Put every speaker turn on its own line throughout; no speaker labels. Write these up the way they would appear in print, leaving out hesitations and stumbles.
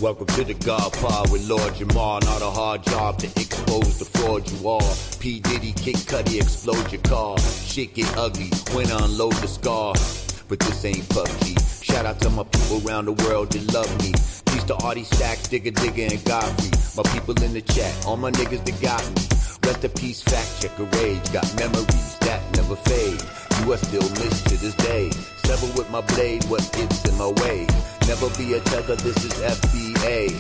Welcome to the God Pod with Lord Jamar. Not a hard job to expose the fraud you are. P. Diddy, Kid Cudi, explode your car. Shit get ugly when I unload the scar. But this ain't PUBG. Shout out to my people around the world that love me. Peace to Artie Stacks, Digger, and Godfrey. My people in the chat, all my niggas that got me. Rest in peace, fact checker rage. Got memories that never fade. You are still missed to this day. Sever with my blade what gets in my way. Never be a tether, this is FBA.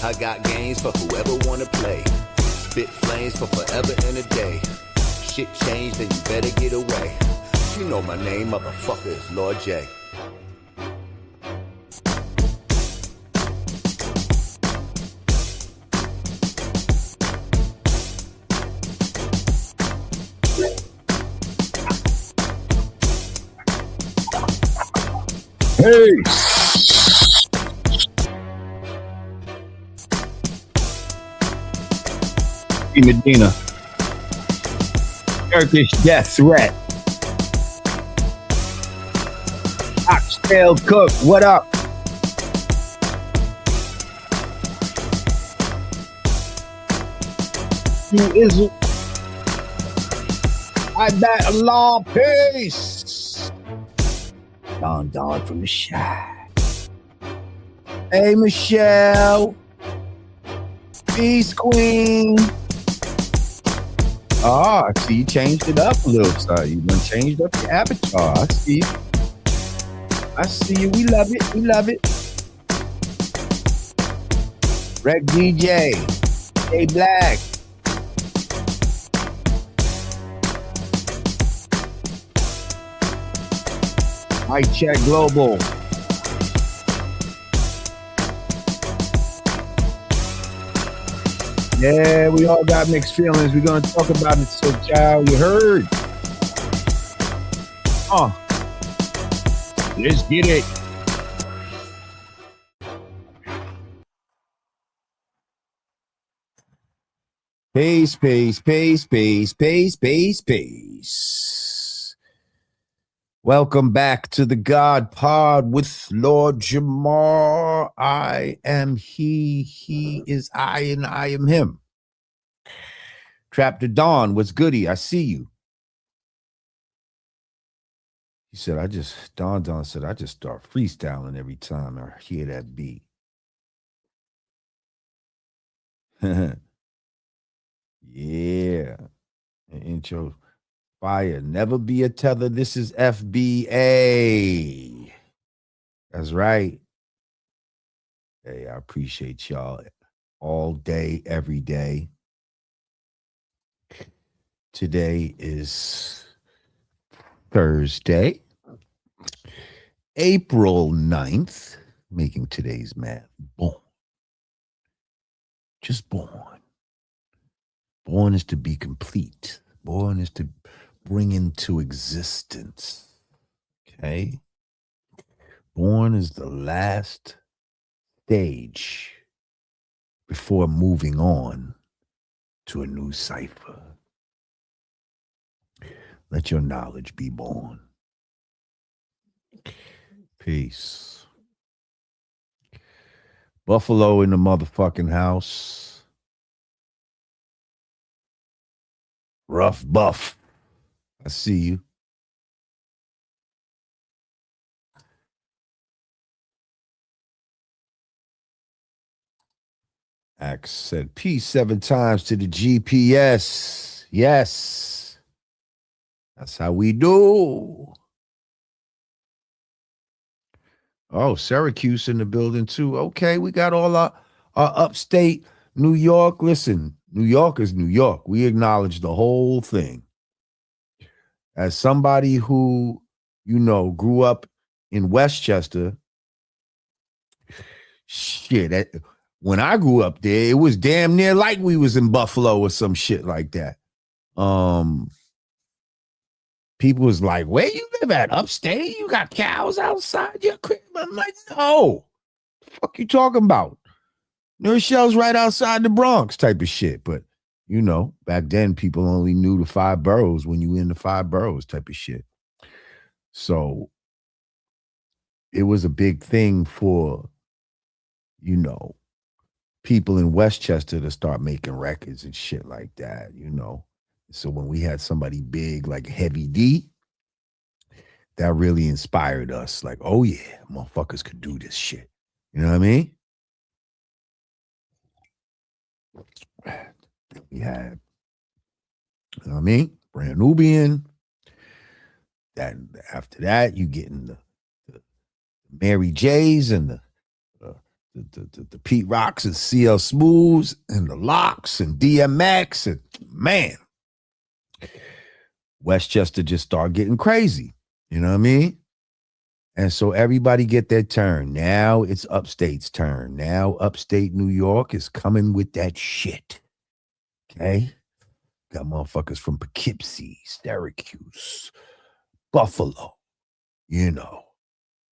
I got games for whoever wanna play. Spit flames for forever and a day. Shit changed and you better get away. You know my name, motherfucker, is Lord J.
Hey! Medina. Turkish death threat. Oxtail Cook, what up? Who is it? I bet Allah, peace. Don from the Shack. Hey, Michelle. Peace, Queen. Oh, I see you changed it up a little, sir. You done changed up your avatar. I see you. I see you. We love it. We love it. Rec DJ. Hey, Black. Mic Check Global. Yeah, we all got mixed feelings. We're going to talk about it, so child, you heard. Let's get it. Peace, peace, peace, peace, peace, peace, peace. Welcome back to the God Pod with Lord Jamar. I am he is I, and I am him. Trapper Dawn, what's goody? I see you. He said, Don said, I just start freestyling every time I hear that beat. Yeah. An intro. Fire. Never be a tether. This is FBA. That's right. Hey, I appreciate y'all all day, every day. Today is Thursday, April 9th, making today's man born. Just born. Born is to be complete. Born is to bring into existence. Okay? Born is the last stage before moving on to a new cipher. Let your knowledge be born. Peace. Buffalo in the motherfucking house. Rough Buff. I see you. Axe said peace 7 times to the GPS. Yes. That's how we do. Oh, Syracuse in the building too. Okay, we got all our upstate New York. Listen, New York is New York. We acknowledge the whole thing. As somebody who, grew up in Westchester, shit, when I grew up there, it was damn near like we was in Buffalo or some shit like that. People was like, where you live at? Upstate? You got cows outside your crib? I'm like, no. What the fuck you talking about? New Rochelle's right outside the Bronx type of shit. But, back then people only knew the 5 boroughs when you in the 5 boroughs type of shit. So it was a big thing for, people in Westchester to start making records and shit like that, you know. So when we had somebody big like Heavy D, that really inspired us. Like, oh yeah, motherfuckers could do this shit. You know what I mean? We had, you know what I mean? Brand Nubian. That after that, you getting the Mary J's and uh, the Pete Rocks and CL Smooths and the Locks and DMX and man, Westchester just started getting crazy. You know what I mean? And so everybody get their turn. Now it's upstate's turn. Now upstate New York is coming with that shit. Okay? Got motherfuckers from Poughkeepsie, Syracuse, Buffalo, you know,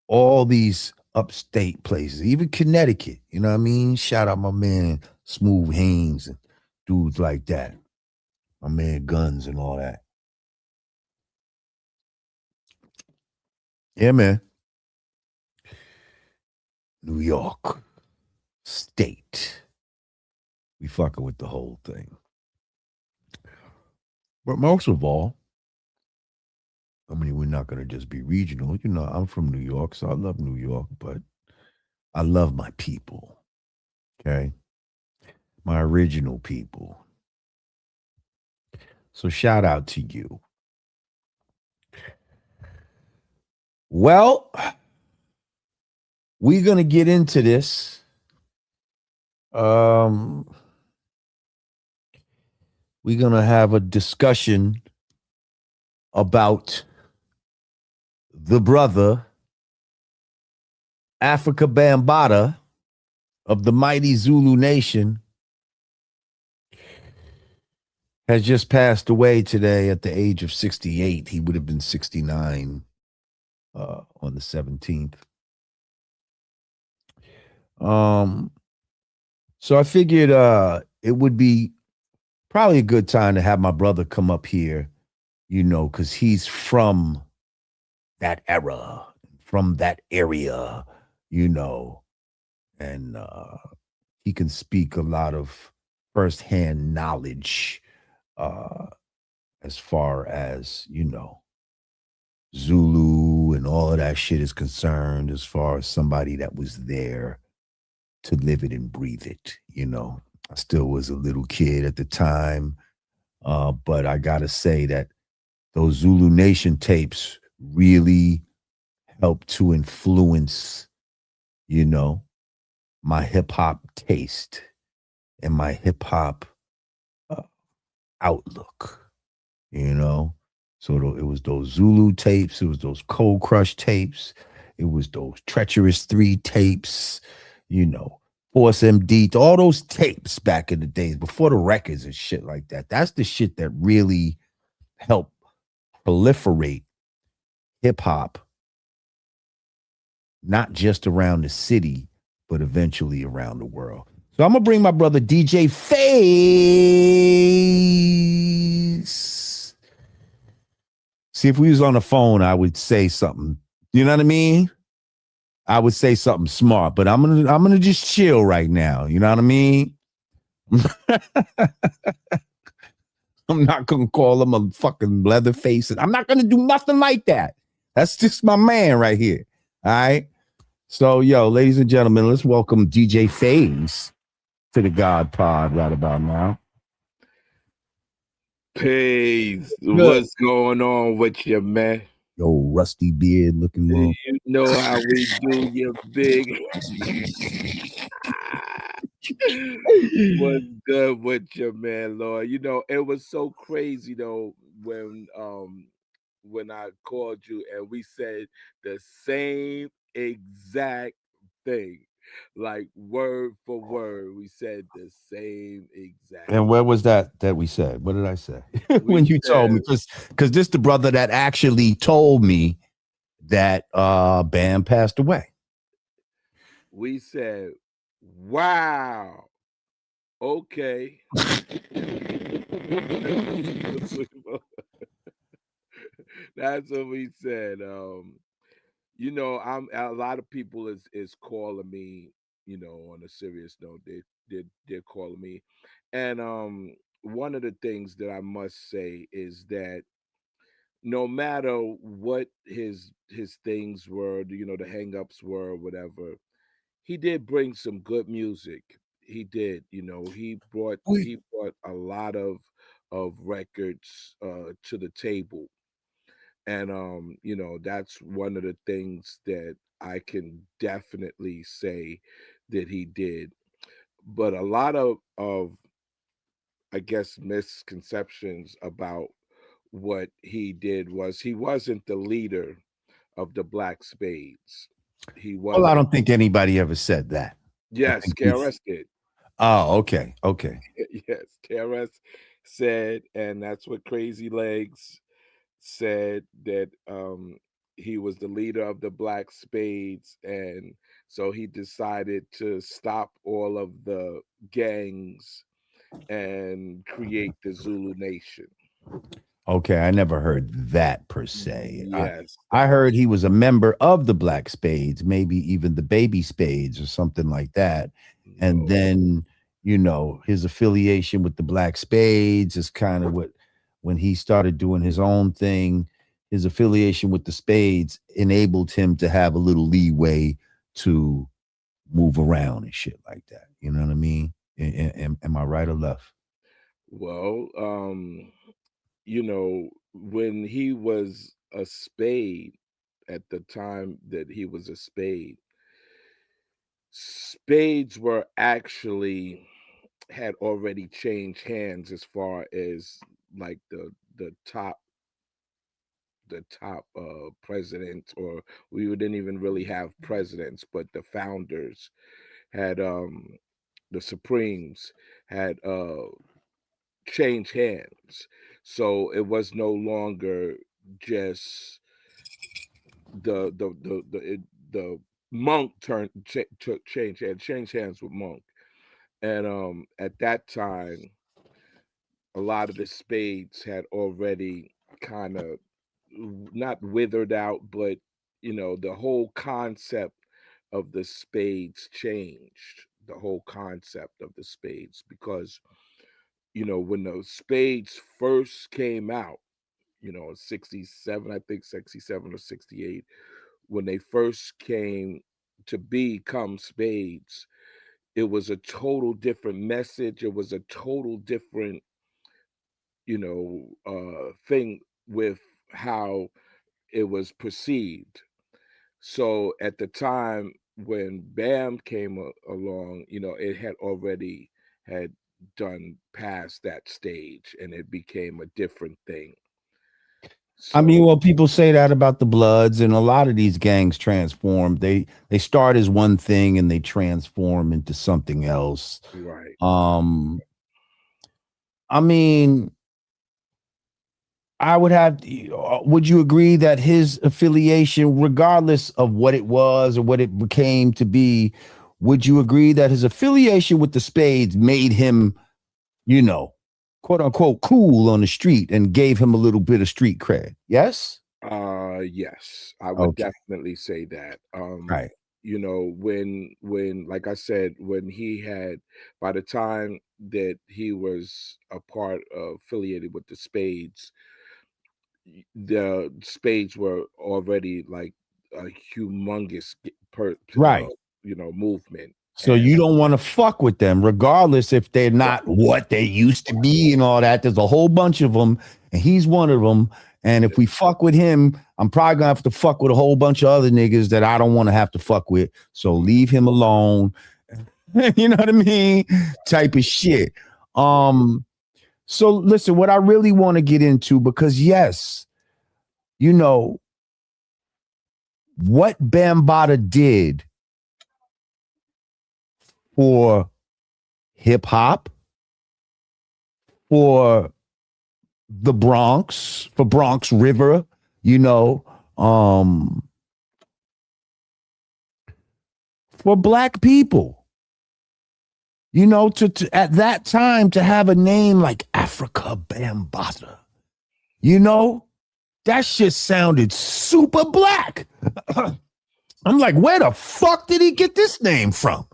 all these upstate places, even Connecticut, you know what I mean? Shout out my man Smooth Haynes and dudes like that. My man Guns and all that. Yeah, man. New York State. We fucking with the whole thing. But most of all, I mean, we're not going to just be regional. You know, I'm from New York, so I love New York, but I love my people. Okay. My original people. So shout out to you. Well, we're going to get into this. We're going to have a discussion about the brother, Afrika Bambaataa of the Mighty Zulu Nation, has just passed away today at the age of 68. He would have been 69 on the 17th. So I figured it would be probably a good time to have my brother come up here, you know, because he's from that era, from that area, you know, and he can speak a lot of firsthand knowledge as far as, you know, Zulu and all of that shit is concerned, as far as somebody that was there to live it and breathe it, you know. I still was a little kid at the time, but I gotta say that those Zulu Nation tapes really helped to influence, you know, my hip hop taste and my hip hop outlook, you know. So it was those Zulu tapes, it was those Cold Crush tapes, it was those Treacherous 3 tapes, you know, Force MD, all those tapes back in the days before the records and shit like that. That's the shit that really helped proliferate hip hop, not just around the city, but eventually around the world. So I'm gonna bring my brother DJ Face. See, if we was on the phone, I would say something. You know what I mean? I would say something smart, but I'm gonna just chill right now. You know what I mean? I'm not gonna call him a fucking leather face. I'm not gonna do nothing like that. That's just my man right here. All right. So, yo, ladies and gentlemen, let's welcome DJ Faze to the God Pod right about now.
Peace. What's going on with you, man?
Yo, rusty beard looking little.
You know how we do, you big. What's good with you, man, Lord? You know, it was so crazy though when I called you and we said the same exact thing. Like word for word, we said the same exact.
And where was that we said? What did I say? When you told me, because this the brother that actually told me that Bam passed away.
We said, wow. Okay. That's what we said. You know, I'm a lot of people is calling me, you know, on a serious note. they're calling me. And one of the things that I must say is that no matter what his things were, the hangups were, or whatever, he did bring some good music. He did, he brought a lot of records to the table. And that's one of the things that I can definitely say that he did. But a lot of I guess misconceptions about what he did was he wasn't the leader of the Black Spades. He
Well, I
wasn't.
don't think anybody ever said that. I
Yes,
think he's.
KRS did.
Oh, okay, okay.
Yes, KRS said, and that's what Crazy Legs said, that he was the leader of the Black Spades, and so he decided to stop all of the gangs and create the Zulu Nation.
Okay, I never heard that per se.
Yes,
I
that's
heard he was a member of the Black Spades, maybe even the Baby Spades or something like that. And
no.
then, his affiliation with the Black Spades is kind of what, when he started doing his own thing, his affiliation with the Spades enabled him to have a little leeway to move around and shit like that. You know what I mean? Am I right or left?
Well, when he was a spade, at the time that he was a spade, spades were actually had already changed hands as far as like the top president, or we didn't even really have presidents, but the founders had the Supremes had changed hands. So it was no longer just the monk took changed hands with monk. And at that time, a lot of the spades had already kind of not withered out, but the whole concept of the spades changed. The whole concept of the spades, because when the spades first came out, in 67, I think 67 or 68, when they first came to become spades, it was a total different message. It was a total different, thing with how it was perceived. So at the time when Bam came along, it had already had done past that stage, and it became a different thing.
I mean,
So
well, people say that about the Bloods, and a lot of these gangs transform. They start as one thing and they transform into something else.
right.
I mean, I would have. Would you agree that his affiliation, regardless of what it was or what it became to be, would you agree that his affiliation with the Spades made him, you know, quote unquote, cool on the street and gave him a little bit of street cred? Yes.
Yes, I would
Okay.
definitely say that.
Right.
When like I said, when he had, by the time that he was a part of affiliated with the Spades, the Spades were already like a humongous
Right.
movement.
So
And
you don't want to fuck with them, regardless if they're
right,
not what they used to be and all that. There's a whole bunch of them, and he's one of them. And if we fuck with him, I'm probably gonna have to fuck with a whole bunch of other niggas that I don't want to have to fuck with. So leave him alone. You know what I mean? Type of shit. So listen, what I really want to get into, because yes, you know what Bambaataa did for hip hop, for the Bronx, for Bronx River, for black people, to at that time to have a name like Afrika Bambaataa, that shit sounded super black. I'm like, where the fuck did he get this name from?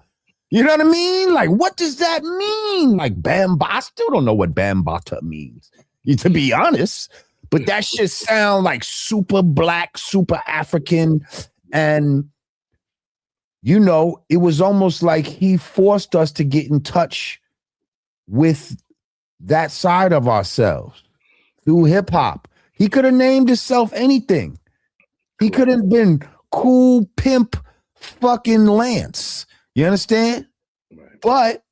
You know what I mean? Like, what does that mean? Like, I still don't know what Bambaataa means, to be honest. But that shit sound like super black, super African. And, you know, it was almost like he forced us to get in touch with that side of ourselves through hip hop. He could have named himself anything. He could have been Cool Pimp fucking Lance. You understand?
Right.
But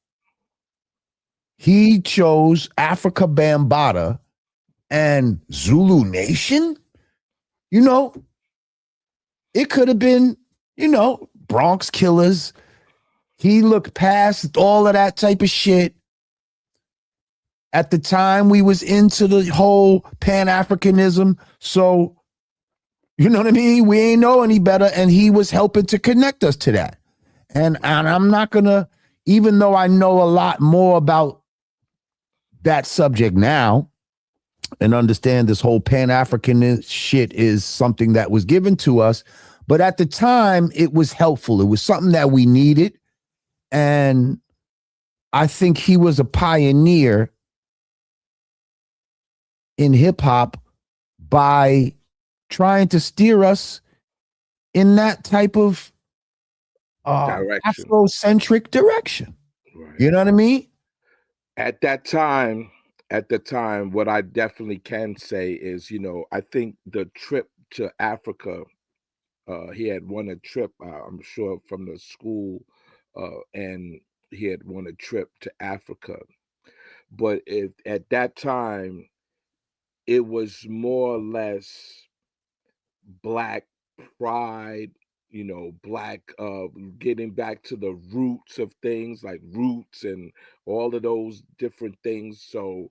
he chose Afrika Bambaataa and Zulu Nation. You know, it could have been, you know, Bronx Killers. He looked past all of that type of shit. At the time, we was into the whole Pan-Africanism. So, you know what I mean? We ain't know any better. And he was helping to connect us to that. And I'm not going to, even though I know a lot more about that subject now and understand this whole Pan-African shit is something that was given to us. But at the time, it was helpful. It was something that we needed. And I think he was a pioneer in hip hop by trying to steer us in that type of Afrocentric direction. Right. You know what I mean?
At the time, what I definitely can say is, you know, I think the trip to Africa, he had won a trip, I'm sure, from the school, and he had won a trip to Africa. But at that time, it was more or less black pride, you know, black getting back to the roots of things, like roots and all of those different things. So,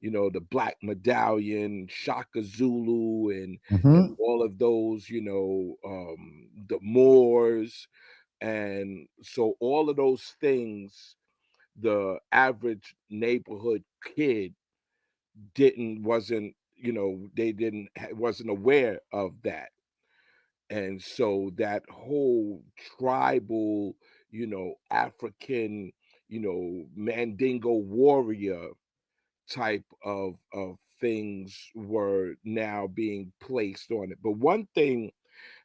you know, the black medallion, Shaka Zulu, and all of those, you know, the Moors. And so all of those things, the average neighborhood kid wasn't, you know, wasn't aware of that. And so that whole tribal, you know, African, you know, Mandingo warrior type of things were now being placed on it. But one thing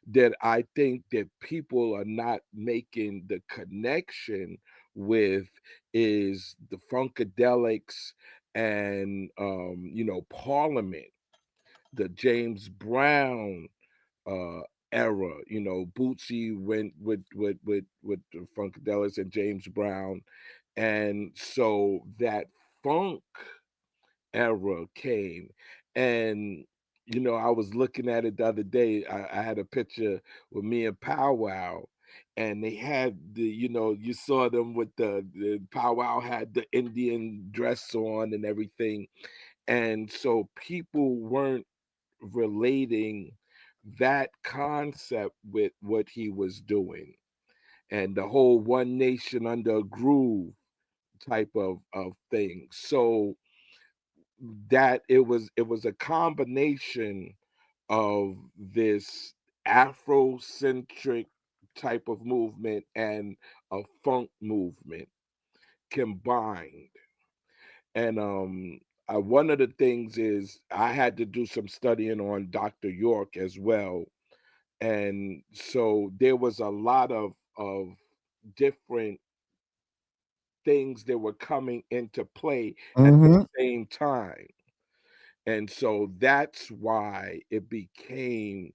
that I think that people are not making the connection with is the Funkadelics and you know, Parliament, the James Brown era. You know, Bootsy went with the Funkadelics and James Brown, and so that funk era came. And you know, I was looking at it the other day. I had a picture with me and Pow Wow, and they had the, you know, you saw them with the Pow Wow had the Indian dress on and everything. And so people weren't relating that concept with what he was doing, and the whole one nation under a groove type of thing. So that it was a combination of this Afrocentric type of movement and a funk movement combined. And one of the things is I had to do some studying on Dr. York as well. And so there was a lot of different things that were coming into play at the same time. And so that's why it became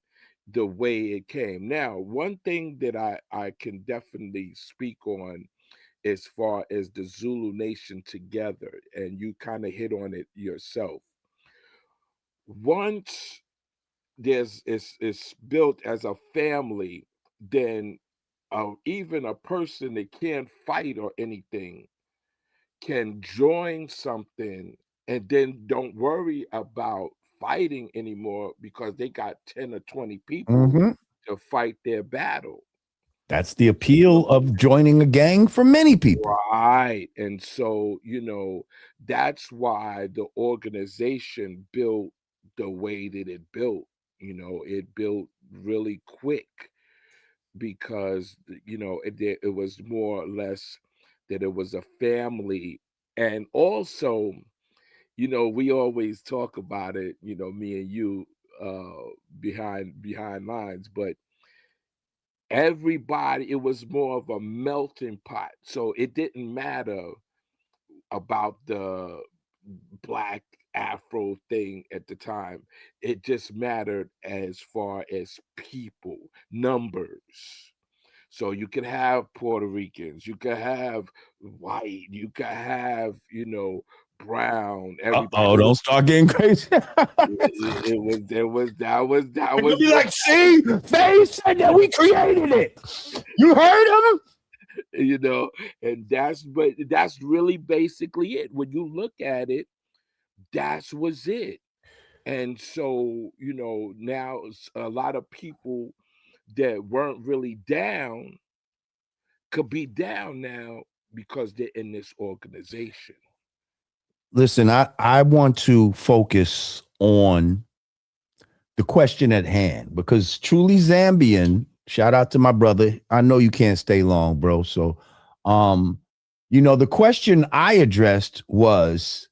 the way it came. Now, one thing that I can definitely speak on as far as the Zulu Nation together, and you kind of hit on it yourself. Once it's built as a family, then even a person that can't fight or anything can join something and then don't worry about fighting anymore because they got 10 or 20 people to fight their battle.
That's the appeal of joining a gang for many people.
Right. And so, you know, that's why the organization built the way that it built. You know, it built really quick because, you know, it was more or less that it was a family. And also, you know, we always talk about it, you know, me and you behind lines, but everybody, it was more of a melting pot. So it didn't matter about the black Afro thing at the time. It just mattered as far as people, numbers. So you can have Puerto Ricans, you can have white, you can have, you know, brown,
Oh,
everybody.
don't start getting crazy.
That
You'll
was
be like, see, they said that we created it. You heard him?
you know, and that's really basically it. When you look at it, that was it. And so, you know, now a lot of people that weren't really down could be down now because they're in this organization.
Listen, I want to focus on the question at hand because truly Zambian, shout out to my brother. I know you can't stay long, bro. So, you know, the question I addressed was,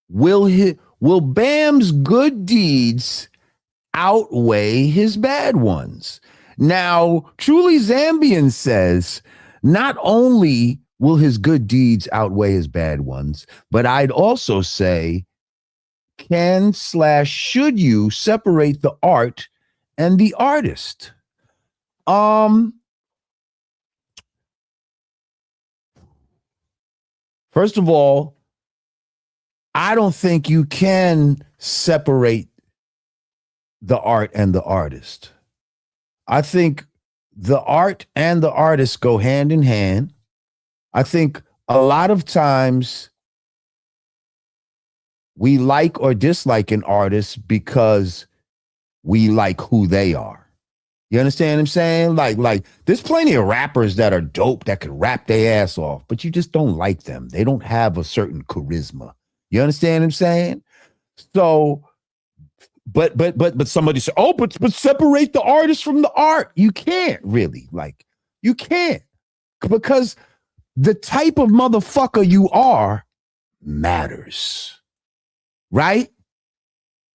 will Bam's good deeds outweigh his bad ones? Now, truly Zambian says not only will his good deeds outweigh his bad ones, but I'd also say, should you separate the art and the artist? First of all, I don't think you can separate the art and the artist. I think the art and the artist go hand in hand. I think a lot of times we like or dislike an artist because we like who they are. You understand what I'm saying? Like there's plenty of rappers that are dope that could rap their ass off, but you just don't like them. They don't have a certain charisma. You understand what I'm saying? So, but somebody said, oh, but separate the artist from the art. You can't really. Like, you can't. Because the type of motherfucker you are matters. Right?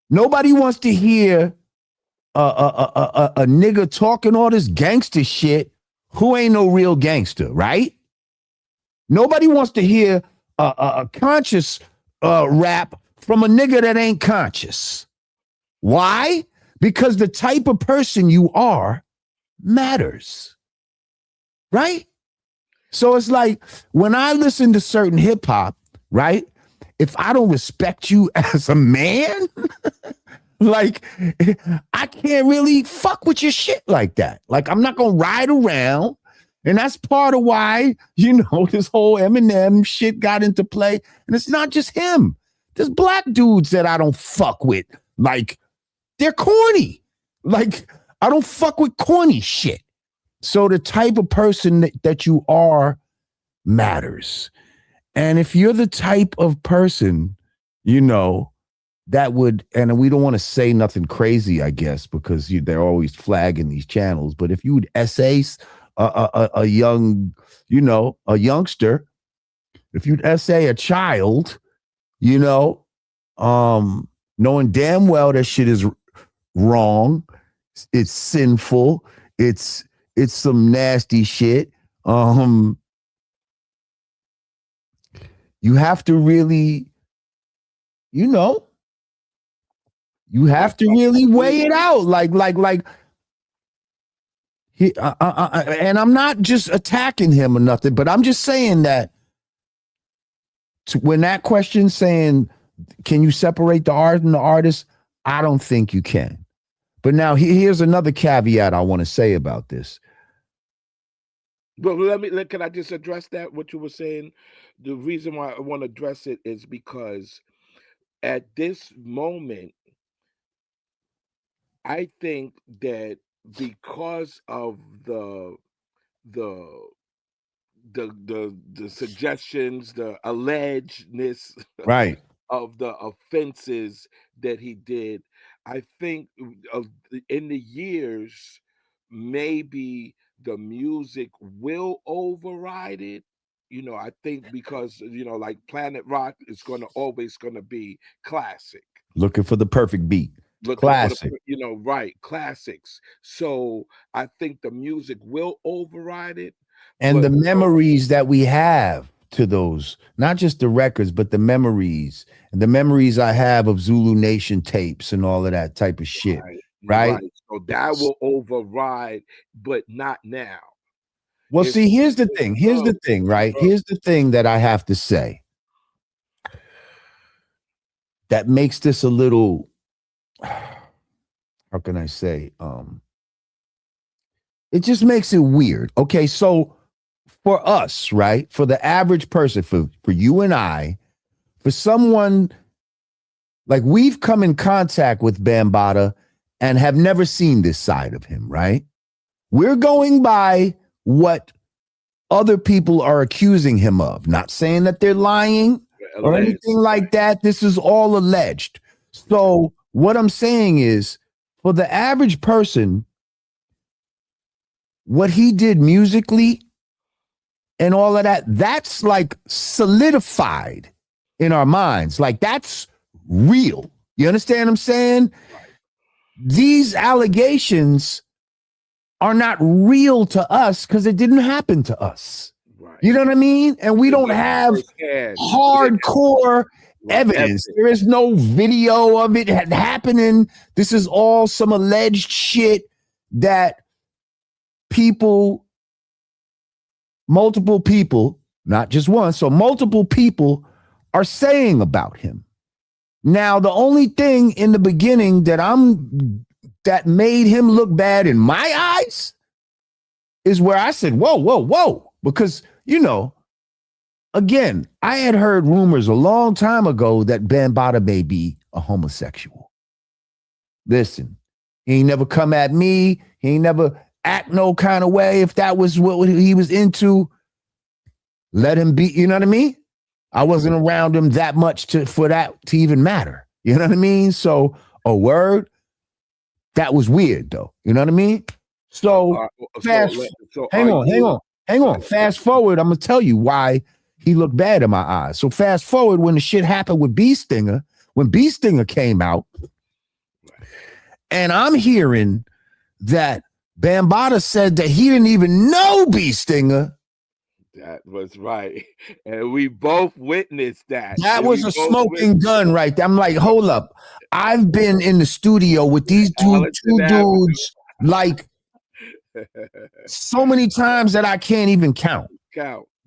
Nobody wants to hear a nigga talking all this gangster shit who ain't no real gangster, right? Nobody wants to hear a conscious rap from a nigga that ain't conscious. Why? Because the type of person you are matters, right? So it's like when I listen to certain hip hop, right? If I don't respect you as a man, like, I can't really fuck with your shit like that. Like, I'm not gonna ride around. And that's part of why, you know, this whole Eminem shit got into play. And it's not just him. There's black dudes that I don't fuck with. Like, they're corny. Like, I don't fuck with corny shit. So the type of person that you are matters. And if you're the type of person, you know, that would, and we don't want to say nothing crazy, I guess, because they're always flagging these channels. But if you would essay a young, you know, a youngster, if you'd essay a child, you know, knowing damn well that shit is wrong, it's sinful, it's some nasty shit. You have to really, you know, you have to really weigh it out. Like, and I'm not just attacking him or nothing, but I'm just saying that when that question saying, can you separate the art and the artist? I don't think you can. But now here's another caveat I want to say about this.
But can I just address that, what you were saying? The reason why I want to address it is because at this moment, I think that because of the suggestions, the allegedness
Right.
of the offenses that he did, I think in the years, maybe the music will override it. I think because like Planet Rock is always gonna be classic.
Looking for the perfect beat.
Looking for
Classic.
right, classics. So I think the music will override it.
And the memories that we have to those, not just the records, but the memories. And the memories I have of Zulu Nation tapes and all of that type of shit. Right?
So that will override, but not now.
Well, see, here's the thing. Here's the thing, right? Here's the thing that I have to say that makes this a little, how can I say? It just makes it weird. Okay, so for us, right? For the average person, for you and I, for someone like we've come in contact with Bambaataa and have never seen this side of him, right? We're going by what other people are accusing him of. Not saying that they're lying or anything like that. This is all alleged. So what I'm saying is, for the average person, what he did musically and all of that, that's like solidified in our minds. Like that's real. You understand what I'm saying? These allegations are not real to us because it didn't happen to us. Right. You know what I mean? And we don't have hardcore evidence. There is no video of it happening. This is all some alleged shit that multiple people, not just one, so multiple people are saying about him. Now, the only thing in the beginning that made him look bad in my eyes is where I said, whoa, because, again, I had heard rumors a long time ago that Bambaataa may be a homosexual. Listen, he ain't never come at me. He ain't never act no kind of way. If that was what he was into, let him be, you know what I mean? I wasn't around him that much for that to even matter. You know what I mean? So a word, that was weird though. You know what I mean? So hang on. Fast forward, I'm gonna tell you why he looked bad in my eyes. So fast forward when the shit happened with Bee Stinger, when Bee Stinger came out, and I'm hearing that Bambaataa said that he didn't even know Bee Stinger.
That was right. And we both witnessed that.
That was a smoking gun right there. I'm like, hold up. I've been in the studio with these two dudes like so many times that I can't even count.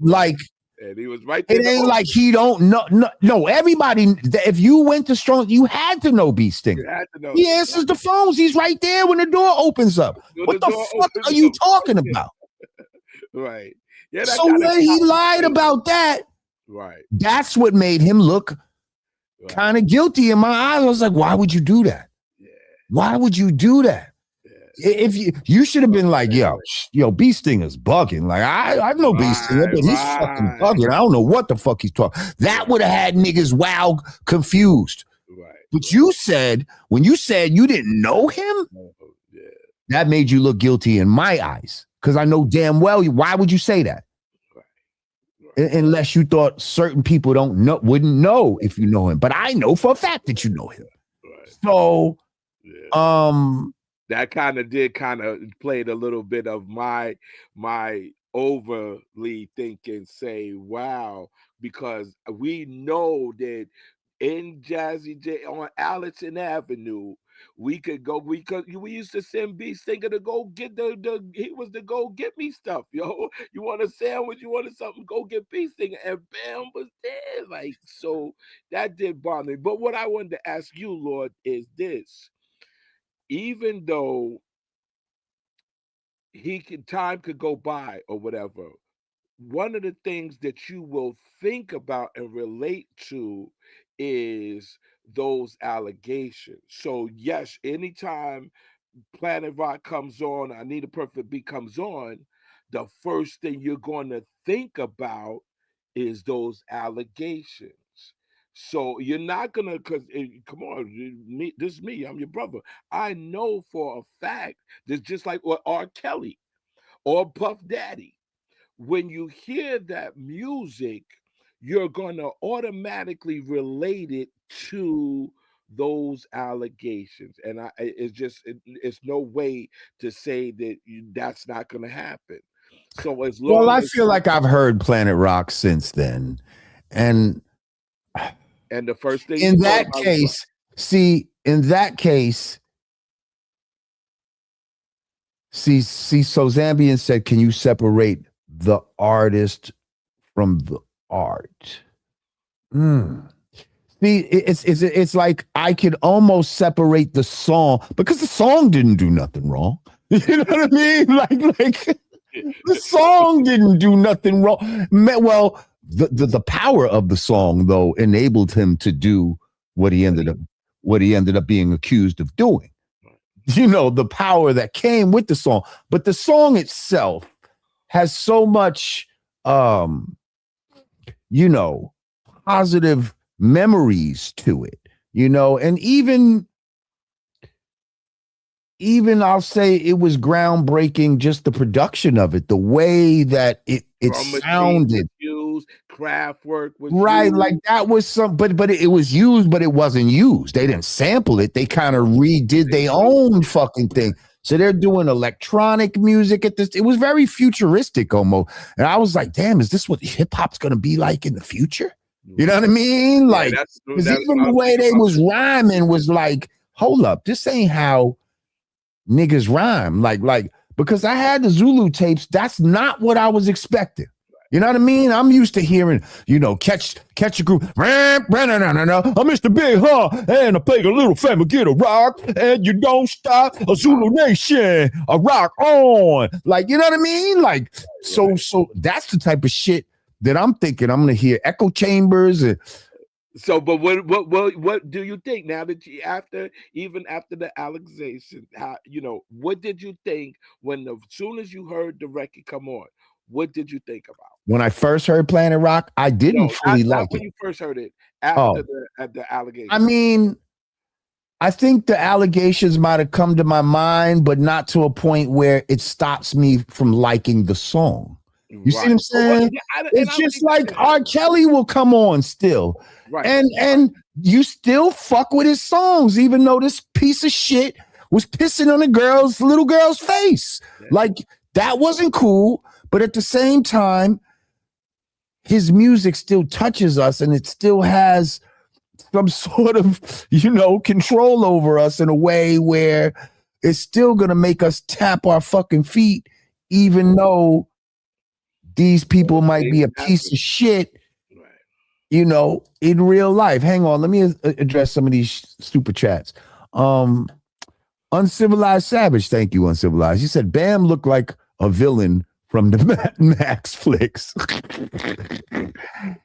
Like,
and he was right there.
It ain't like he don't know. No, everybody, if you went to Strong, you had to know Bee Stinger.
You had to know.
He answers the phones. He's right there when the door opens up. What the fuck are you talking about?
Right.
Yeah, so when he lied about that,
right,
that's what made him look kind of guilty in my eyes. I was like, why would you do that? Yeah. Why would you do that? Yeah. If you should have been like, yo, Bee Stinger's bugging. Like I know Bee Stinger, but he's fucking bugging. I don't know what the fuck he's talking. That would have had niggas confused. Right. But you said, when you said you didn't know him, that made you look guilty in my eyes. Because I know damn well, why would you say that? Right. Unless you thought certain people wouldn't know if you know him. But I know for a fact that you know him. Right. So,
that kind of played a little bit of my overly thinking, say, wow, because we know that in Jazzy J on Allerton Avenue, we used to send Bee Stinger to go get he was to go get me stuff, yo. You want a sandwich, you wanted something, go get Bee Stinger, and Bam was there. Like, so that did bother me. But what I wanted to ask you, Lord, is this: even though time could go by or whatever, one of the things that you will think about and relate to is those allegations. So yes, anytime Planet Rock comes on, I Need a Perfect Beat comes on, the first thing you're going to think about is those allegations. So you're not gonna, because come on, this is me, I'm your brother. I know for a fact that just like what R. Kelly or Puff Daddy, when you hear that music, you're going to automatically relate it to those allegations. And it's no way to say that that's not going to happen. So as long
Well, I
as
feel like I've heard Planet Rock since then. And
the first thing
in that case, so Zambian said, can you separate the artist from the art? See, it's like I could almost separate the song because the song didn't do nothing wrong. You know what I mean? Like the song didn't do nothing wrong. Well, the power of the song though enabled him to do what he ended up being accused of doing. You know, the power that came with the song, but the song itself has so much positive memories to it, and even I'll say it was groundbreaking, just the production of it, the way that it sounded.
Craft work was
right
used.
Like that was but it was used, but it wasn't used. They didn't sample it. They kind of redid their own fucking thing. So they're doing electronic music at this. It was very futuristic almost. And I was like, damn, is this what hip hop's going to be like in the future? You know what I mean? Like, because even the way they was rhyming was like, hold up, this ain't how niggas rhyme. Like, because I had the Zulu tapes. That's not what I was expecting. You know what I mean? I'm used to hearing, catch a group. I'm Mr. Big, and I play a little family, get a rock, and you don't stop. A Zulu Nation, a rock on. Like, you know what I mean? Like, so that's the type of shit that I'm thinking I'm gonna hear echo chambers and.
So, but what do you think now that after the allegation? What did you think when as soon as you heard the record come on? What did you think about?
When I first heard Planet Rock, I didn't fully like it.
When you first heard it, after the allegations.
I mean, I think the allegations might have come to my mind, but not to a point where it stops me from liking the song. You see what I'm saying? It's just like R. Kelly will come on still.
Right.
And you still fuck with his songs, even though this piece of shit was pissing on a little girl's face. Yeah. Like, that wasn't cool. But at the same time, his music still touches us and it still has some sort of, control over us in a way where it's still going to make us tap our fucking feet, even though these people might be a piece of shit, in real life. Hang on, let me address some of these super chats. Uncivilized Savage, thank you, Uncivilized. He said, Bam looked like a villain from the Max flicks.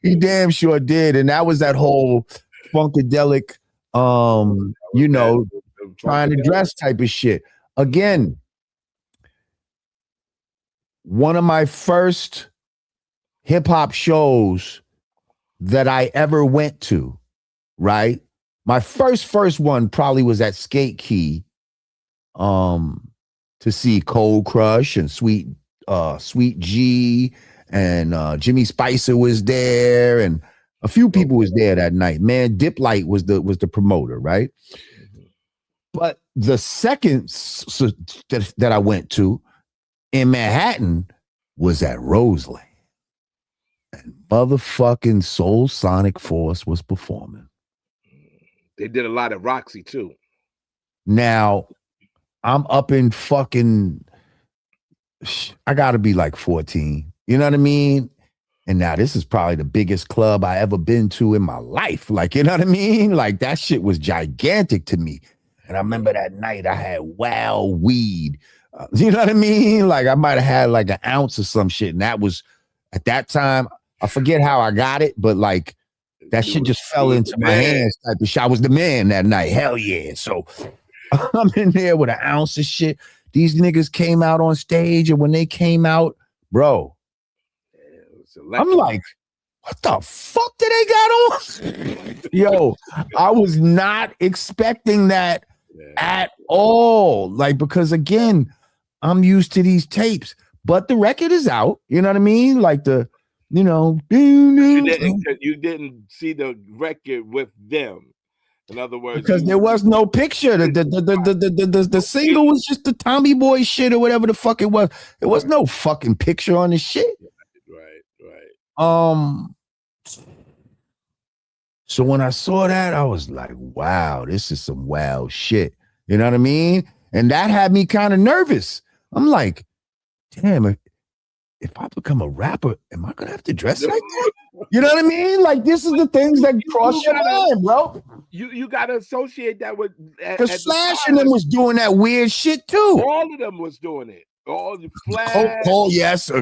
He damn sure did. And that was that whole funkadelic, trying to dress type of shit. Again, one of my first hip hop shows that I ever went to, right? My first one probably was at Skate Key to see Cold Crush and Sweet G, and Jimmy Spicer was there, and a few people was there that night. Man, Dip Light was the promoter, right? But the second that I went to in Manhattan was at Roseland, and motherfucking Soul Sonic Force was performing.
They did a lot of Roxy too.
Now, I'm up in fucking, I gotta be like 14. You know what I mean? And now this is probably the biggest club I ever been to in my life. Like, you know what I mean? Like, that shit was gigantic to me. And I remember that night I had wild weed. You know what I mean? Like, I might have had like an ounce or some shit. And that was, at that time, I forget how I got it, but like, that shit just fell into my hands type of shit. I was the man that night. Hell yeah. So I'm in there with an ounce of shit. These niggas came out on stage, and when they came out, bro, I'm like, what the fuck did they got on? Yo, I was not expecting that at all. Like, because again, I'm used to these tapes, but the record is out. You know what I mean? Like the,
You didn't see the record with them. In other words,
because there was no picture. The single was just the Tommy Boy shit or whatever the fuck it was. There was no fucking picture on the shit.
Right.
So when I saw that, I was like, wow, this is some wild shit. You know what I mean? And that had me kind of nervous. I'm like, damn, if I become a rapper, am I gonna have to dress like that? You know what I mean? Like, this is the things that cross your mind, bro.
You gotta associate that with,
because Flash and them was doing that weird shit too.
All of them was doing it. All the Flash,
Cole, yes. I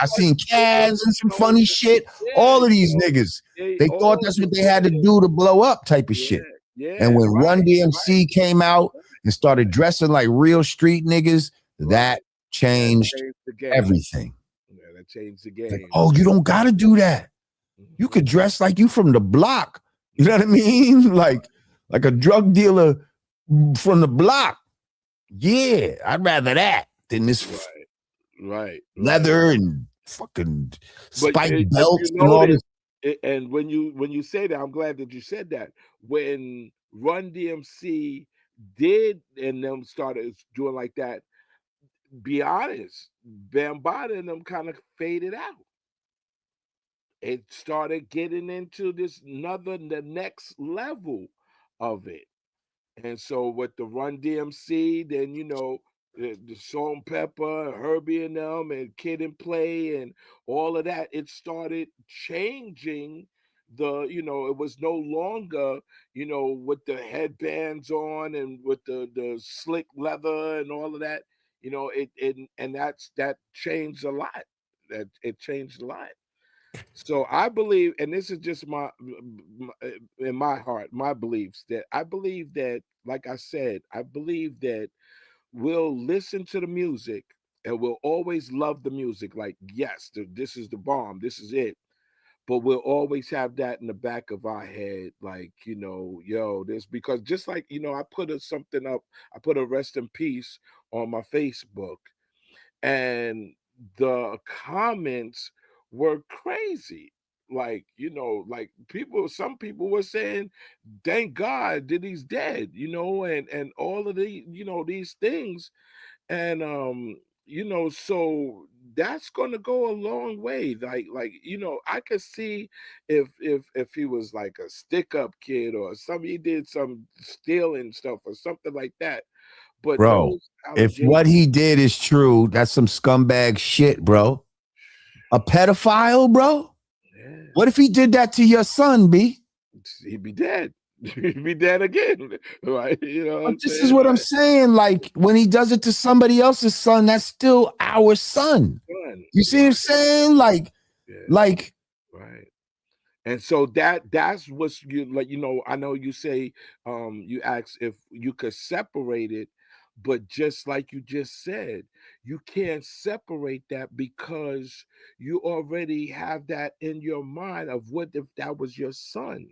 seen Kaz and some funny shit. All of these niggas, they thought that's what they had to do to blow up, type of shit. And when Run DMC came out and started dressing like real street niggas, that changed everything.
Yeah, that changed the game.
Like, oh, you don't gotta do that. You could dress like you from the block. You know what I mean? Like a drug dealer from the block. Yeah, I'd rather that than this
right
leather and fucking spike belts and all this.
And when you say that, I'm glad that you said that. When Run DMC did and them started doing like that, be honest, Bambaataa and them kind of faded out. It started getting into the next level of it. And so with the Run DMC, then, the Salt and Pepper, Herbie and them, and Kid and Play, and all of that, it started changing it was no longer, with the headbands on and with the slick leather and all of that, that changed a lot. It changed a lot. So I believe, and this is just in my heart, my beliefs, that I believe that, like I said, I believe that we'll listen to the music and we'll always love the music. Like, yes, this is the bomb, this is it. But we'll always have that in the back of our head, like, this, because just like, I put something up, I put a rest in peace on my Facebook, and the comments were crazy. Like, like some people were saying, thank God that he's dead, and all of these things. And so that's gonna go a long way. Like, I could see if he was like a stick-up kid or something, he did some stealing stuff or something like that. But
bro, if what he did is true, that's some scumbag shit, bro. A pedophile, bro? Yeah. What if he did that to your son, B?
He'd be dead. He'd be dead again, right?
But this is what I'm saying. Like, when he does it to somebody else's son, that's still our son. You see what I'm saying? Like, right.
And so that's what's like. I know you say, you ask if you could separate it, but just like you just said, you can't separate that because you already have that in your mind of what if that was your son.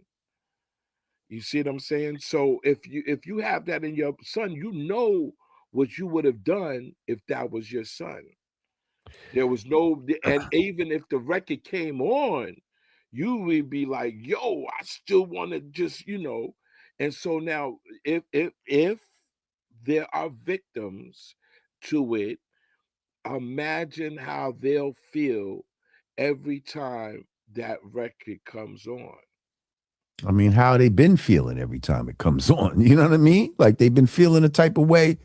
You see what I'm saying? So if you have that in your son, what you would have done if that was your son. There was and even if the record came on, you would be like, yo, I still want to just, And so now if there are victims to it, imagine how they'll feel every time that record comes on.
I mean, how they been feeling every time it comes on. You know what I mean? Like, they've been feeling a type of way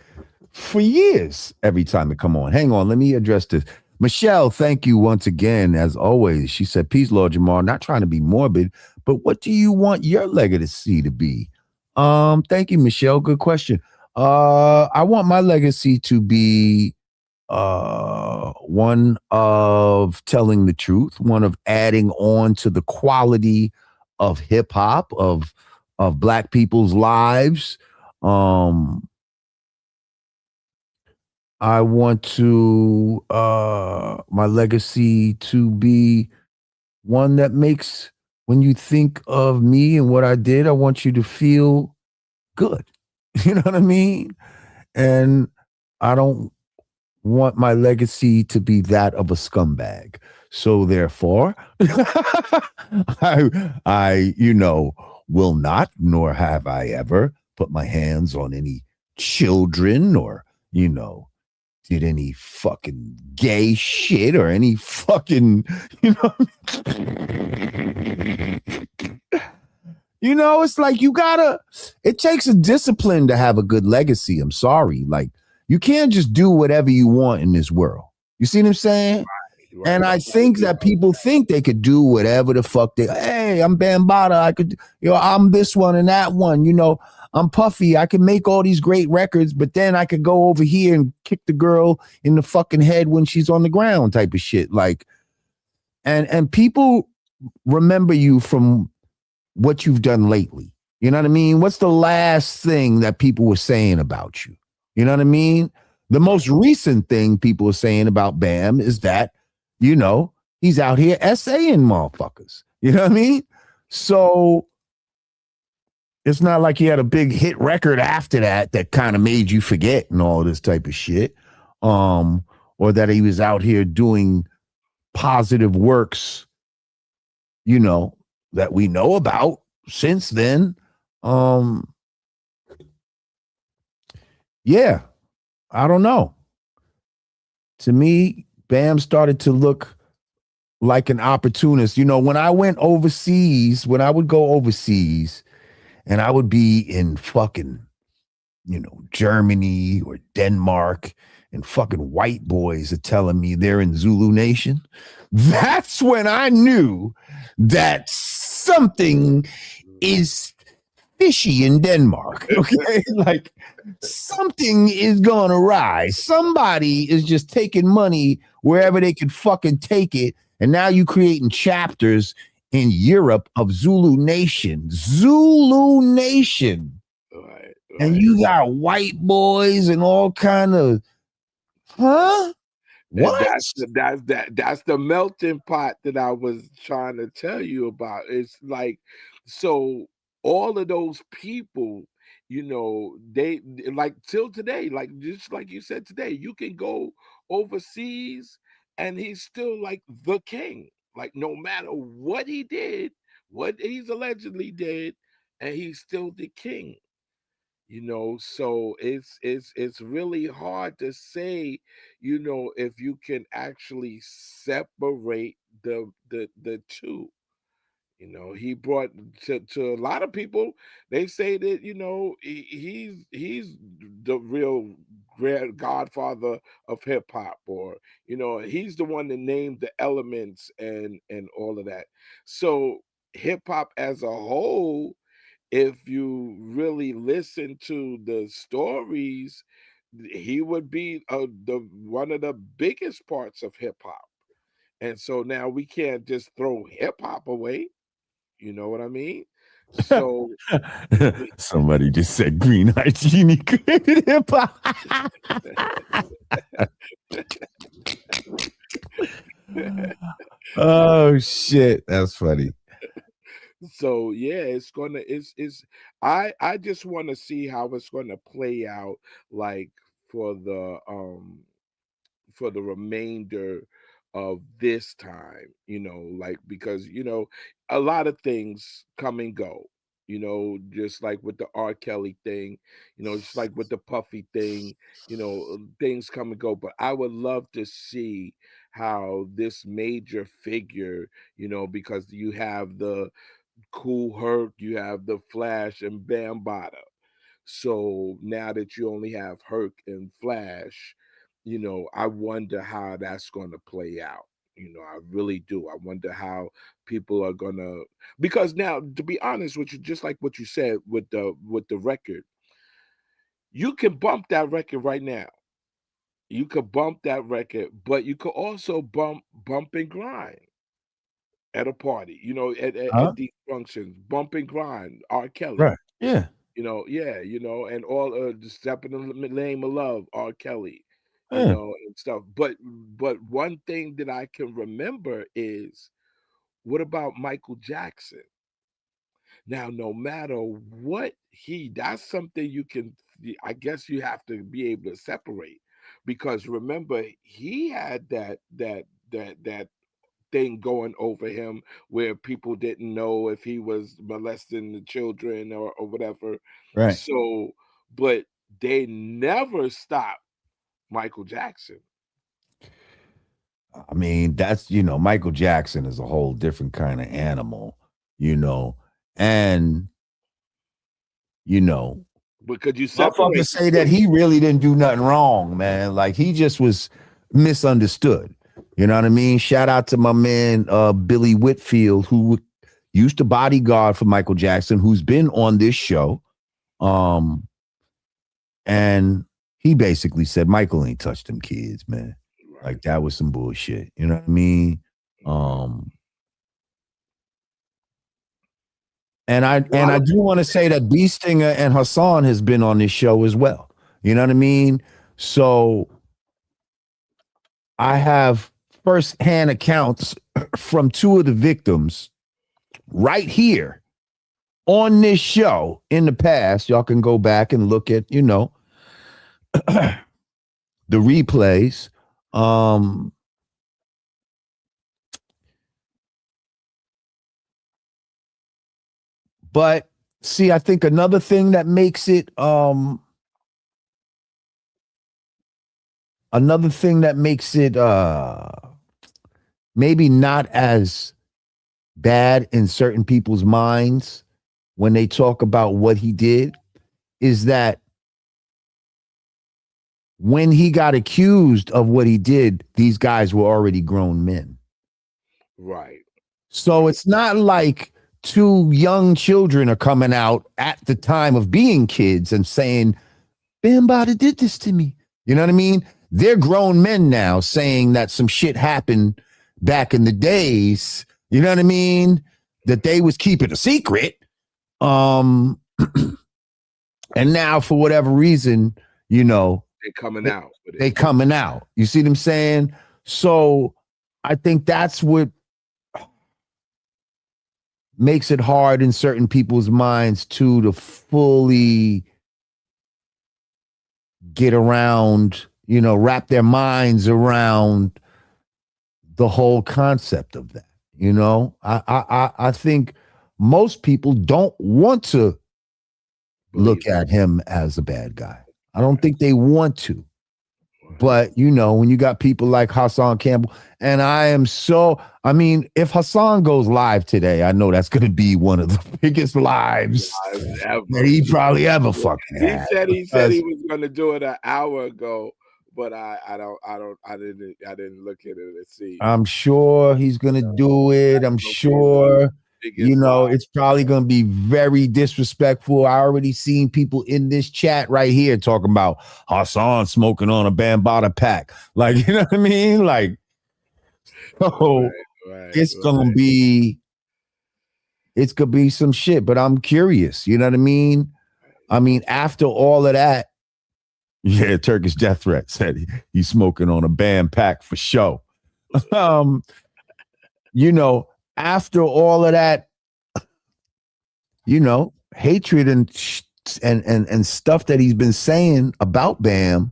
for years every time it come on. Hang on, let me address this. Michelle, thank you once again, as always. She said, peace, Lord Jamar. Not trying to be morbid, but what do you want your legacy to be? Thank you, Michelle. Good question. I want my legacy to be one of telling the truth, one of adding on to the quality of hip hop, of Black people's lives. I want to my legacy to be one that makes, when you think of me and what I did, I want you to feel good. You know what I mean? And I don't want my legacy to be that of a scumbag. So therefore, I, will not, nor have I ever put my hands on any children or, did any fucking gay shit or any fucking, it's like it takes a discipline to have a good legacy. I'm sorry. Like, you can't just do whatever you want in this world. You see what I'm saying?
Right.
And I think that people think they could do whatever the fuck hey, I'm Bambaataa. I could, I'm this one and that one, I'm Puffy. I can make all these great records, but then I could go over here and kick the girl in the fucking head when she's on the ground type of shit. Like, and people remember you from what you've done lately. You know what I mean? What's the last thing that people were saying about you? You know what I mean? The most recent thing people are saying about Bam is that, he's out here essaying motherfuckers. You know what I mean? So it's not like he had a big hit record after that kind of made you forget and all this type of shit. Or that he was out here doing positive works, that we know about since then. Yeah, I don't know. To me, Bam started to look like an opportunist. When I went overseas, when I would go overseas and I would be in fucking, Germany or Denmark, and fucking white boys are telling me they're in Zulu Nation, that's when I knew that something is fishy in Denmark. Okay. Like, something is going to rise. Somebody is just taking money wherever they can fucking take it. And now you creating chapters in Europe of Zulu Nation. Zulu Nation.
Right.
And you got white boys and all kind of, huh? What?
That's the melting pot that I was trying to tell you about. It's like, so all of those people, they like till today, like just like you said today, you can go overseas and he's still like the king. Like, no matter what he did, what he's allegedly did, and he's still the king. So it's really hard to say, if you can actually separate the two. He brought to a lot of people, they say that, he's the real grand godfather of hip hop, or he's the one that named the elements and all of that. So hip hop as a whole, if you really listen to the stories, he would be the one of the biggest parts of hip hop. And so now we can't just throw hip hop away. You know what I mean? So
Somebody just said Green Hygiene created hip hop. Oh shit, that's funny.
So yeah, I just want to see how it's going to play out, like for the remainder of this time, like, because a lot of things come and go, just like with the R. Kelly thing, just like with the Puffy thing, things come and go. But I would love to see how this major figure, because you have the Cool Herc, you have the Flash and Bambaataa. So now that you only have Herc and Flash, I wonder how that's going to play out. I really do. I wonder how people are going to, because now, to be honest with you, just like what you said with the record, you can bump that record right now. You could bump that record, but you could also bump and grind at a party, at these functions, bump and grind, R. Kelly.
Right. Yeah.
Yeah, and all the Step in the Name of Love, R. Kelly,
Yeah.
and stuff. But one thing that I can remember is, what about Michael Jackson? Now, no matter what that's something I guess you have to be able to separate, because remember he had that thing going over him where people didn't know if he was molesting the children or whatever.
Right.
So, but they never stopped Michael Jackson.
I mean, that's, Michael Jackson is a whole different kind of animal, and,
But could you
motherfuckers
separate the
say that
two?
he really didn't do nothing wrong, man. Like, he just was misunderstood. You know what I mean? Shout out to my man, Billy Whitfield, who used to bodyguard for Michael Jackson, who's been on this show. And he basically said, Michael ain't touched them kids, man.
Right.
Like, that was some bullshit. You know what I mean? And I do want to say that B Stinger and Hassan has been on this show as well. You know what I mean? So I have firsthand accounts from two of the victims right here on this show in the past. Y'all can go back and look at, the replays. But see, I think another thing that makes it maybe not as bad in certain people's minds when they talk about what he did is that when he got accused of what he did, these guys were already grown men.
Right.
So it's not like two young children are coming out at the time of being kids and saying, Bambaataa did this to me. You know what I mean? They're grown men now saying that some shit happened back in the days, you know what I mean? That they was keeping a secret. And now for whatever reason,
they're coming out.
They coming out. You see what I'm saying? So I think that's what makes it hard in certain people's minds to fully get around, wrap their minds around the whole concept of that. I think most people don't want to look at him as a bad guy. I don't think they want to. But, when you got people like Hassan Campbell, and if Hassan goes live today, I know that's going to be one of the biggest lives that he probably ever fucking had.
He said he was going to do it an hour ago, but I didn't look at it and see.
I'm sure he's going to do it. I'm sure. It's probably going to be very disrespectful. I already seen people in this chat right here talking about Hassan smoking on a Bambaataa pack. Like, you know what I mean? Like, so it's going to be some shit, but I'm curious. You know what I mean? I mean, after all of that, yeah, Turkish Death Threat said he's smoking on a Bam pack for show. After all of that, hatred and stuff that he's been saying about Bam,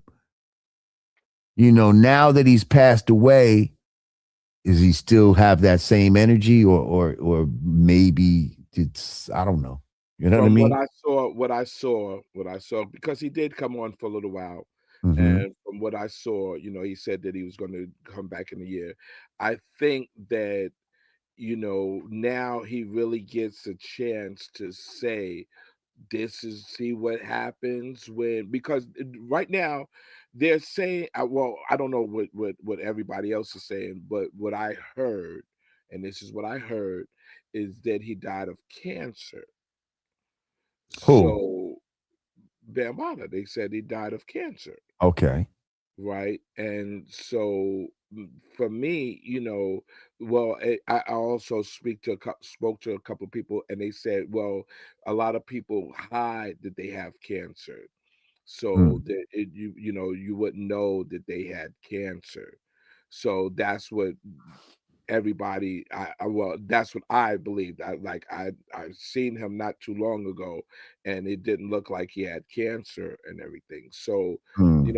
now that he's passed away, does he still have that same energy or maybe it's, I don't know. You know what I mean?
What I saw, because he did come on for a little while.
Mm-hmm.
And from what I saw, he said that he was going to come back in a year. I think that, now he really gets a chance to say, see what happens because right now they're saying, well, I don't know what everybody else is saying, but what I heard, and this is what I heard, is that he died of cancer.
Who?
So Bambaataa, they said he died of cancer.
Okay.
Right. And so for me, well, I also spoke to a couple of people, and they said, well, a lot of people hide that they have cancer, so that you wouldn't know that they had cancer. So that's what everybody, well, that's what I believed. I seen him not too long ago, and it didn't look like he had cancer and everything. So,
Hmm.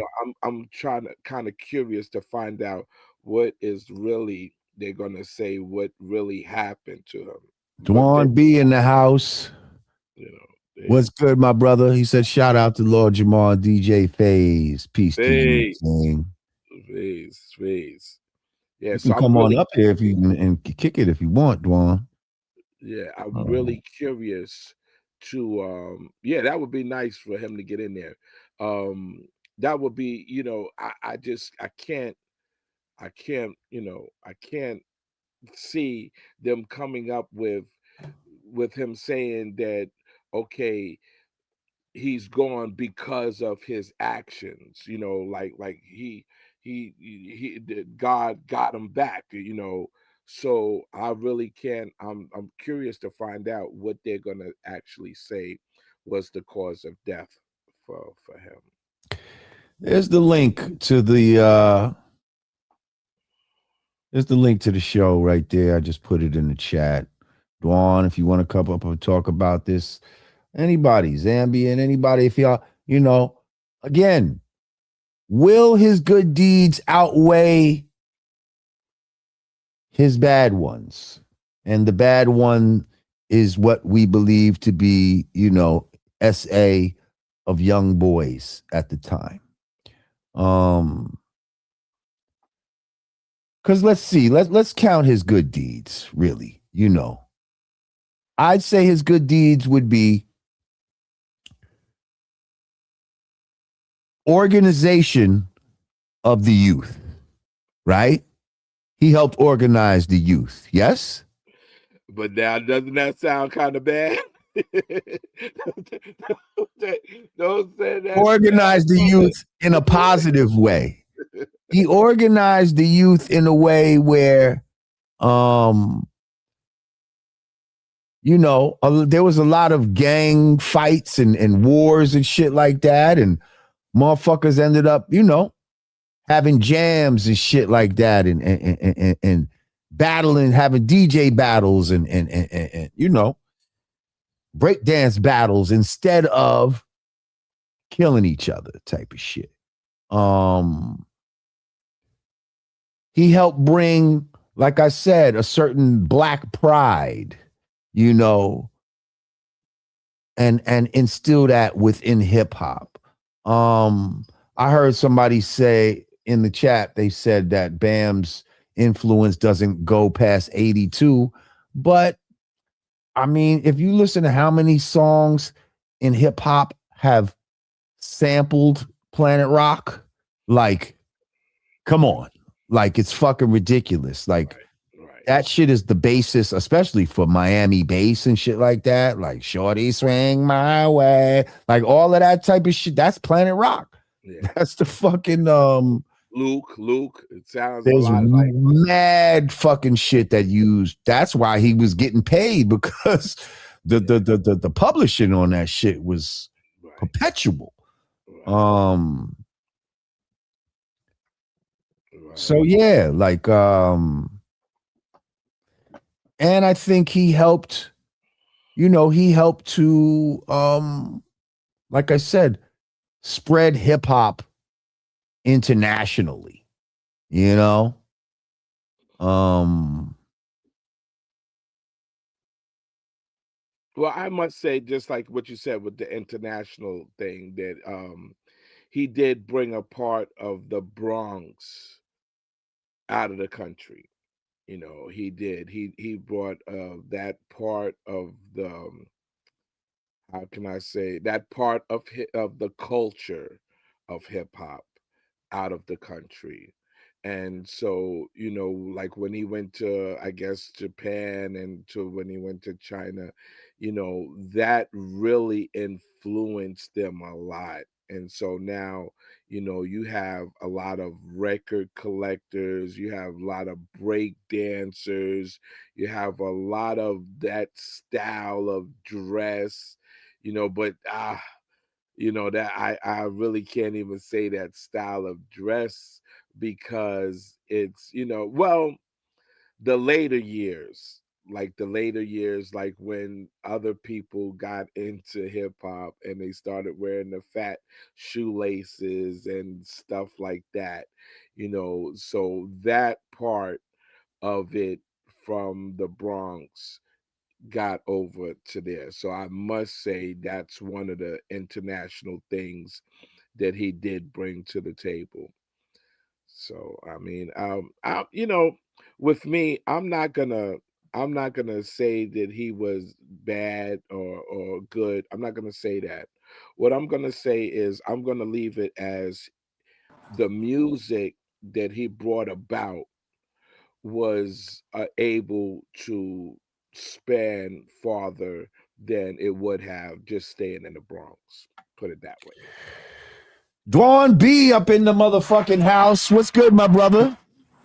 I'm trying to kind of curious to find out what is really they're gonna say what really happened to him. But they,
Dwan B in the house.
they
What's good, my brother? He said, shout out to Lord Jamal, DJ Phase. Peace to you,
they
King.
phase. Yeah,
You
so
can
I'm
come on
really
up here if you and kick it if you want, Dwan.
Yeah, I'm
Um,
really curious to yeah, that would be nice for him to get in there. Um that would be, I just I can't see them coming up with him saying that okay, he's gone because of his actions, like God got him back. So I really can't. I'm curious to find out what they're gonna actually say was the cause of death for him.
there's the link to the there's the link to the show right there. I just put it in the chat. Dwan, if you want to come up and talk about this, anybody, Zambian, anybody, if y'all, again, will his good deeds outweigh his bad ones? And the bad one is what we believe to be, SA of young boys at the time. Because let's see, let's count his good deeds, really. I'd say his good deeds would be organization of the youth, right? He helped organize the youth, yes?
But now, doesn't that sound kind of bad? Don't say that
Organize the youth in a positive way. He organized the youth in a way where there was a lot of gang fights and wars and shit like that, and motherfuckers ended up having jams and shit like that, and battling, having DJ battles and breakdance battles instead of killing each other type of shit. He helped bring, like I said, a certain black pride, and instill that within hip hop. I heard somebody say in the chat, they said that Bam's influence doesn't go past 82. But I mean, if you listen to how many songs in hip hop have sampled Planet Rock, like, come on. Like, it's fucking ridiculous. Like,
right.
that shit is the basis, especially for Miami bass and shit like that. Like, Shorty Swing My Way. Like, all of that type of shit. That's Planet Rock.
Yeah.
That's the fucking
Luke. It sounds a
there's
lot like
mad fucking shit that used. That's why he was getting paid, because the publishing on that shit was perpetual.
Right.
So yeah, like and I think he helped, to like I said, spread hip hop internationally, you know?
Well, I must say, just like what you said with the international thing, that he did bring a part of the Bronx out of the country. He did. He brought that part of the how can I say, that part of the culture of hip hop out of the country. And so, like when he went to, I guess, Japan, and to when he went to China, that really influenced them a lot. And so now, you have a lot of record collectors, you have a lot of break dancers, you have a lot of that style of dress, but that I really can't even say that style of dress, because it's well, the later years, like when other people got into hip hop and they started wearing the fat shoelaces and stuff like that, so that part of it from the Bronx got over to there. So I must say that's one of the international things that he did bring to the table. So I mean, with me, I'm not gonna say that he was bad or good. I'm not gonna say that. What I'm gonna say is I'm gonna leave it as the music that he brought about was able to span farther than it would have just staying in the Bronx. Put it that way.
Dwan B up in the motherfucking house. What's good, my brother?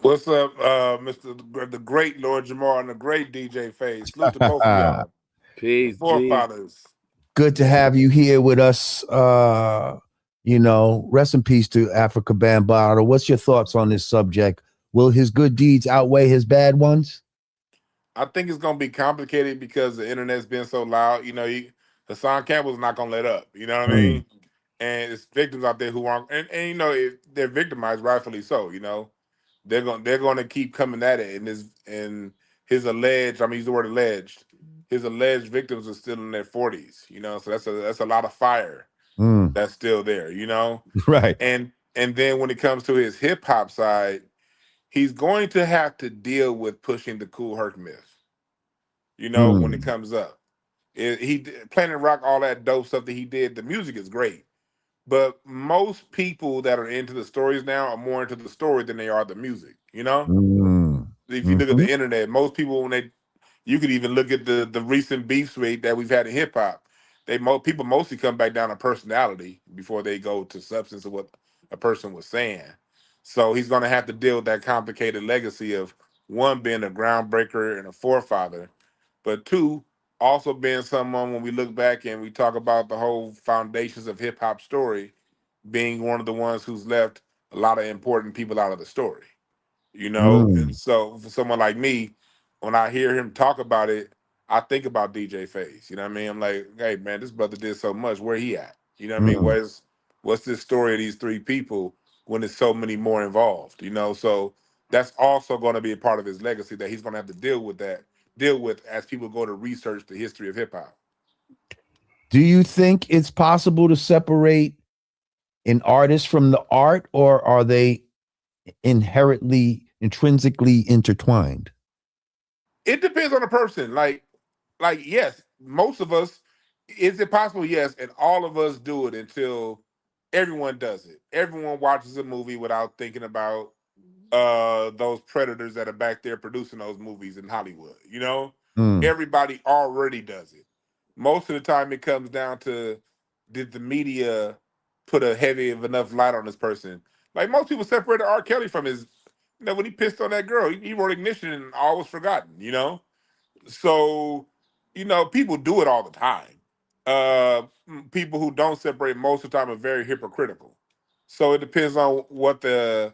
What's up, Mr. The great Lord Jamar and the great DJ Faye? Salute to both of y'all, the
Peace, G.
forefathers.
Good to have you here with us. Rest in peace to Afrika Bambaataa. What's your thoughts on this subject? Will his good deeds outweigh his bad ones?
I think it's gonna be complicated because the internet's been so loud. Hassan Campbell's not gonna let up. You know what I
Mm,
mean? And it's victims out there who aren't, and if they're victimized, rightfully so. They're gonna keep coming at it, and his alleged, I'm gonna use the word alleged, his alleged victims are still in their 40s. So that's a lot of fire
mm,
that's still there.
right.
And then when it comes to his hip hop side, he's going to have to deal with pushing the Cool Herc myth. When it
Mm,
comes up, Planet Rock, all that dope stuff that he did. The music is great, but most people that are into the stories now are more into the story than they are the music.
mm,
If you look at
mhm,
the internet, most people you could even look at the recent beefs rate that we've had in hip hop. People mostly come back down to personality before they go to substance of what a person was saying. So he's going to have to deal with that complicated legacy of one being a groundbreaker and a forefather, but two also being someone when we look back and we talk about the whole foundations of hip hop story, being one of the ones who's left a lot of important people out of the story. And
mm,
so for someone like me, when I hear him talk about it, I think about DJ Faze. You know what I mean? I'm like, hey man, this brother did so much. Where he at? You know what I mean?
mm.
What's this story of these three people when there's so many more involved? So that's also going to be a part of his legacy that he's going to have to deal with as people go to research the history of hip hop.
Do you think it's possible to separate an artist from the art, or are they intrinsically intertwined?
It depends on the person. Like yes, most of us, is it possible? Yes, and all of us do it until everyone does it. Everyone watches a movie without thinking about those predators that are back there producing those movies in Hollywood.
Mm,
Everybody already does it. Most of the time it comes down to, did the media put a heavy of enough light on this person? Like most people separated R. Kelly from his, when he pissed on that girl, he wrote Ignition and all was forgotten. So, people do it all the time. People who don't separate most of the time are very hypocritical. So it depends on what a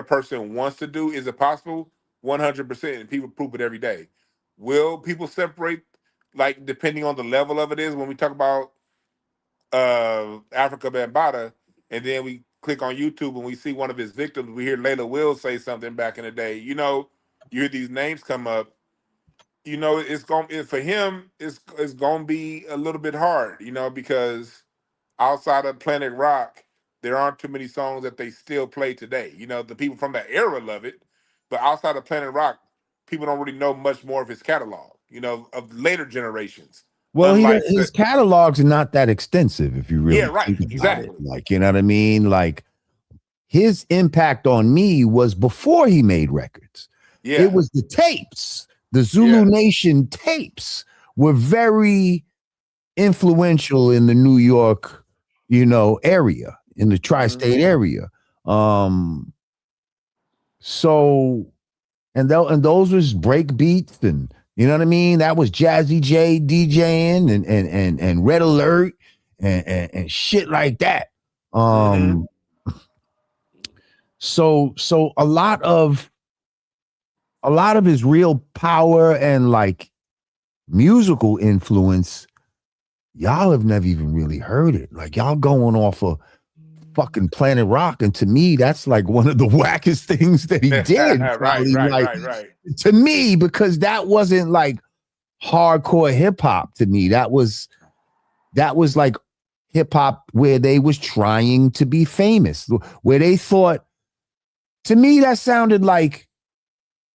person wants to do. Is it possible? 100%. And people prove it every day. Will people separate? Like depending on the level of it is when we talk about Afrika Bambaataa, and then we click on YouTube and we see one of his victims. We hear Layla Wills say something back in the day. You hear these names come up. It's going for him. It's going to be a little bit hard. Because outside of Planet Rock, there aren't too many songs that they still play today. The people from that era love it, but outside of Planet Rock, people don't really know much more of his catalog. Of later generations.
well,
Unlike,
his catalogs are not that extensive if you
yeah,
really
right,
think about it.
exactly,
Like, you know what I mean? Like, his impact on me was before he made records. It
yeah,
was the tapes. The Zulu
yeah,
Nation tapes were very influential in the New York, area, in the tri-state
hmm
area. Um, so and those was break beats, and you know what I mean? That was Jazzy J DJing and Red Alert and shit like that.
hmm
Um so a lot of a lot of his real power and like musical influence, y'all have never even really heard it. Like y'all going off of fucking Planet Rock, and to me, that's like one of the wackest things that he did.
right.
To me, because that wasn't like hardcore hip hop. To me, that was like hip hop where they was trying to be famous, where they thought. To me, that sounded like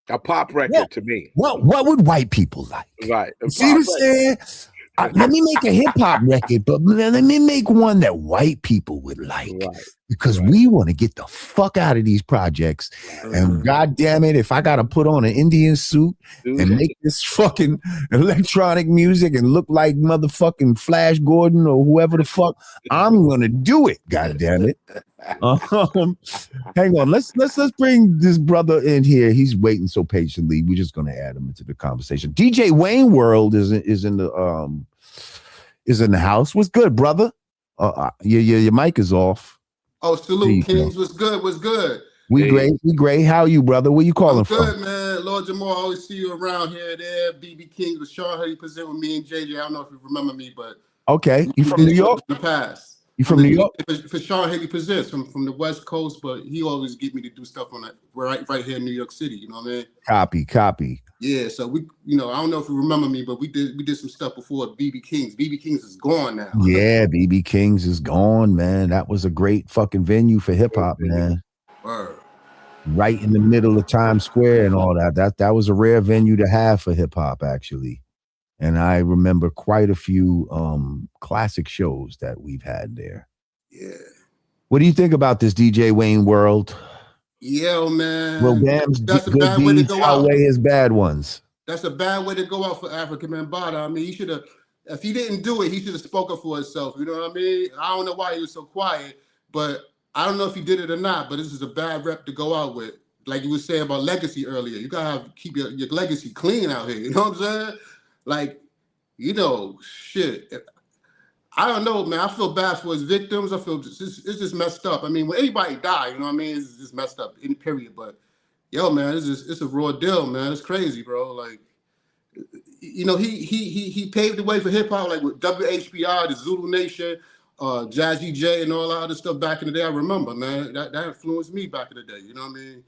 a pop record to me.
What would white people like?
Right.
See what I'm saying? Let me make a hip hop record, but let me make one that white people would like, because we want to get the fuck out of these projects. And God damn it, if I got to put on an Indian suit and make this fucking electronic music and look like motherfucking Flash Gordon or whoever the fuck, I'm gonna do it. God damn it. Hang on, let's bring this brother in here. He's waiting so patiently. We're just gonna add him into the conversation. DJ Wayne World is in the house. What's good, brother? Your mic is off.
Oh, salute, Kings. What's good?
We great. How are you, brother? Where you calling from?
Good, man. Lord Jamal, I always see you around here, there. BB King, the show how you present with me and JJ. I don't know if you remember me, but
okay, you from New York?
In the past.
You from New York?
For Sean Haley presents from the West Coast, but he always get me to do stuff on that right here in New York City. You know what I mean?
Copy.
Yeah, so we, I don't know if you remember me, but we did some stuff before BB King's. BB King's is gone now.
Yeah, BB King's is gone, man. That was a great fucking venue for hip hop, man.
Word.
Right in the middle of Times Square and all that. That was a rare venue to have for hip hop, actually. And I remember quite a few classic shows that we've had there.
Yeah.
What do you think about this DJ Wayne World?
Yo, man.
Well, Bam's
that's a
good
bad way to go out.
Outweigh his bad ones.
That's a bad way to go out for Afrika Bambaataa. I mean, he should have, if he didn't do it, he should have spoken for himself. You know what I mean? I don't know why he was so quiet, but I don't know if he did it or not, but this is a bad rep to go out with. Like you were saying about legacy earlier. You gotta keep your legacy clean out here. You know what I'm saying? Like, shit. I don't know, man. I feel bad for his victims. I feel it's just messed up. I mean, when anybody die, you know what I mean? It's just messed up, in period. But yo, man, it's a raw deal, man. It's crazy, bro. Like, he paved the way for hip hop, like with WHBR, the Zulu Nation, Jazzy J, and all that other stuff back in the day. I remember, man, that influenced me back in the day. You know what I mean?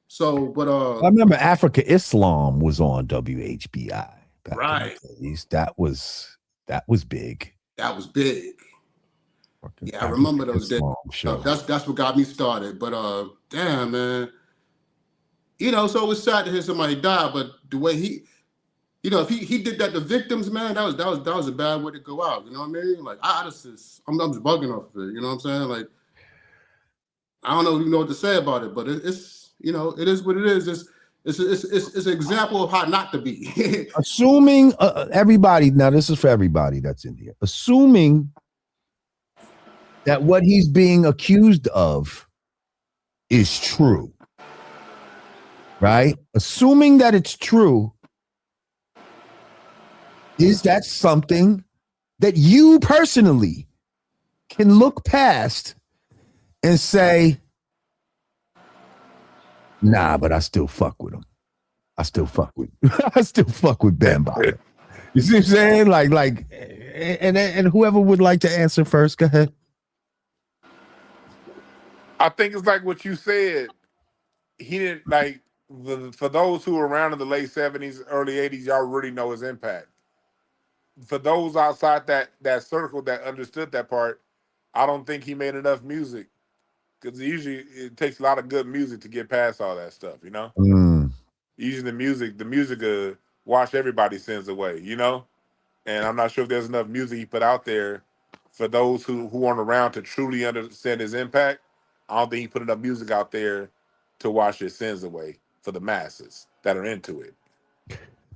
So, but
I remember Africa Islam was on WHBI.
Right.
That was big.
That was big. Yeah, I remember those days. That's what got me started. But damn, man. So it was sad to hear somebody die, but the way he, if he did that to victims, man, that was a bad way to go out. You know what I mean? Like I'm just bugging off of it. You know what I'm saying? Like I don't even know what to say about it, but it's it is what it is. It's an example of how not to be.
Assuming everybody, now this is for everybody that's in here, assuming that what he's being accused of is true, right? Assuming that it's true, is that something that you personally can look past and say, nah, but I still fuck with him. I still fuck with Bambaataa. You see what I'm saying? Like, and whoever would like to answer first, go ahead.
I think it's like what you said. He didn't like for those who were around in the late 70s, early 80s, y'all really know his impact. For those outside that circle that understood that part, I don't think he made enough music. Because usually it takes a lot of good music to get past all that stuff, you know? Usually the music wash everybody's sins away, you know? And I'm not sure if there's enough music he put out there for those who aren't around to truly understand his impact. I don't think he put enough music out there to wash his sins away for the masses that are into it.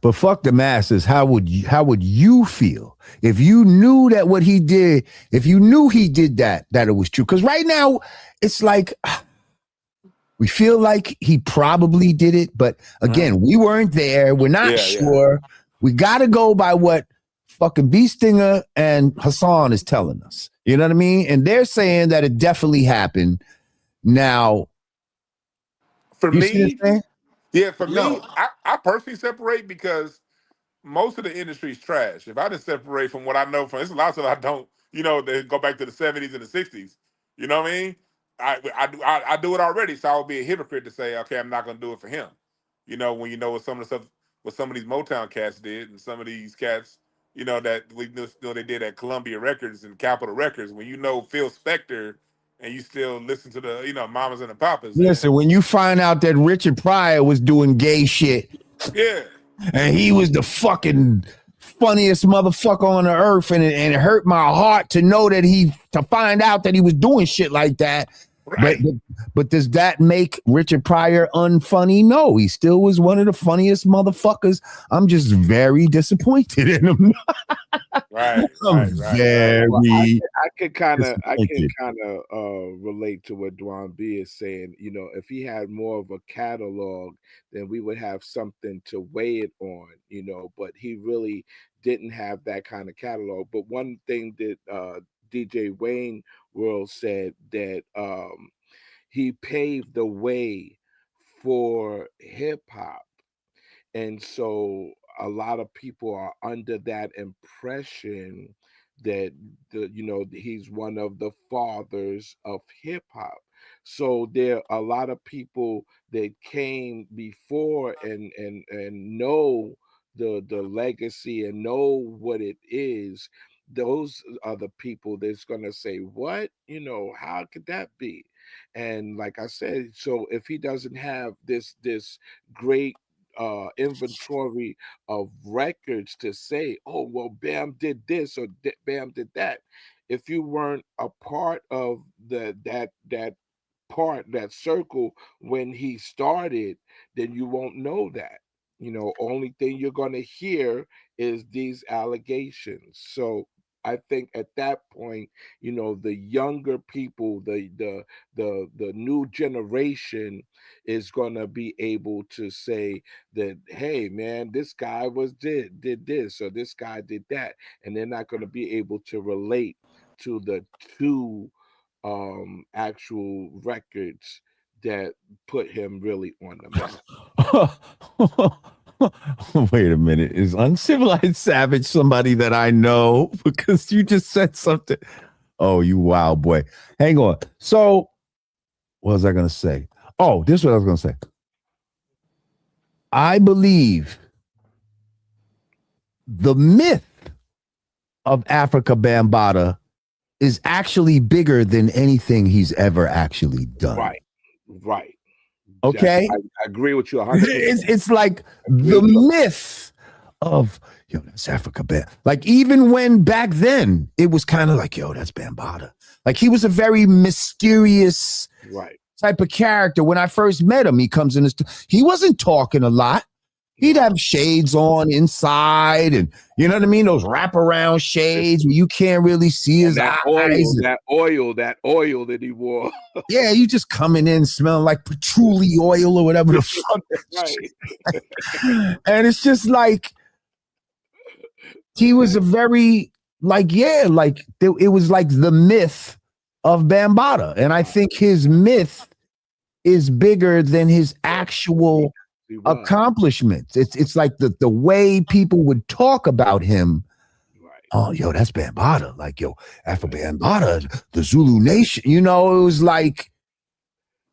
But fuck the masses. How would you feel if you knew that what he did, if you knew he did that it was true? Because right now it's like we feel like he probably did it, but again, we weren't there. We're not sure. Yeah. We got to go by what fucking B Stinger and Hassan is telling us. You know what I mean? And they're saying that it definitely happened. Now,
for me, Yeah, for me,
Yo,
I personally separate because most of the industry is trash. If I didn't separate from what I know from, there's a lot of stuff I don't, they go back to the 70s and the 60s. You know what I mean? I do it already, so I would be a hypocrite to say, okay, I'm not going to do it for him. When you know what some of the stuff, what some of these Motown cats did, and some of these cats, that we know they did at Columbia Records and Capitol Records. When you know Phil Spector, and you still listen to the, mamas and the papas, then
Listen, when you find out that Richard Pryor was doing gay shit
yeah,
and he was the fucking funniest motherfucker on the earth, and it hurt my heart to know that to find out that he was doing shit like that.
right.
But does that make Richard Pryor unfunny? No, he still was one of the funniest motherfuckers. I'm just very disappointed in him.
Right.
Very.
Well, I can kind of
disappointed.
relate to what Dwan B is saying. If he had more of a catalog, then we would have something to weigh it on. But he really didn't have that kind of catalog. But one thing that DJ Wayne World said that he paved the way for hip hop. And so a lot of people are under that impression that he's one of the fathers of hip hop. So there are a lot of people that came before and know the legacy and know what it is. Those are the people that's gonna say, what? How could that be? And like I said, so if he doesn't have this great inventory of records to say, oh, well, Bam did this or Bam did that. If you weren't a part of that circle when he started, then you won't know that. Only thing you're going to hear is these allegations. So I think at that point, the younger people, the new generation is going to be able to say that, hey man, this guy did this or this guy did that, and they're not going to be able to relate to the two actual records that put him really on the map.
Wait a minute. Is Uncivilized Savage somebody that I know? Because you just said something. Oh, you wild boy. Hang on. So, what was I going to say? Oh, this is what I was going to say. I believe the myth of Afrika Bambaataa is actually bigger than anything he's ever actually done.
Right.
Okay.
I agree with you 100%.
It's like the myth of, that's Afrika Bambaataa. Like, even when back then it was kind of like, that's Bambaataa. Like, he was a very mysterious type of character. When I first met him, he comes in, he wasn't talking a lot. He'd have shades on inside, and you know what I mean? Those wraparound shades where you can't really see his eyes.
That oil that he wore.
Yeah, you just coming in smelling like patchouli oil or whatever the fuck. And it's just like, he was a very, it was like the myth of Bambaataa. And I think his myth is bigger than his actual accomplishments. It's like the way people would talk about him. Oh, that's Bambaataa. Like, Afrika Bambaataa, the Zulu Nation. It was like,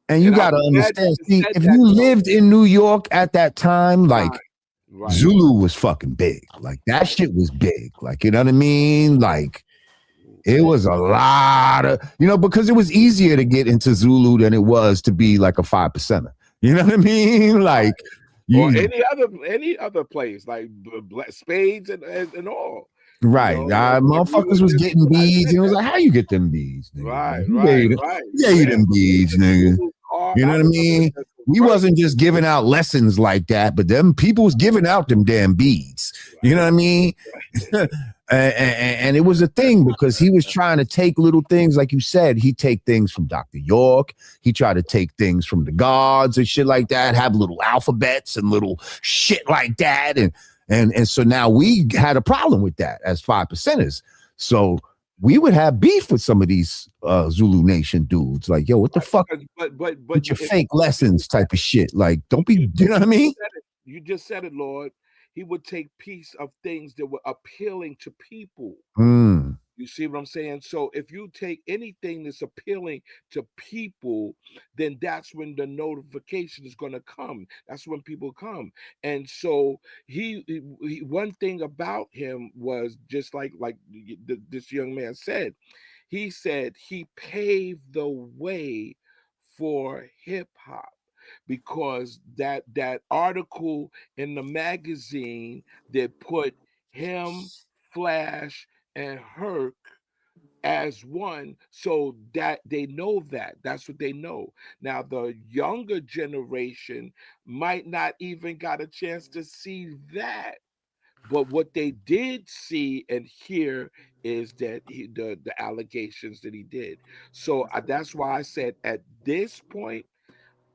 and you got to understand, see, if you lived in New York at that time, like, Zulu was fucking big. Like, that shit was big. Like, you know what I mean? Like, it was a lot of, because it was easier to get into Zulu than it was to be like a 5%er. You know what I mean? Like,
or any other place, like spades and all.
Right. Motherfuckers was getting beads. And it was like, how you get them beads? Nigga?
Right.
Yeah, you them beads, nigga. You know what I mean? We wasn't just giving out lessons like that, but them people was giving out them damn beads. You know what I mean? And it was a thing because he was trying to take little things, like you said. He'd take things from Dr. York. He tried to take things from the gods and shit like that, have little alphabets and little shit like that. And so now we had a problem with that as 5%ers. So we would have beef with some of these Zulu Nation dudes. Like, yo, what the fuck?
But
with your fake lessons type of shit. Like, don't be, you know what I mean?
You just said it, Lord. He would take piece of things that were appealing to people. You see what I'm saying? So if you take anything that's appealing to people, then that's when the notification is going to come. That's when people come. And so he one thing about him was just like this young man said. He said he paved the way for hip hop, because that article in the magazine that put him, Flash, and Herc as one, so that they know that's what they know. Now the younger generation might not even got a chance to see that, but what they did see and hear is that the allegations that he did. So that's why I said at this point,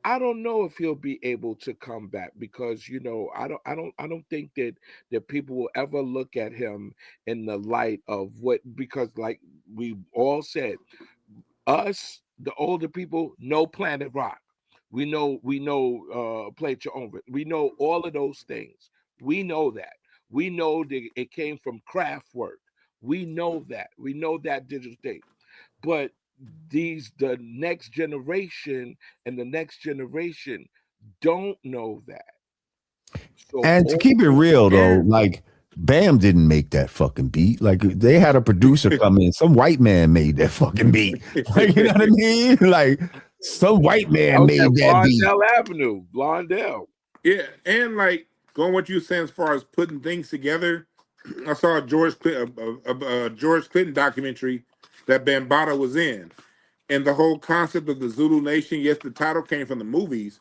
I don't know if he'll be able to come back, because I don't think that people will ever look at him in the light of what, because like we all said, us the older people know Planet Rock, we know Play It Your Own, we know all of those things, we know that it came from Kraftwerk, we know that digital thing, but the next generation and the next generation don't know that. So
and to keep it real though, like Bam didn't make that fucking beat. Like they had a producer come in, some white man made that fucking beat. Like, you know what I mean? Like some white man made that beat.
Blondell Avenue, Blondell.
Yeah, and like going what you were saying as far as putting things together, I saw a George Clinton documentary that Bambaataa was in, and the whole concept of the Zulu Nation. Yes, the title came from the movies,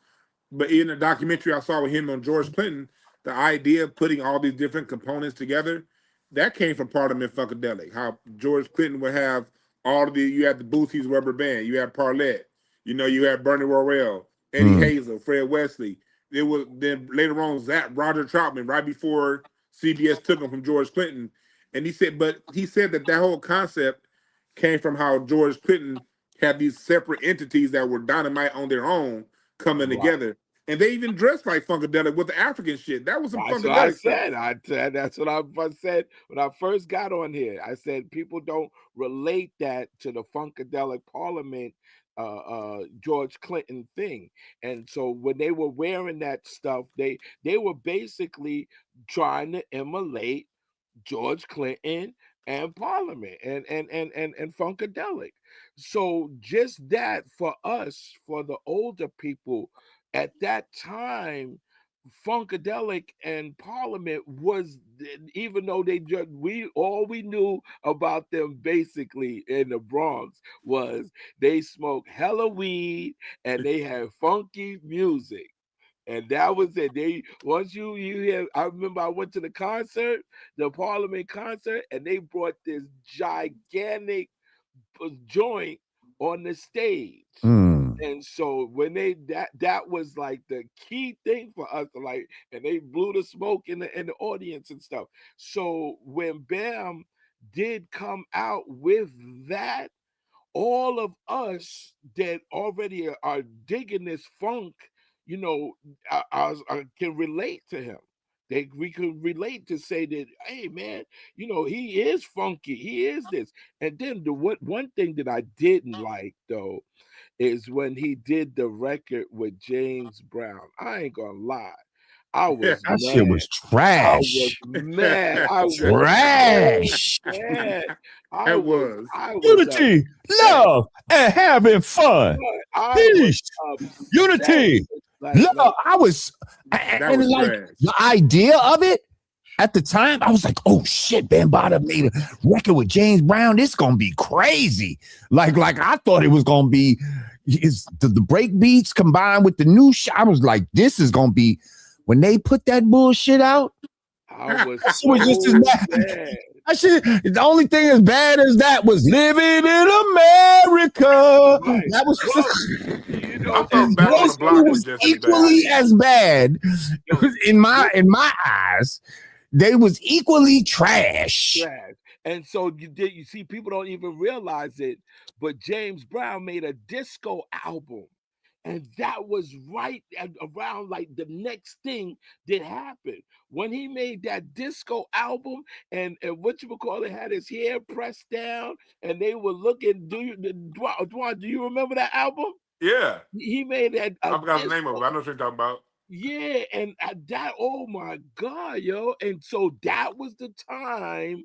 but in the documentary I saw with him on George Clinton, the idea of putting all these different components together, that came from Parliament Funkadelic. How George Clinton would have you had the Boosie's Rubber Band, you had Parlette, you had Bernie Worrell, Eddie Hazel, Fred Wesley. It was then later on Roger Troutman, right before CBS took him from George Clinton, and he said that whole concept came from how George Clinton had these separate entities that were dynamite on their own coming together. And they even dressed like Funkadelic with the African shit. That was some Funkadelic stuff.
I said that's what I said when I first got on here. I said people don't relate that to the Funkadelic Parliament George Clinton thing. And so when they were wearing that stuff, they were basically trying to emulate George Clinton and Parliament and Funkadelic. So just that, for us, for the older people at that time, Funkadelic and Parliament was, even though we knew about them basically in the Bronx was they smoked hella weed and they had funky music. And that was it. Once you hear, I remember I went to the Parliament concert, and they brought this gigantic joint on the stage. And so when that was like the key thing for us to like, and they blew the smoke in the audience and stuff. So when Bam did come out with that, all of us that already are digging this funk, I can relate to him. We could relate to say that, hey man, he is funky, he is this. And then one thing that I didn't like though is when he did the record with James Brown. I ain't gonna lie, I was
that shit was trash.
I was mad. I was
trash.
mad. I was
unity, love, and having fun. Peace, unity, love. I was, and like the idea of it at the time, I was like, oh shit, Bambaataa made a record with James Brown. This is gonna be crazy. Like I thought it was gonna be the break beats combined with the new shit. I was like, this is gonna be. When they put that bullshit out,
I was
just as bad. The only thing as bad as that was Living in America.
Right.
That was
was
equally as bad in my eyes. They was equally trash.
And so you see, people don't even realize it, but James Brown made a disco album. And that was right around like the next thing that happened when he made that disco album, and what you call it, had his hair pressed down, and they were looking. Dwan, do you remember that album?
Yeah.
He made that.
I forgot the name of it. I know what you're talking about.
Yeah, and that, oh my God, yo. And so that was the time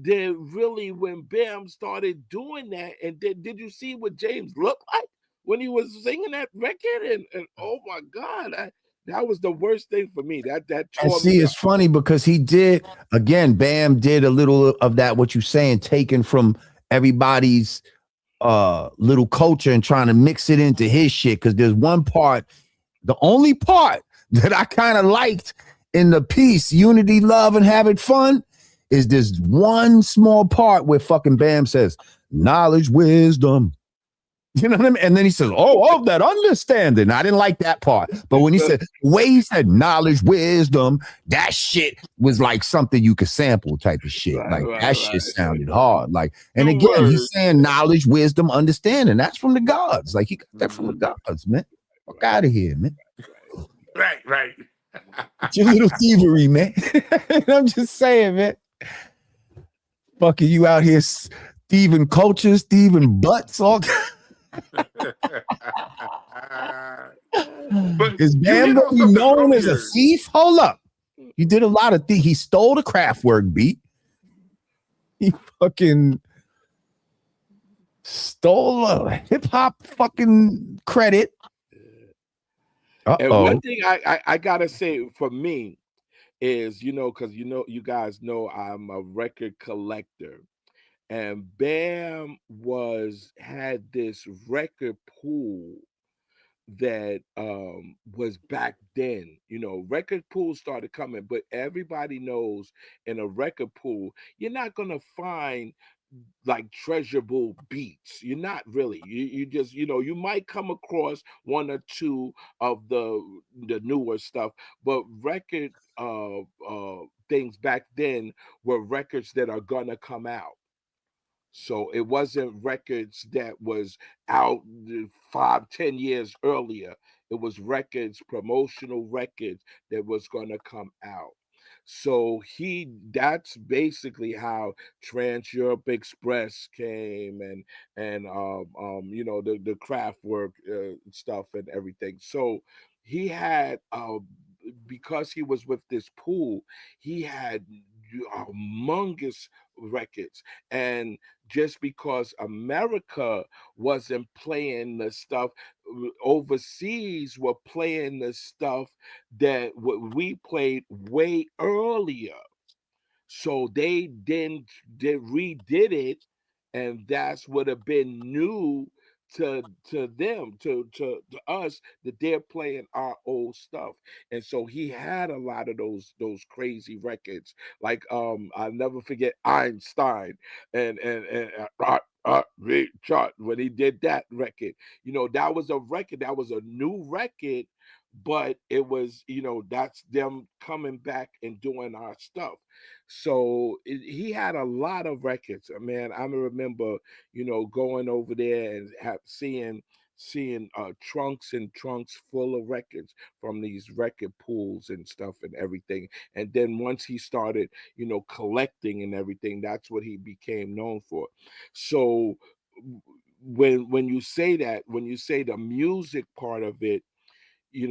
that really when Bam started doing that. And did you see what James looked like when he was singing that record? And oh my God, that was the worst thing for me. That
And
tore
see,
me
it's
up.
funny because he did, again, Bam did a little of that, what you're saying, taken from everybody's little culture and trying to mix it into his shit. Because there's one part, the only part that I kind of liked in the piece, Unity, Love, and Having Fun, is this one small part where fucking Bam says, knowledge, wisdom. You know what I mean? And then he says, oh, that understanding. I didn't like that part. But when he said, way he said knowledge, wisdom, that shit was like something you could sample type of shit. That shit sounded hard. Like, and again, he's saying knowledge, wisdom, understanding. That's from the gods. Like, he got that from the gods, man. Fuck out of here, man.
Right.
It's your little thievery, man. I'm just saying, man. Fucking you out here thieving cultures, thieving butts, all.
But
is Bam gonna be known as a thief? Hold up. He did a lot of things. He stole the Kraftwerk beat. He fucking stole a hip-hop fucking credit.
And one thing I gotta say for me is, because you guys know I'm a record collector. And Bam had this record pool that was back then. Record pools started coming, but everybody knows in a record pool, you're not gonna find like treasurable beats. You're not really. You just, you might come across one or two of the newer stuff, but record things back then were records that are gonna come out. So it wasn't records that was out 5-10 years earlier. It was records, promotional records that was going to come out. So that's basically how Trans Europe Express came, and the Kraftwerk stuff and everything. So he had because he was with this pool, he had humongous records. And just because America wasn't playing the stuff, overseas were playing the stuff that we played way earlier. So they redid it, and that's would have been new to them, to us, that they're playing our old stuff. And so he had a lot of those crazy records. Like I'll never forget Einstein and Richard, when he did that record. That was a record, that was a new record, but it was, that's them coming back and doing our stuff. So he had a lot of records, man. I remember, going over there and seeing trunks and trunks full of records from these record pools and stuff and everything. And then once he started, collecting and everything, that's what he became known for. So when you say that, when you say the music part of it, he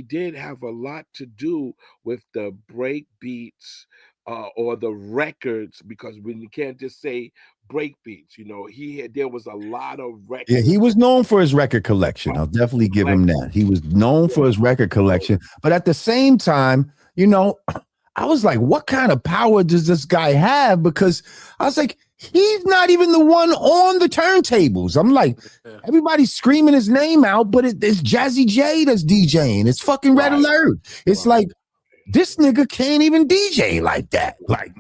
did have a lot to do with the break beats or the records, because when you can't just say break beats, there was a lot of records.
Yeah, he was known for his record collection. I'll definitely give him that. He was known for his record collection, but at the same time, I was like, what kind of power does this guy have? Because I was like, he's not even the one on the turntables. I'm like, everybody's screaming his name out, but it's Jazzy J that's DJing. It's fucking Red Alert. It's like, this nigga can't even DJ like that. Like,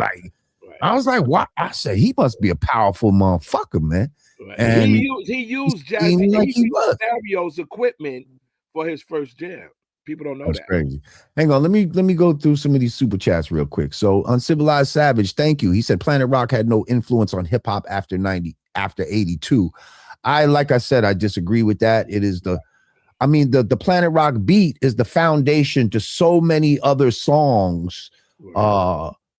I was like, what? I said, he must be a powerful motherfucker, man. And
he used Jazzy, like he used Stereo's equipment for his first jam. People don't know
That's
that.
crazy. Hang on, let me go through some of these super chats real quick. So Uncivilized Savage, thank you. He said Planet Rock had no influence on hip hop after 82. Like I said, I disagree with that. It is the Planet Rock beat is the foundation to so many other songs.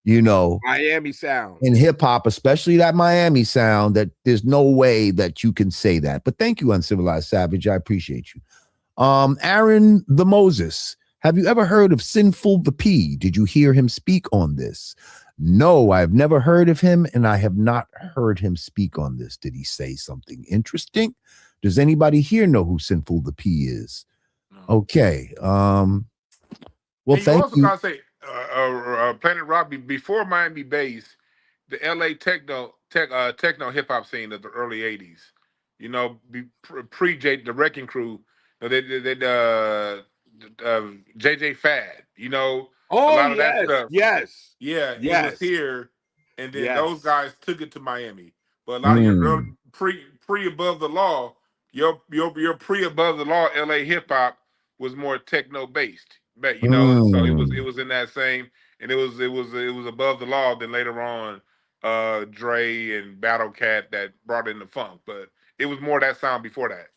Miami sound
in hip hop, especially that Miami sound, that there's no way that you can say that. But thank you, Uncivilized Savage. I appreciate you. Aaron the Moses, have you ever heard of Sinful the P? Did you hear him speak on this? No, I've never heard of him, and I have not heard him speak on this. Did he say something interesting? Does anybody here know who Sinful the P is? No. Okay. Well,
and
thank you.
You also gotta say, Planet Rock before Miami bass, the LA techno hip hop scene of the early '80s. You know, pre the Wrecking Crew. JJ Fad. You know, a lot of that stuff.
Yes.
Yeah, it was here, and then those guys took it to Miami. But a lot of your early, pre Above the Law, your pre Above the Law LA hip hop was more techno based. But you know, so it was in that same, and it was Above the Law. Then later on, Dre and Battle Cat that brought in the funk, but it was more that sound before that.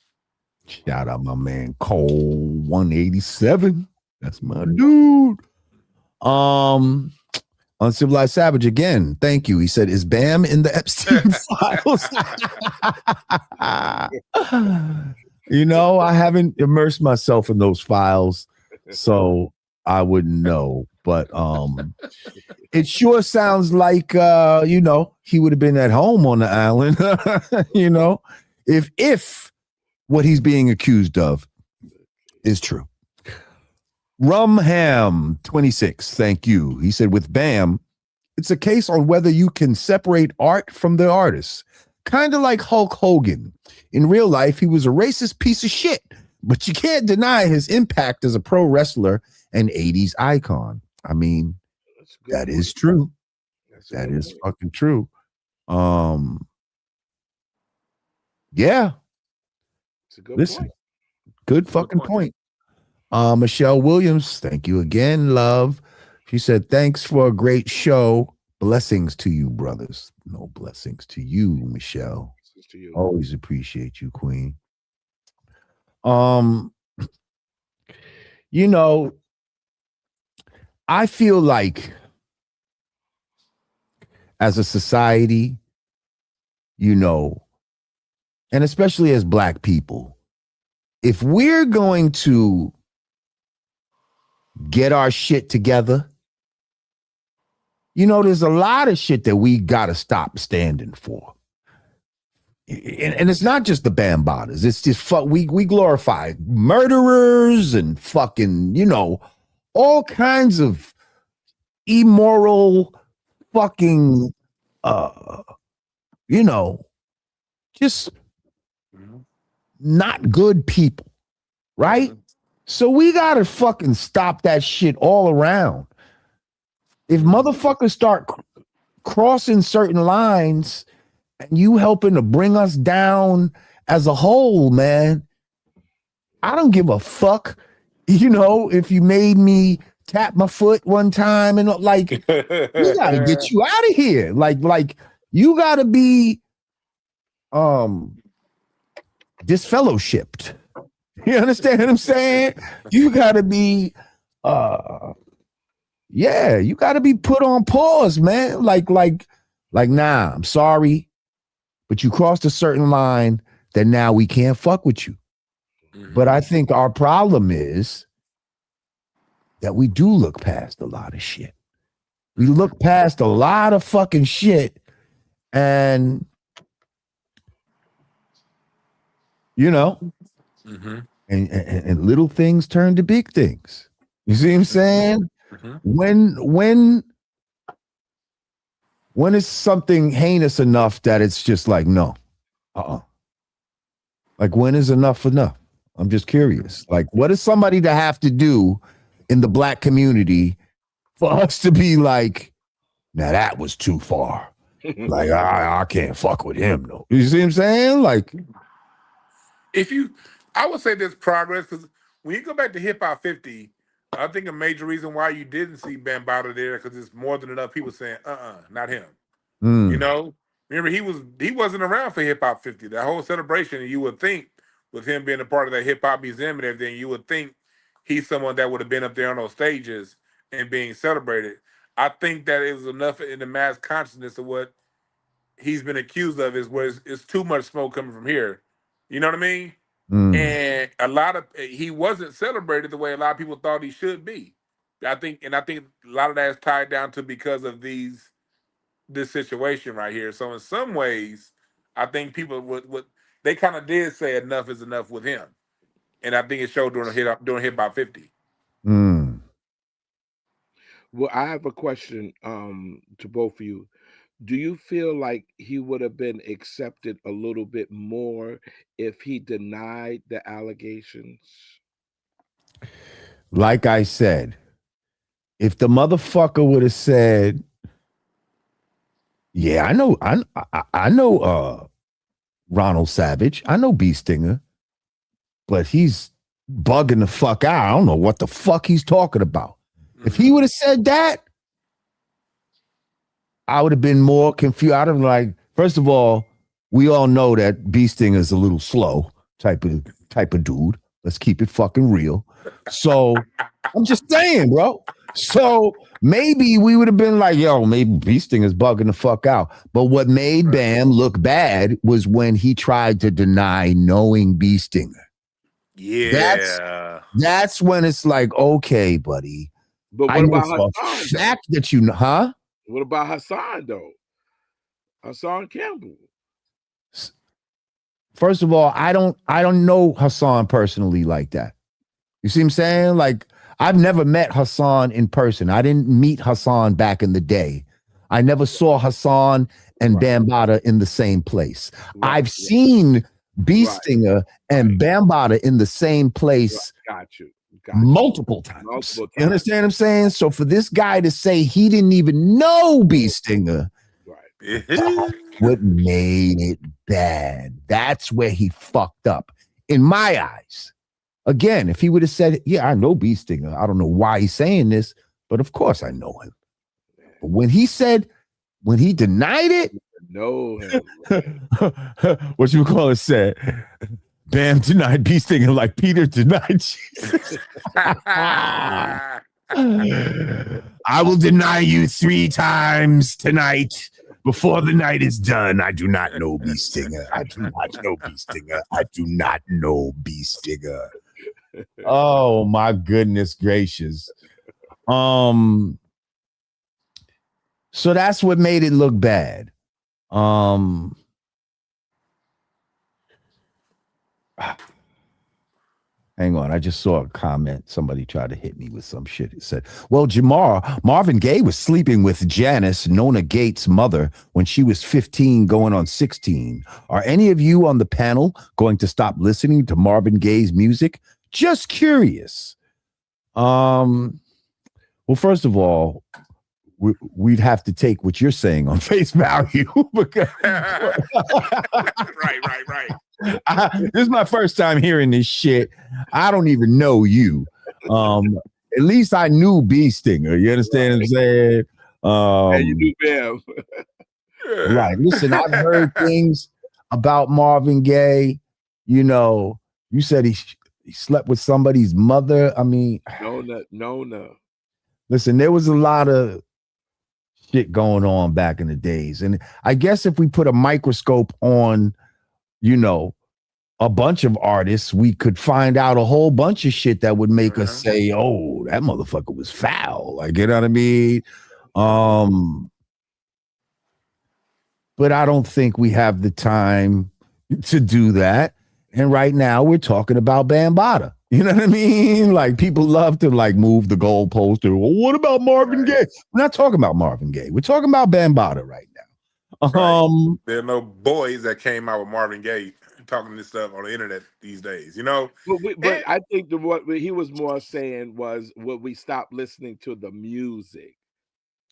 Shout out my man Cole 187. That's my dude. Uncivilized Savage again. Thank you. He said, "Is Bam in the Epstein files?" You know, I haven't immersed myself in those files, so I wouldn't know. But it sure sounds like he would have been at home on the island. If what he's being accused of is true. Rumham 26, thank you. He said, with Bam, it's a case on whether you can separate art from the artist. Kind of like Hulk Hogan. In real life, he was a racist piece of shit, but you can't deny his impact as a pro wrestler and 80s icon. I mean, that is true. That is fucking true. Yeah.
It's a good
Listen,
point.
Good fucking point. Michelle Williams, thank you again, love. She said, thanks for a great show. Blessings to you, brothers. No, blessings to you, Michelle. Blessings to you. Always appreciate you, Queen. I feel like as a society, and especially as Black people, if we're going to get our shit together, there's a lot of shit that we got to stop standing for. And it's not just the Bambaattas. It's just we glorify murderers and fucking, all kinds of immoral fucking, just not good people, right? So we got to fucking stop that shit all around. If motherfuckers start crossing certain lines and you helping to bring us down as a whole, man, I don't give a fuck, if you made me tap my foot one time and we got to get you out of here. Like you got to be disfellowshipped. You understand what I'm saying? You got to be you got to be put on pause, man. Like, nah, I'm sorry, but you crossed a certain line that now we can't fuck with you. Mm-hmm. But I think our problem is that we do look past a lot of shit. We look past a lot of fucking shit, and mm-hmm. and little things turn to big things. You see what I'm saying? Mm-hmm. When is something heinous enough that it's just like, no, like when is enough enough? I'm just curious. Like, what is somebody to have to do in the Black community for us to be like, now that was too far. Like, I can't fuck with him, though. You see what I'm saying? Like,
I would say there's progress, because when you go back to Hip Hop 50, I think a major reason why you didn't see Bambaataa there because it's more than enough people saying, not him. You know, remember he wasn't around for Hip Hop 50. That whole celebration, you would think, with him being a part of that hip hop museum and everything, you would think he's someone that would have been up there on those stages and being celebrated. I think that it was enough in the mass consciousness of what he's been accused of is where it's too much smoke coming from here. You know what I mean? And he wasn't celebrated the way a lot of people thought he should be. I think a lot of that is tied down to because of this situation right here. So in some ways, I think people would they kind of did say enough is enough with him, and I think it showed during Hip Hop 50.
Well, I have a question to both of you. Do you feel like he would have been accepted a little bit more if he denied the allegations?
Like I said, if the motherfucker would have said, yeah, I know Ronald Savage, I know B Stinger, but he's bugging the fuck out. I don't know what the fuck he's talking about. If he would have said that, I would have been more confused. I'd have been like, first of all, we all know that B Stinger is a little slow type of dude. Let's keep it fucking real. So I'm just saying, bro. So maybe we would have been like, yo, maybe B Stinger's bugging the fuck out. But what made Bam look bad was when he tried to deny knowing B Stinger.
Yeah.
That's when it's like, okay, buddy.
But what about Hassan?
Fact that you know, huh?
What about Hassan though? Hassan Campbell.
First of all, I don't know Hassan personally like that. You see what I'm saying? Like, I've never met Hassan in person. I didn't meet Hassan back in the day. I never saw Hassan and Bambaataa in the same place. I've seen B Stinger and Bambaataa in the same place.
Got you.
Multiple times. You understand what I'm saying? So for this guy to say he didn't even know B Stinger, that's what made it bad. That's where he fucked up, in my eyes. Again, if he would have said, yeah, I know B Stinger, I don't know why he's saying this, but of course I know him. But when he denied it,
know him.
What you call it said, Bam denied B Stinger like Peter denied Jesus. I will deny you 3 times tonight before the night is done. I do not know B Stinger. I do not know B Stinger. I do not know B Stinger. Oh my goodness gracious. So that's what made it look bad. Hang on, I just saw a comment. Somebody tried to hit me with some shit. It said, well, Marvin Gaye was sleeping with Janice, Nona Gates' mother, when she was 15 going on 16. Are any of you on the panel going to stop listening to Marvin Gaye's music? Just curious. Well, first of all, we'd have to take what you're saying on face value. Because
right.
This is my first time hearing this shit. I don't even know you. At least I knew B Stinger. You understand what I'm saying?
And you knew Bam.
Right. Listen, I've heard things about Marvin Gaye. You know, you said he slept with somebody's mother. I mean,
Nona.
Listen, there was a lot of shit going on back in the days. And I guess if we put a microscope on, you know, a bunch of artists, we could find out a whole bunch of shit that would make us say, oh, that motherfucker was foul. Like, you know what I mean? But I don't think we have the time to do that. And right now we're talking about Bambaataa. You know what I mean? Like, people love to like move the goalpost. Well, what about Marvin Gaye? We're not talking about Marvin Gaye. We're talking about Bambaataa right now.
There are no boys that came out with Marvin Gaye talking this stuff on the internet these days, you know.
But I think what he was more saying was, would we stop listening to the music?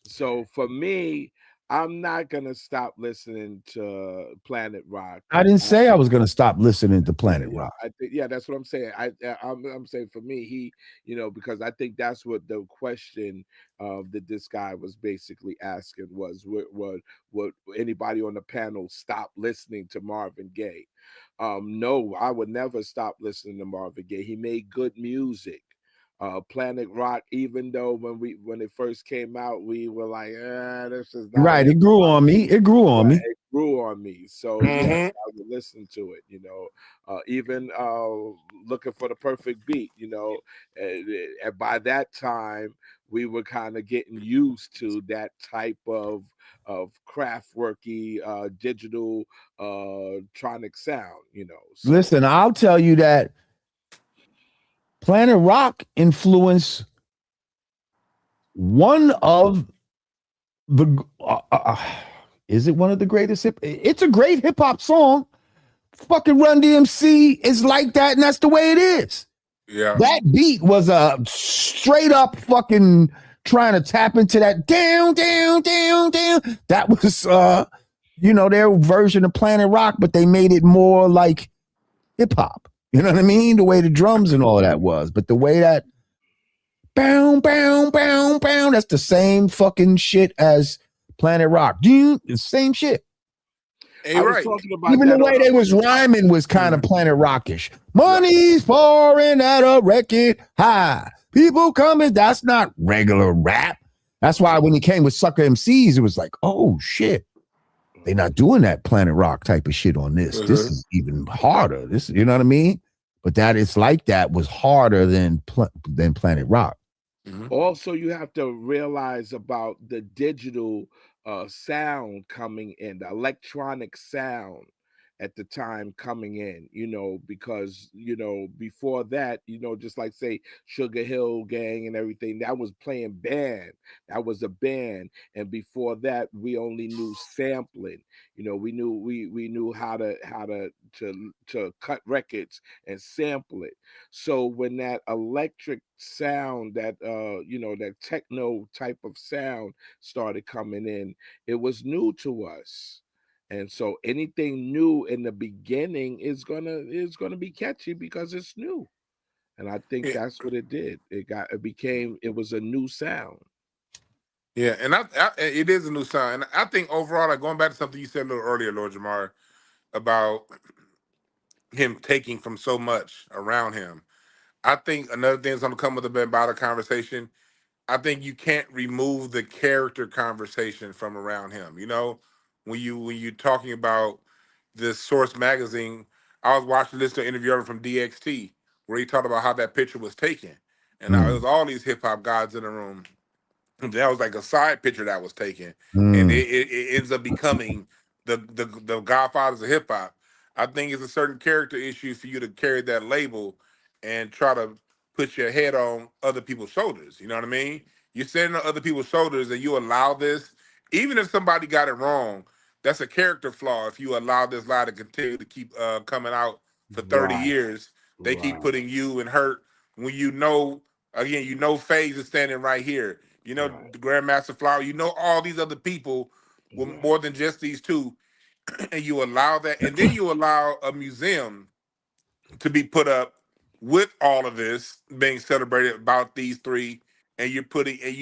So for me, I'm not gonna stop listening to Planet Rock.
I didn't say I was gonna stop listening to Planet Rock.
I think, yeah, that's what I'm saying. I'm saying for me, he, because I think that's what the question that this guy was basically asking was, would anybody on the panel stop listening to Marvin Gaye? No, I would never stop listening to Marvin Gaye. He made good music. Planet Rock, even though when it first came out, we were like, this is not
Right.
hip
It grew
hop.
on me. It grew on me.
It grew on me. So yes, I would listen to it. Even looking for the perfect beat. And by that time, we were kind of getting used to that type of craft worky digital tronic sound. So.
Listen, I'll tell you that Planet Rock influenced one of the is it one of the greatest it's a great hip-hop song. Fucking Run DMC is like that, and that's the way it is.
Yeah,
that beat was a straight up fucking trying to tap into that down. That was their version of Planet Rock, but they made it more like hip-hop. You know what I mean? The way the drums and all of that was, but the way that bow, that's the same fucking shit as Planet Rock. Dude, the same shit.
I was talking about
even the way they was rhyming was kind of Planet Rockish. Money's pouring at a record high. People coming. That's not regular rap. That's why when he came with Sucker MCs, it was like, oh shit. They're not doing that Planet Rock type of shit on this. This is even harder. This, you know what I mean? But that it's like that was harder than Planet Rock.
Also, you have to realize about the digital sound coming in, the electronic sound at the time coming in, because, before that, just like say Sugar Hill Gang and everything, that was playing band. That was a band. And before that, we only knew sampling. We knew how to cut records and sample it. So when that electric sound, that that techno type of sound started coming in, it was new to us. And so anything new in the beginning is gonna be catchy because it's new. And I think that's what it did. It was a new sound.
Yeah, and it is a new sound. And I think overall, like going back to something you said a little earlier, Lord Jamar, about him taking from so much around him. I think another thing that's going to come with the Bambaataa conversation, I think you can't remove the character conversation from around him. When you're talking about this Source magazine, I was watching this interview of him from DXT where he talked about how that picture was taken, and now it was all these hip hop gods in the room. And that was like a side picture that was taken, and it ends up becoming the Godfathers of hip hop. I think it's a certain character issue for you to carry that label and try to put your head on other people's shoulders. You know what I mean? You're standing on other people's shoulders and you allow this, even if somebody got it wrong, that's a character flaw. If you allow this lie to continue to keep coming out for 30 years, they keep putting you in hurt when again, FaZe is standing right here. The Grandmaster Flower, all these other people with more than just these two, and you allow that, and then you allow a museum to be put up with all of this being celebrated about these three, and you're putting, and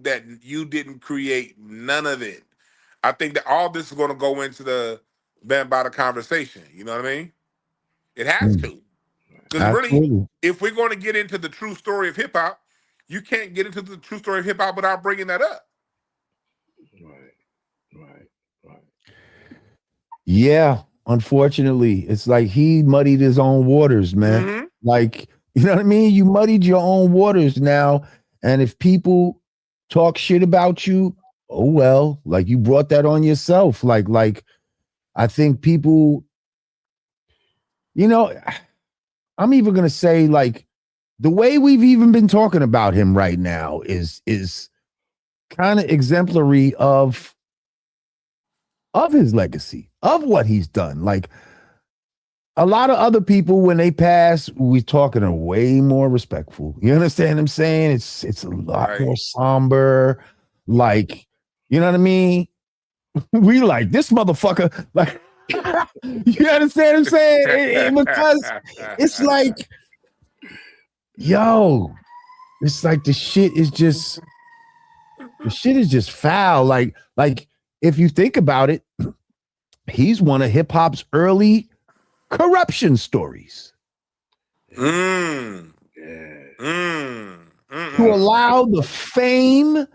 that you didn't create none of it. I think that all this is going to go into the Bambaataa conversation. You know what I mean? It has to. Because really, if we're going to get into the true story of hip hop, you can't get into the true story of hip hop without bringing that up.
Right.
Yeah, unfortunately, it's like he muddied his own waters, man. Like, you know what I mean? You muddied your own waters now. And if people talk shit about you, oh well, like you brought that on yourself. Like I think people, I'm even gonna say like the way we've even been talking about him right now is kind of exemplary of his legacy, of what he's done. Like a lot of other people, when they pass, we talking are way more respectful. You understand what I'm saying? It's a lot more somber. Like, you know what I mean? we like this motherfucker. Like, you understand what I'm saying? Because it's like, yo, it's like the shit is just foul. Like if you think about it, he's one of hip hop's early corruption stories. To allow the fame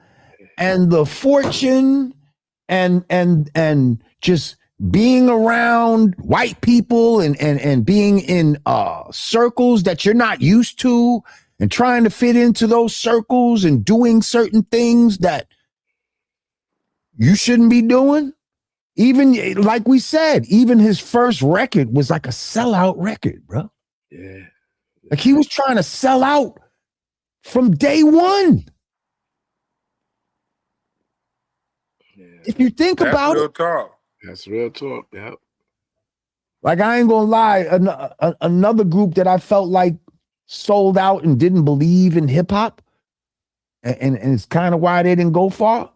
and the fortune and just being around white people and being in circles that you're not used to and trying to fit into those circles and doing certain things that you shouldn't be doing. Even like we said, even his first record was like a sellout record, bro.
Yeah.
Like he was trying to sell out from day one.
Yeah.
If you think
That's
about
real
it,
talk.
That's real talk. Yep.
like I ain't gonna lie, another group that I felt like sold out and didn't believe in hip hop, and it's kind of why they didn't go far,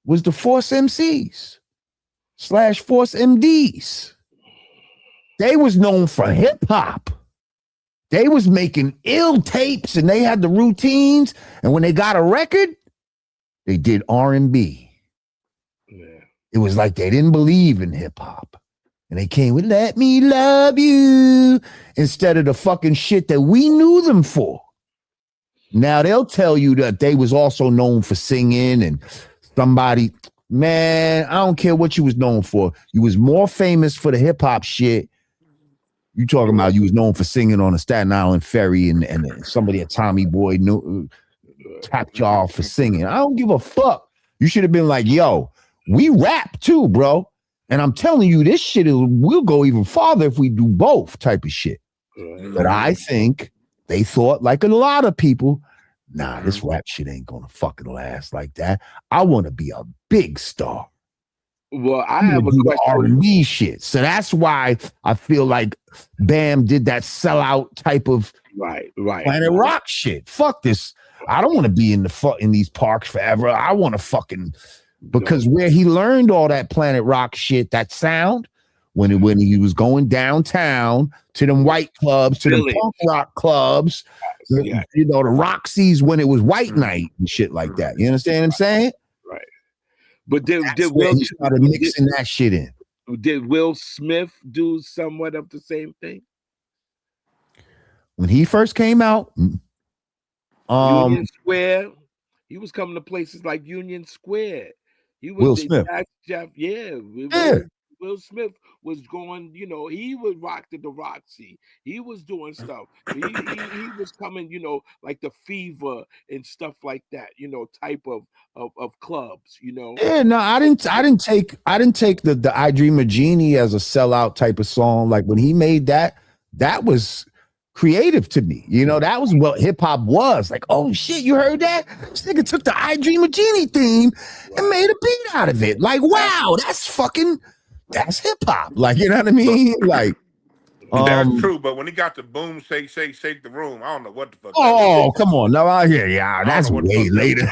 was the Force MCs / Force MDs. They was known for hip hop. They was making ill tapes and they had the routines. And when they got a record, they did R&B.
Yeah.
It was like they didn't believe in hip hop. And they came with "Let Me Love You" instead of the fucking shit that we knew them for. Now they'll tell you that they was also known for singing and somebody, man, I don't care what you was known for. You was more famous for the hip hop shit. You talking about you was known for singing on a Staten Island ferry and somebody at Tommy Boy tapped y'all for singing. I don't give a fuck. You should have been like, yo, we rap too, bro. And I'm telling you, this shit we'll go even farther if we do both type of shit. But I think they thought, like a lot of people, nah, this rap shit ain't gonna fucking last like that. I want to be a big star.
Well, I have a
do
question.
the R&B shit. So that's why I feel like Bam did that sellout type of
right
Planet Rock shit. Fuck this. I don't want to be in these parks forever. I want to fucking, because where he learned all that Planet Rock shit, that sound, when he was going downtown to them white clubs, to them punk rock clubs, you know, the Roxy's when it was white night and shit like that. You understand what I'm saying?
Right. But did
Will he started mixing that shit in?
Did Will Smith do somewhat of the same thing?
When he first came out,
Union Square, he was coming to places like Union Square. He was
Will Smith.
Will Smith was going, you know, he would rock to the Roxy. He was doing stuff. He was coming, you know, like the Fever and stuff like that, you know, type of clubs, you know.
Yeah, no, I didn't take the I Dream of Jeannie as a sellout type of song. Like when he made that was creative to me. You know, that was what hip hop was. Like, oh shit, you heard that? This nigga took the I Dream of Jeannie theme and made a beat out of it. Like, wow, that's hip hop. Like, you know what I mean? Like,
that's true. But when he got the boom, shake, shake, shake the room, I don't know what the fuck.
Oh, come on. No, yeah, that's way later.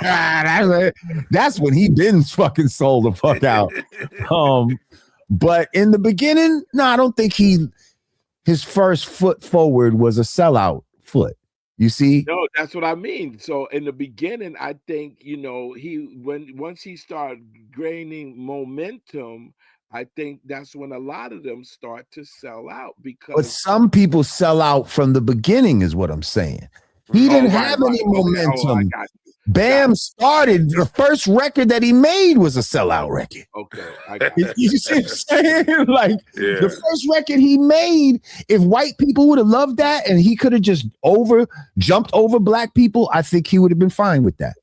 That's when he didn't fucking sold the fuck out. But in the beginning, no, I don't think his first foot forward was a sellout foot. You see?
No, that's what I mean. So in the beginning, I think, you know, once he started gaining momentum, I think that's when a lot of them start to sell out, because
but some people sell out from the beginning, is what I'm saying. He didn't have any momentum. Bam started, the first record that he made was a sellout record.
Okay.
You see what I'm saying? Like, the first record he made, if white people would have loved that and he could have just jumped over black people, I think he would have been fine with that.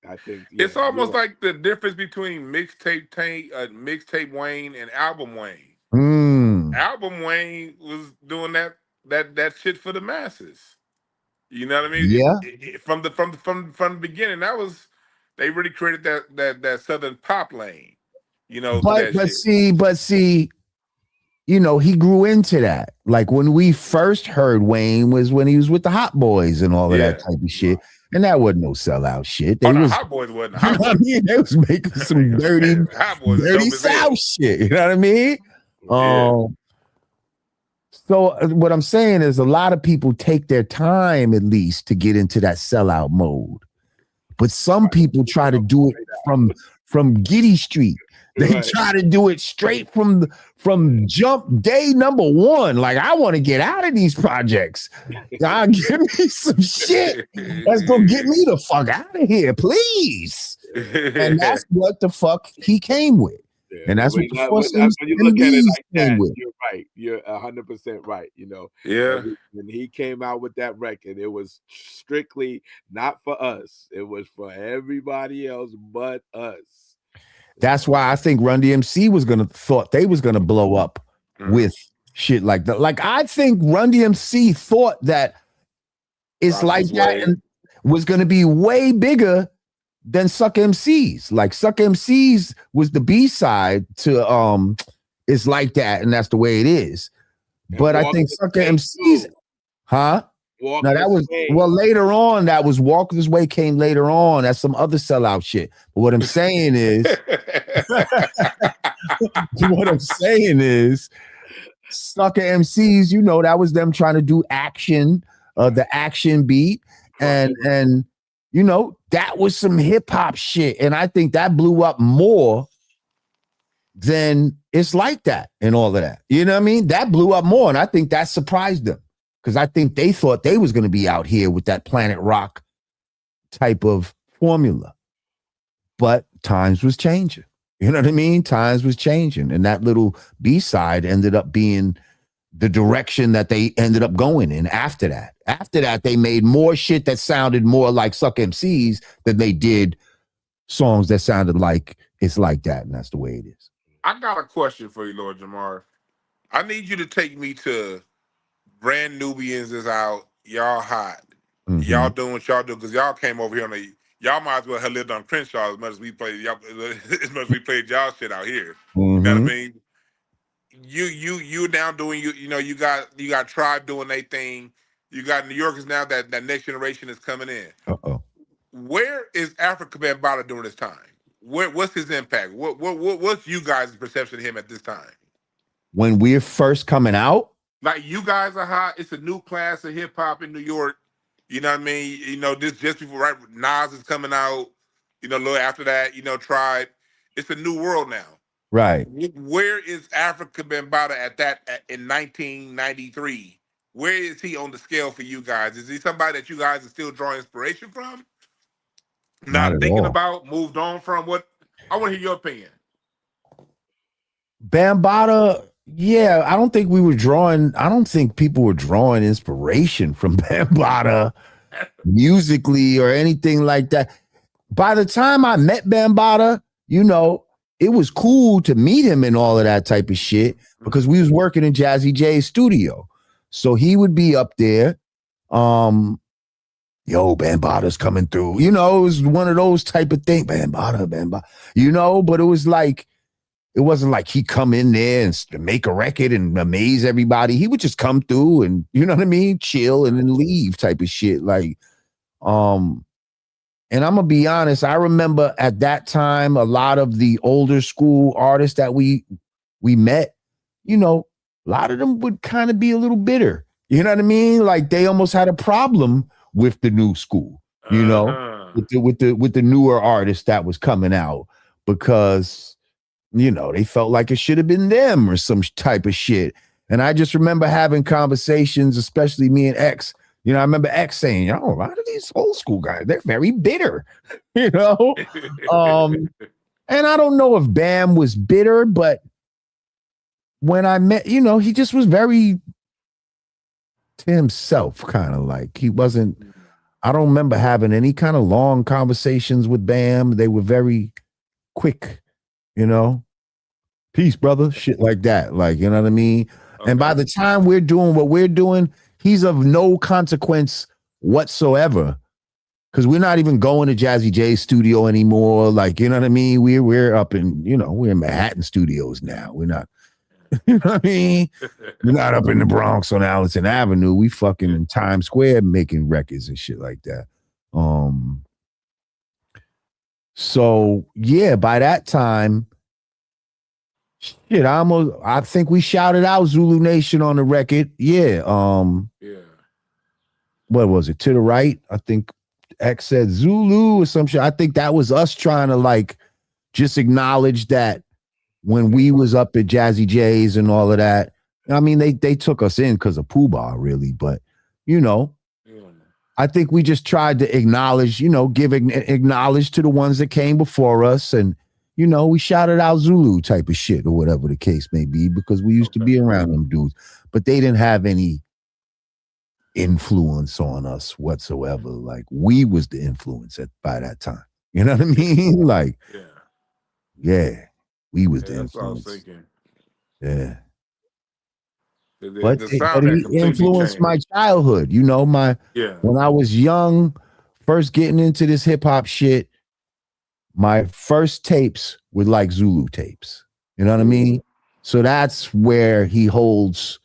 I think
it's almost like the difference between mixtape Wayne and album Wayne. Album Wayne was doing that shit for the masses. You know what I mean?
Yeah.
From the beginning, they really created that southern pop lane. You know,
but see, you know, he grew into that. Like when we first heard Wayne was when he was with the Hot Boys and all of that type of shit. And that wasn't no sellout shit. They
Oh, no,
was,
Hot Boys wasn't.
you
Hot
know what I
Boys.
mean? They was making some dirty
Hot Boys is dope as hell.
South shit. You know what I mean?
Yeah.
So what I'm saying is a lot of people take their time at least to get into that sellout mode. But some people try to do it from Giddy Street. They try to do it straight from jump day number one. Like, I want to get out of these projects. Y'all give me some shit that's gonna get me the fuck out of here, please. And that's what the fuck he came with.
Yeah.
And that's
when
what
you look at it like that,
with.
you're right. You're 100% right. You know,
Yeah.
when he came out with that record, it was strictly not for us. It was for everybody else but us.
That's why I think Run DMC thought they was gonna blow up with shit like that. Like, I think Run DMC thought that It's Like That and was gonna be way bigger than Suck MCs. Like, Suck MCs was the B-side to It's Like That, and that's the way it is. But I think Suck MCs, huh? No, that was later on. That was Walk This Way came later on. That's some other sellout shit. But what I'm saying is, Sucker MCs, you know, that was them trying to do action, the action beat, and you know, that was some hip hop shit, and I think that blew up more than It's Like That and all of that. You know what I mean? That blew up more, and I think that surprised them. Because I think they thought they was going to be out here with that Planet Rock type of formula. But times was changing. You know what I mean? Times was changing. And that little B-side ended up being the direction that they ended up going in after that. After that, they made more shit that sounded more like Suck MCs than they did songs that sounded like It's Like That. And that's the way it is.
I got a question for you, Lord Jamar. I need you to take me to Brand Nubians is out. Y'all hot. Mm-hmm. Y'all doing what y'all do, because y'all came over here on y'all might as well have lived on Crenshaw as much as we played y'all, as much as we played y'all shit out here. Mm-hmm. You know what I mean? You now doing you know, you got Tribe doing their thing. You got New Yorkers now that next generation is coming in. Uh-oh. Where is Afrika Bambaataa during this time? What's his impact? What's you guys' perception of him at this time?
When we're first coming out?
Like, you guys are hot. It's a new class of hip hop in New York. You know what I mean? You know, this just before, right? Nas is coming out. You know, a little after that, you know, Tribe. It's a new world now.
Right.
Where is Afrika Bambaataa in 1993? Where is he on the scale for you guys? Is he somebody that you guys are still drawing inspiration from? Not thinking about, moved on from? What? I want to hear your opinion.
Bambaataa. Yeah, I don't think people were drawing inspiration from Bambaataa musically or anything like that. By the time I met Bambaataa, you know, it was cool to meet him and all of that type of shit because we was working in Jazzy J's studio. So he would be up there. Yo, Bambaataa's coming through. You know, it was one of those type of things. Bambaataa. You know, but it was like, it wasn't like he come in there and make a record and amaze everybody. He would just come through and, you know what I mean, chill and then leave type of shit. Like, and I'm gonna be honest, I remember at that time a lot of the older school artists that we met, you know, a lot of them would kind of be a little bitter. You know what I mean? Like, they almost had a problem with the new school, you know, with the newer artists that was coming out, because, you know, they felt like it should have been them or some type of shit. And I just remember having conversations, especially me and X. You know, I remember X saying, "Oh, a lot of these old school guys, they're very bitter," you know. And I don't know if Bam was bitter, but when I met, you know, he just was very to himself, kind of like he wasn't. I don't remember having any kind of long conversations with Bam. They were very quick. You know, peace, brother, shit like that. Like, you know what I mean? Okay. And by the time we're doing what we're doing, he's of no consequence whatsoever. Because we're not even going to Jazzy J's studio anymore. Like, you know what I mean? We're up in, you know, we're in Manhattan studios now. We're not, you know what I mean? We're not up in the Bronx on Allison Avenue. We fucking in Times Square making records and shit like that. So yeah, by that time, shit, I think we shouted out Zulu Nation on the record. Yeah.
Yeah.
What was it? To the right? I think X said Zulu or some shit. I think that was us trying to like just acknowledge that when we was up at Jazzy J's and all of that. I mean, they took us in because of Pooh Bah, really, but you know, I think we just tried to acknowledge, acknowledge to the ones that came before us, and we shouted out Zulu type of shit or whatever the case may be, because we used to be around them dudes, but they didn't have any influence on us whatsoever. Like we was the influence by that time. You know what I mean? Like, yeah, we was the
That's what I was
influence.
thinking.
Yeah.
The sound
But
that
he
completely
influenced
changed.
my childhood. When I was young, first getting into this hip hop shit, my first tapes were like Zulu tapes. You know what I mean? So that's where he holds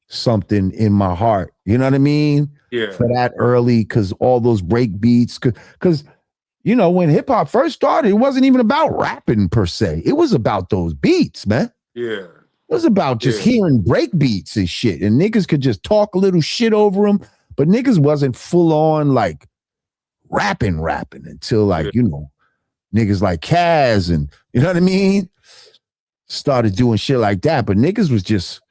something in my heart. You know what I mean?
Yeah.
For that early, because all those break beats, because when hip hop first started, it wasn't even about rapping per se. It was about those beats, man.
Yeah.
It was about just hearing break beats and shit. And niggas could just talk a little shit over them. But niggas wasn't full on like rapping until like, niggas like Kaz and, you know what I mean? Started doing shit like that. But niggas was just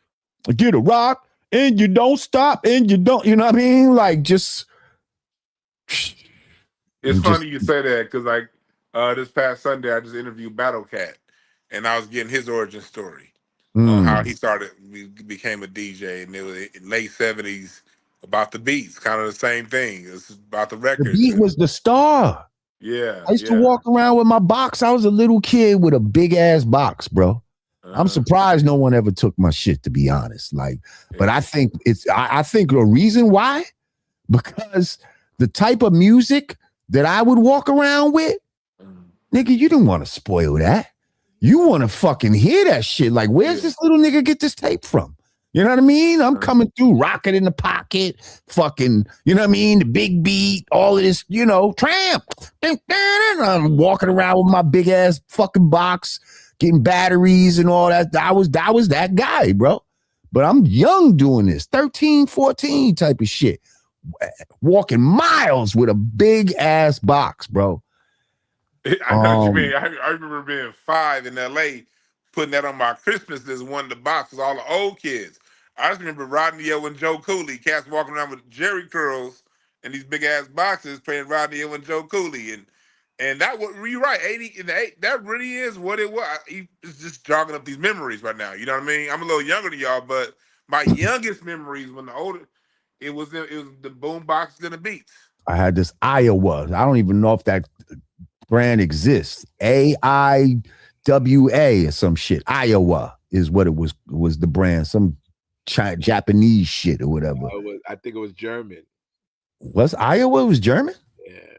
get a rock and you don't stop and you don't, you know what I mean? Like just.
It's funny you say that because like this past Sunday I just interviewed Battle Cat and I was getting his origin story on how he became a DJ, and it was in late 70s about the beats, kind of the same thing. It's about the
The
records.
beat was the star.
Yeah.
I used to walk around with my box. I was a little kid with a big ass box, bro. I'm surprised no one ever took my shit, to be honest. Like, but I think I think a reason why, because the type of music that I would walk around with, nigga, you didn't want to spoil that. You want to fucking hear that shit. Like, where's this little nigga get this tape from? You know what I mean? I'm coming through, rocket in the pocket, fucking, you know what I mean? The big beat, all of this, tramp. I'm walking around with my big ass fucking box, getting batteries and all that. I was that guy, bro. But I'm young doing this, 13, 14 type of shit. Walking miles with a big ass box, bro.
I know what you mean. I remember being 5 in LA, putting that on my Christmas list, one of the boxes, all the old kids. I just remember Rodney O and Joe Cooley, cats walking around with Jerry curls and these big ass boxes, playing Rodney O and Joe Cooley, and that was, you're right, 80 in the 8, that really is what it was. It's just jogging up these memories right now. You know what I mean? I'm a little younger than y'all, but my youngest memories when the older, it was the boom boxes and the beats.
I had this Iowa. I don't even know if that brand exists. AIWA or some shit. Iowa is what it was the brand. Some Japanese shit or whatever.
I think it was German.
Was Iowa was German?
Yeah.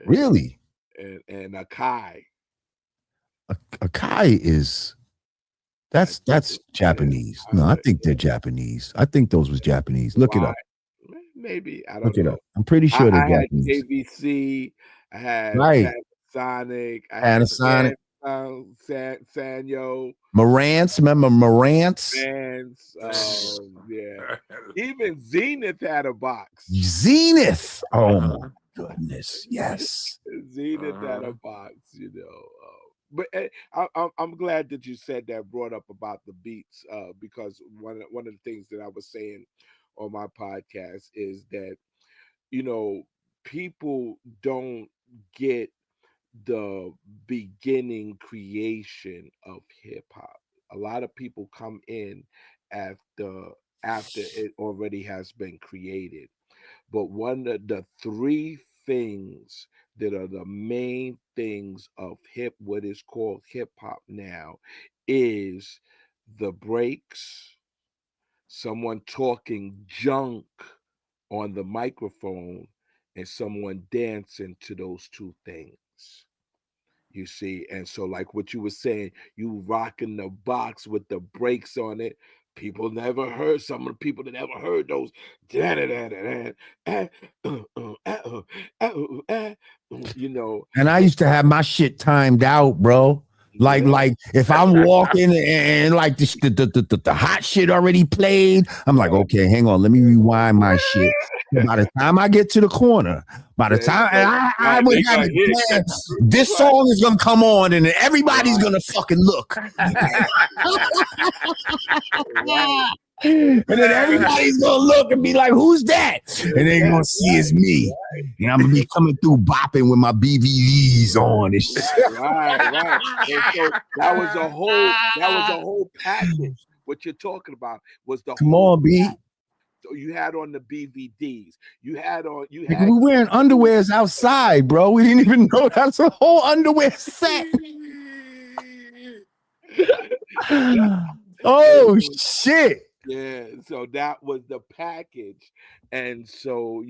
Really?
And Akai.
Akai is that's Japanese. No, I think they're Japanese. I think those was Japanese. Look it up.
Maybe. I don't know.
I'm pretty sure they're Japanese.
I had JVC. I had Panasonic. I had Sanyo.
Marantz, remember Marantz?
Yeah. Even Zenith had a box.
Zenith. Oh my goodness. Yes.
Zenith had a box, But I'm glad that you said that, brought up about the beats, because one of the things that I was saying on my podcast is that, people don't get the beginning creation of hip hop. A lot of people come in after it already has been created. But one of the 3 things that are the main things of what is called hip hop now is the breaks, someone talking junk on the microphone, and someone dancing to those 2 things. You see, and so like what you were saying, you rocking the box with the brakes on it. People never heard, some of the people that never heard those, you know.
And I used to have my shit timed out, bro. Like,
Yeah.
if I'm walking and like the hot shit already played, I'm like, okay, hang on, let me rewind my shit. So by the time I get to the corner, by the time I would have it planned, this song is gonna come on and everybody's gonna fucking look. And then everybody's gonna look and be like, who's that? And they're gonna see it's me. And I'm gonna be coming through bopping with my BVDs on and shit.
Right. And so that was a whole package. What you're talking about was the
Come
whole
on, B.
So you had on the BVDs. You had
we wearing underwears outside, bro. We didn't even know that's a whole underwear set. Oh shit.
Yeah, so that was the package. And so,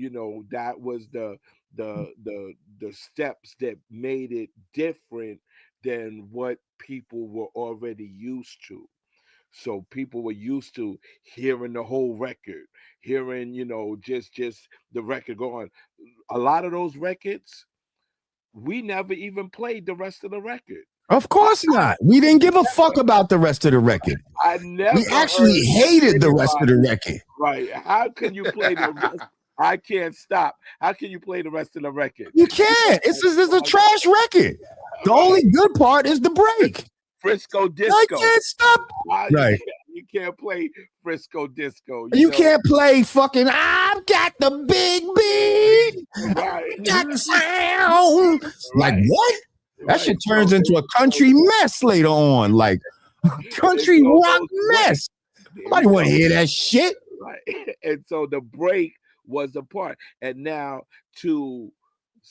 that was the steps that made it different than what people were already used to. So people were used to hearing the whole record, hearing, just the record going. A lot of those records, we never even played the rest of the record.
Of course not. We didn't give a fuck about the rest of the record. We actually hated the rest of the record.
Right. How can you play the rest? I can't stop. How can you play the rest of the record?
You can't. It's a trash record. The only good part is the break.
Frisco Disco.
I can't stop. Right.
You can't play Frisco Disco.
You can't play fucking I've got the big beat.
Right.
Got the sound. Like what? That shit turns into a country mess later on. Like country rock mess. Nobody want to hear that shit.
Right. And so the break was the part. And now to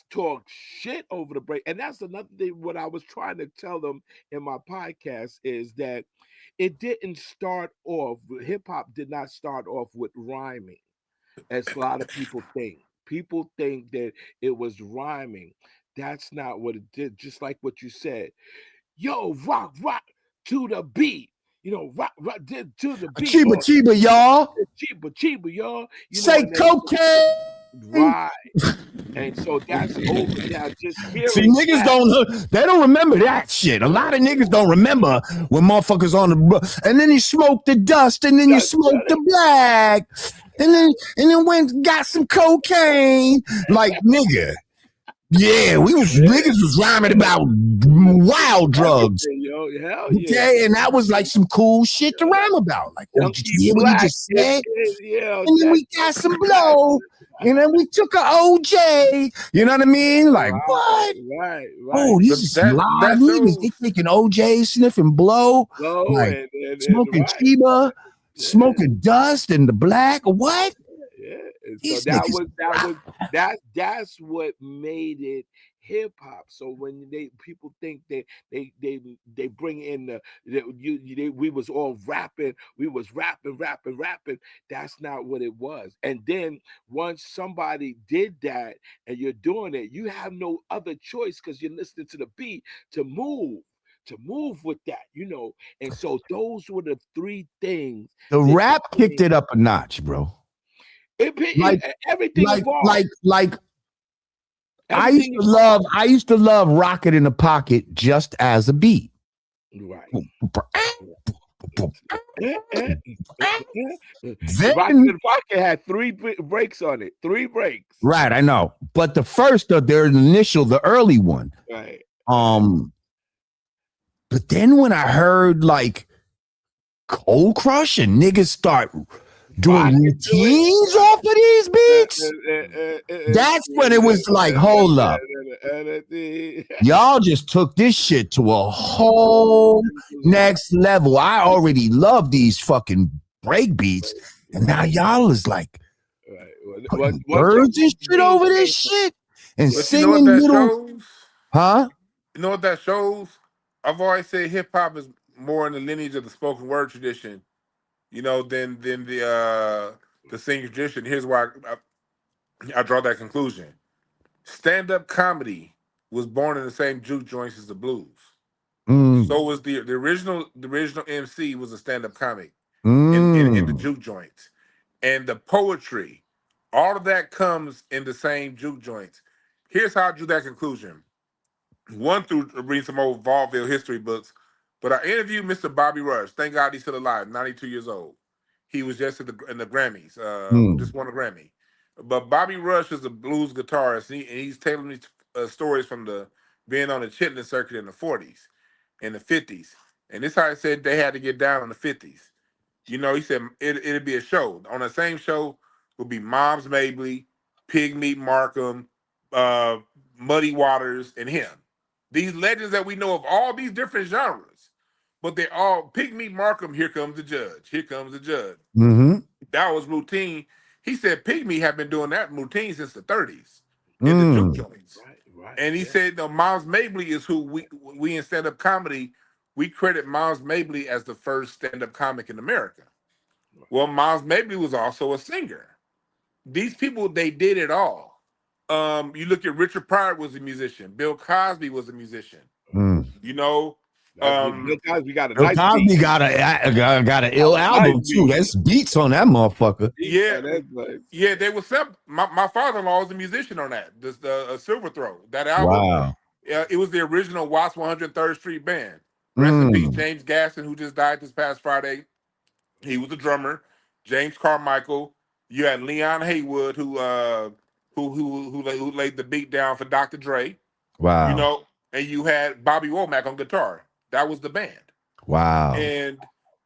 talk shit over the break. And that's another thing. What I was trying to tell them in my podcast is that it didn't start off, hip hop did not start off with rhyming, as a lot of people think. People think that it was rhyming. That's not what it did. Just like what you said. Yo, rock to the beat. Rock to the beat.
Chiba, y'all.
Chiba, y'all.
Say cocaine.
Right. And so that's over now. Just hearing.
See, niggas don't remember that shit. A lot of niggas don't remember when motherfuckers on the and then you smoke the dust and then you smoke the black and then went got some cocaine. Like nigga. Yeah, niggas was rhyming about wild drugs.
Yo, hell yeah.
Okay, and that was like some cool shit to rhyme about. Like, oh, did you hear what he just said?
Yeah,
and then we got some blow, and then we took an OJ. You know what I mean? Like, what?
Right.
Oh, these are live niggas. They taking OJ, sniffing blow, like
and
smoking Chiba, smoking dust and the black. What?
Yeah. So that's what made it hip hop. So when people think they bring in we was all rapping, we was rapping. That's not what it was. And then once somebody did that and you're doing it, you have no other choice because you're listening to the beat to move with that, And so those were the three things.
The rap kicked it up a notch, bro.
Everything
like I used to love Rocket in the Pocket just as a beat.
Right.
Rocket
in the Pocket had 3 breaks on it. 3 breaks.
Right, I know. But the first, the early one.
Right.
But then when I heard like Cold Crush and niggas start doing routines off of these beats, that's when it was like, hold up. Y'all just took this shit to a whole next level. I already love these fucking break beats, and now y'all is like words and shit over this shit and singing little. Huh?
You know what that shows? I've always said hip hop is more in the lineage of the spoken word tradition, than the singing tradition. Here's why I draw that conclusion. Stand-up comedy was born in the same juke joints as the blues. So was the original MC was a stand-up comic. in the juke joints. And the poetry, all of that comes in the same juke joints. Here's how I drew that conclusion. One, through reading some old vaudeville history books, but I interviewed Mr. Bobby Rush. Thank God he's still alive, 92 years old. He was just in the Grammys, just won a Grammy. But Bobby Rush is a blues guitarist, and he's telling me stories from being on the chitlin circuit in the 40s and the 50s. And this is how he said they had to get down in the 50s. You know, he said it'd be a show. On the same show would be Moms Mabley, Pigmeat Markham, Muddy Waters, and him. These legends that we know of all these different genres, but they're all Pigmeat Markham. Here comes the judge. Here comes the judge. That was routine. He said Pigmeat have been doing that routine since the 30s in the juke joints. Right, and he said, no, Moms Mabley is who we in stand-up comedy, we credit Moms Mabley as the first stand-up comic in America. Well, Moms Mabley was also a singer. These people, they did it all. You look at Richard Pryor was a musician. Bill Cosby was a musician. You know,
Bill Cosby got a
Bill
nice
Cosby
beat.
got an ill album
nice
too. That's beats on that motherfucker.
Yeah,
they were my father-in-law was a musician on that. The Silver Throw, that album.
Wow.
It was the original Watts 103rd Street Band. Rest in peace, James Gaston, who just died this past Friday. He was a drummer. James Carmichael. You had Leon Haywood, who laid the beat down for Dr. Dre.
Wow.
You know, and you had Bobby Womack on guitar. That was the band.
Wow.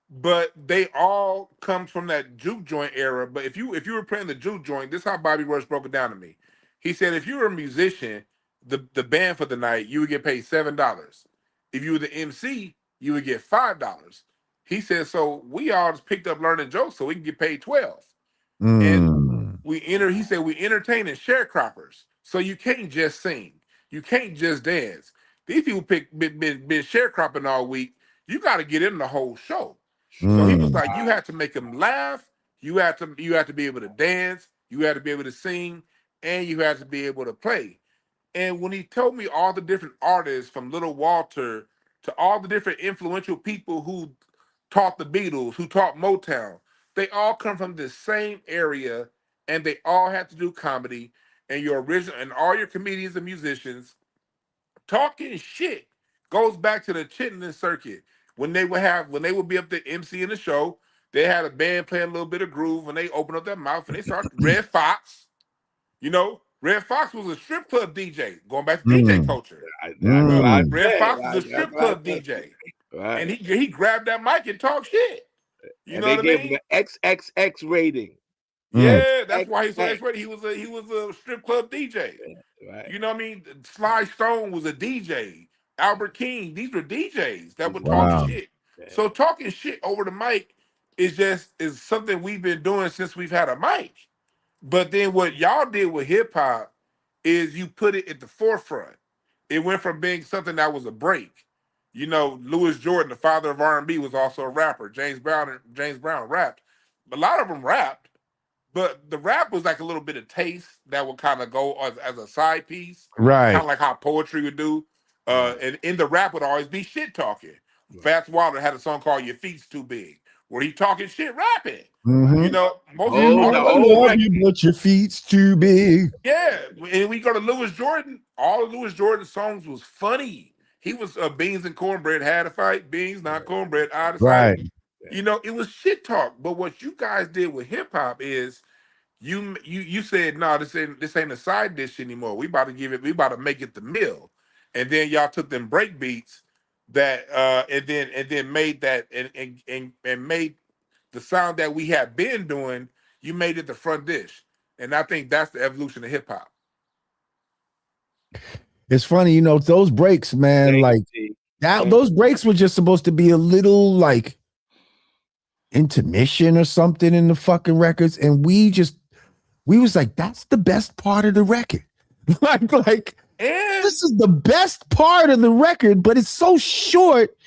But they all come from that juke joint era. But if you were playing the juke joint, this is how Bobby Rush broke it down to me. He said if you were a musician, the band for the night, you would get paid $7. If you were the MC, you would get $5. He said, so we all just picked up learning jokes so we can get paid $12. And he said we entertain and sharecroppers. So you can't just sing. You can't just dance. These people been sharecropping all week. You got to get in the whole show. So he was like, you have to make them laugh. You have to be able to dance. You have to be able to sing, and you have to be able to play. And when he told me all the different artists, from Little Walter to all the different influential people who taught the Beatles, who taught Motown, they all come from the same area, and they all have to do comedy. And your original and all your comedians and musicians talking shit goes back to the chitlin circuit. When they would be up there emceeing the show, they had a band playing a little bit of groove, and they open up their mouth and they start Red Fox. You know, Red Fox was a strip club DJ, going back to DJ culture. Red Fox was a strip club DJ. Right. And he grabbed that mic and talked shit. You know what I mean?
Gave him an XXX rating.
Yeah, that's why he's so X-rated. He was a strip club DJ. Right. You know what I mean? Sly Stone was a DJ. Albert King, these were DJs that would talk shit. So talking shit over the mic is something we've been doing since we've had a mic. But then what y'all did with hip hop is you put it at the forefront. It went from being something that was a break. You know, Louis Jordan, the father of R&B, was also a rapper. James Brown rapped. A lot of them rapped, but the rap was like a little bit of taste that would kind of go as a side piece.
Right.
Kind of like how poetry would do. And in the rap would always be shit talking. Fats Waller had a song called Your Feet's Too Big, where he talking shit rapping. You know,
but your feet's too big.
Yeah, and we go to Louis Jordan. All of Louis Jordan's songs was funny. He was Beans and Cornbread had a fight. Beans, not cornbread, out of sight. You know, it was shit talk. But what you guys did with hip hop is you said, no, this ain't a side dish anymore. We about to make it the meal. And then y'all took them break beats that and then made that and made the sound that we had been doing, you made it the front dish. And I think that's the evolution of hip hop.
It's funny, you know, those breaks, man, those breaks were just supposed to be a little like intermission or something in the fucking records. And we was like, that's the best part of the record. This is the best part of the record, but it's so short.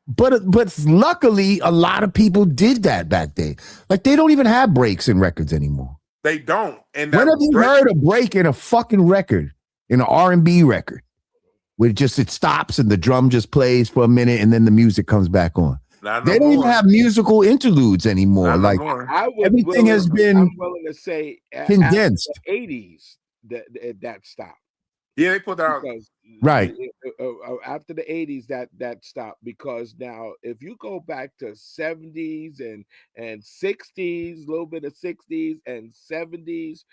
But luckily, a lot of people did that back then. Like, they don't even have breaks in records anymore.
They don't. And
when have you heard a break in a fucking record, in an R&B record, where it stops and the drum just plays for a minute and then the music comes back on?
Not
They
no
don't even
more.
have musical interludes anymore.
Not no
Like
more.
I would
everything has been
I'm willing to say after
condensed.
the 80s that stopped.
Yeah, they put that out.
Because
Right.
after the 80s that stopped, because now if you go back to 70s and 60s, a little bit of 60s and 70s,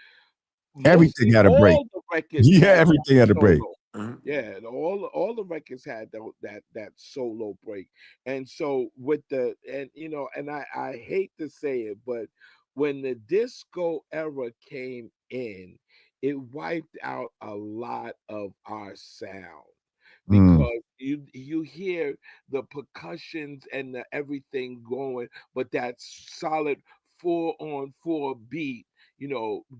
Everything
mostly
had a break.
all the records
Yeah,
had that
everything had a break.
solo.
Mhm.
Yeah, and all the records had that solo break. And so with the and and I hate to say it, but when the disco era came in, it wiped out a lot of our sound,
Mm.
because you hear the percussions and the everything going, but that solid 4-on-4 beat,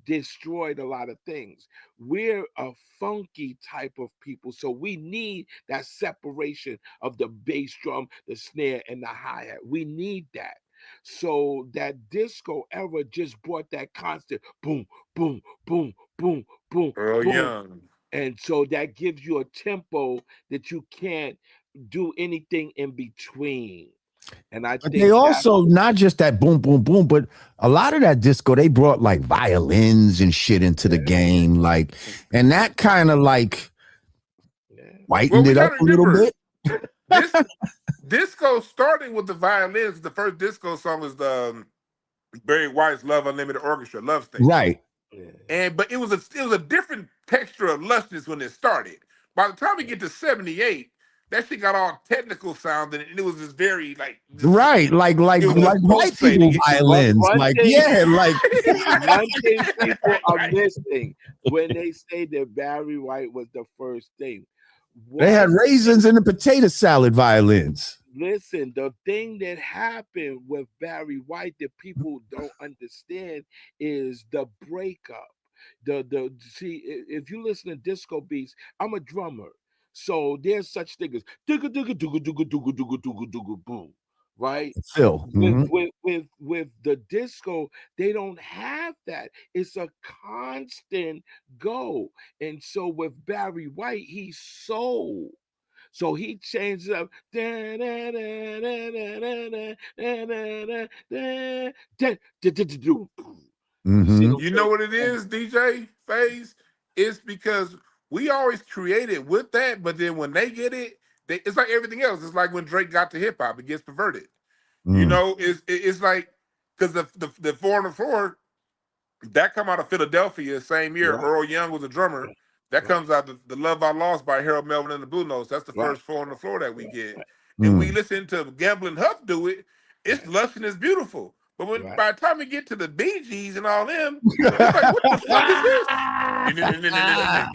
destroyed a lot of things. We're a funky type of people, so we need that separation of the bass drum, the snare, and the hi-hat. We need that. So that disco era just brought that constant boom, boom, boom, boom, boom,
Earl
boom.
Young.
And so that gives you a tempo that you can't do anything in between. And I
But they
think that
also not just that boom, boom, boom, but a lot of that disco, they brought like violins and shit into the game. Like, and that kind of like
yeah,
Well,
whitened
we
it up
got to
a little
remember
bit.
this disco starting with the violins. The first disco song was the Barry White's "Love Unlimited Orchestra" Love Station,
Right.
yeah,
but it was a different texture of lushness when it started. By the time we get to '78, that shit got all technical sounding, and it was just very like this.
Right. Like like
It was
but
like
just
white people
pulsating.
violins.
one
Like,
thing
yeah, like
one thing people are
Right.
missing when they say that Barry White was the first thing.
they had
One
raisins in the potato salad violins.
Listen, the thing that happened with Barry White that people don't understand is the breakup. The see, if you listen to disco beats, I'm a drummer, so there's such thing as digga digga digga digga digga digga digga digga boom, right?
Phil.
With
Mhm.
the disco, they don't have that. It's a constant go, and so with Barry White, he's soul. So he changed it up. You see
Mhm.
those
You know
things?
what it is, DJ Phase? It's because we always created with that, but then when they get it, it's like everything else. It's like when Drake got to hip hop, it gets perverted. You
Mm.
know, it's like because the 4 on the Floor that come out of Philadelphia same year.
Right,
Earl Young was a drummer. That
right,
comes out the Love I Lost by Harold Melvin and the Blue Notes. That's the
right,
first 4 on the Floor that we get. And we
Mm.
listen to Gambling Huff do it. It's
right,
lush and it's beautiful. But when
right.
by the time we get to the Bee Gees and all them, it's like, what the fuck is this?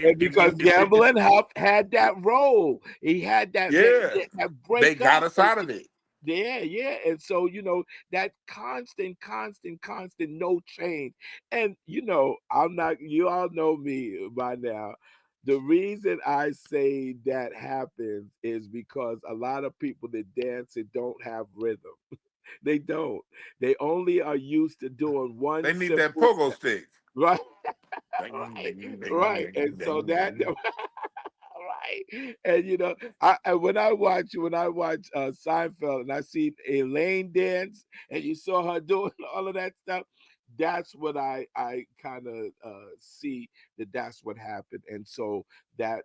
And because Gambling had that role, he had
Yeah.
that
They
break
got
up.
us out of it.
Yeah, yeah. And so, that constant, no change. And, you all know me by now. The reason I say that happens is because a lot of people that dance it don't have rhythm. They don't. They only are used to doing one
They need that
simple
pogo
step.
stick.
Right,
Ding,
right,
ding, ding,
right. And
ding,
so
ding,
that
ding.
right. And when I watch Seinfeld and I see Elaine dance and you saw her doing all of that stuff, that's what I kind of see that's what happened. And so that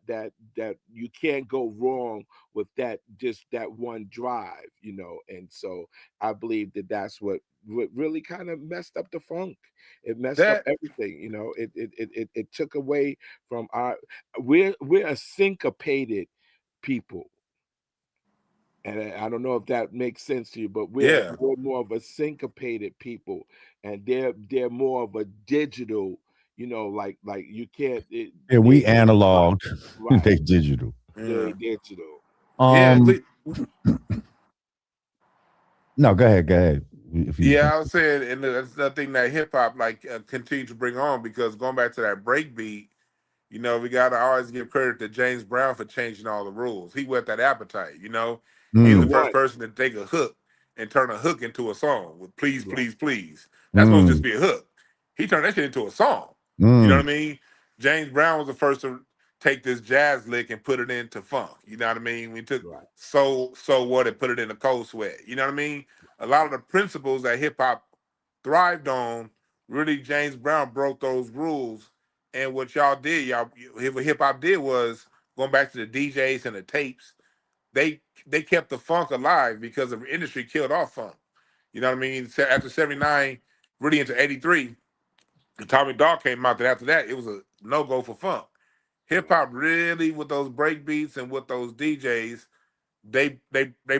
you can't go wrong with that, just that one drive, and so I believe that's what really kind of messed up the funk. It messed up
That
everything. It took away from our. We're a syncopated people, and I don't know if that makes sense to you, but we're
yeah.
we're more of a syncopated people, and they're more of a digital. Like you can't.
Yeah, we analog,
Right.
they digital.
They
Yeah.
digital.
Yeah.
Um, no, go ahead, go ahead. If you was
Yeah,
going,
I was saying, and that's the thing that hip hop like continue to bring on because going back to that break beat, we gotta always give credit to James Brown for changing all the rules. He whet that appetite. He's
The
the
mm,
first
one.
person to take a hook and turn a hook into a song with "Please,
Right.
please, please." That's supposed to just
mm,
be a hook. He turned that shit into a song. You know what
mm.
I mean? James Brown was the first to take this jazz lick and put it into funk. You know what I mean? We took
Right.
So What and put it in a cold sweat. You know what I mean? A lot of the principles that hip hop thrived on, really James Brown broke those rules. And what y'all did, what hip hop did was going back to the DJs and the tapes. They kept the funk alive because the industry killed off funk. You know what I mean? After 79, really into 83, Tommy Dog came out. That after that, it was a no-go for funk. Hip hop really, with those break beats and with those DJs, they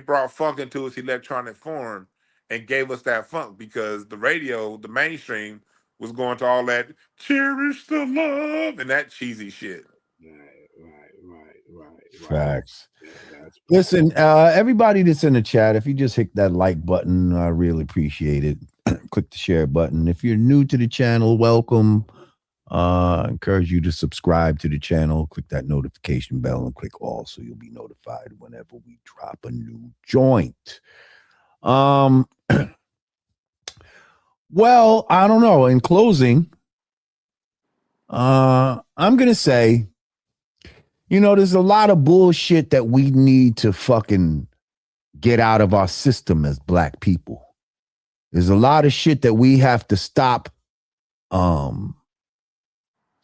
brought funk into its electronic form and gave us that funk, because the radio, the mainstream, was going to all that cherish the love and that cheesy shit.
Right.
Facts.
Yeah,
Listen, everybody that's in the chat, if you just hit that like button, I really appreciate it. Click the share button. If you're new to the channel, welcome. I encourage you to subscribe to the channel. Click that notification bell and click all so you'll be notified whenever we drop a new joint. Well, I don't know. In closing, I'm gonna say, there's a lot of bullshit that we need to fucking get out of our system as Black people. There's a lot of shit that we have to stop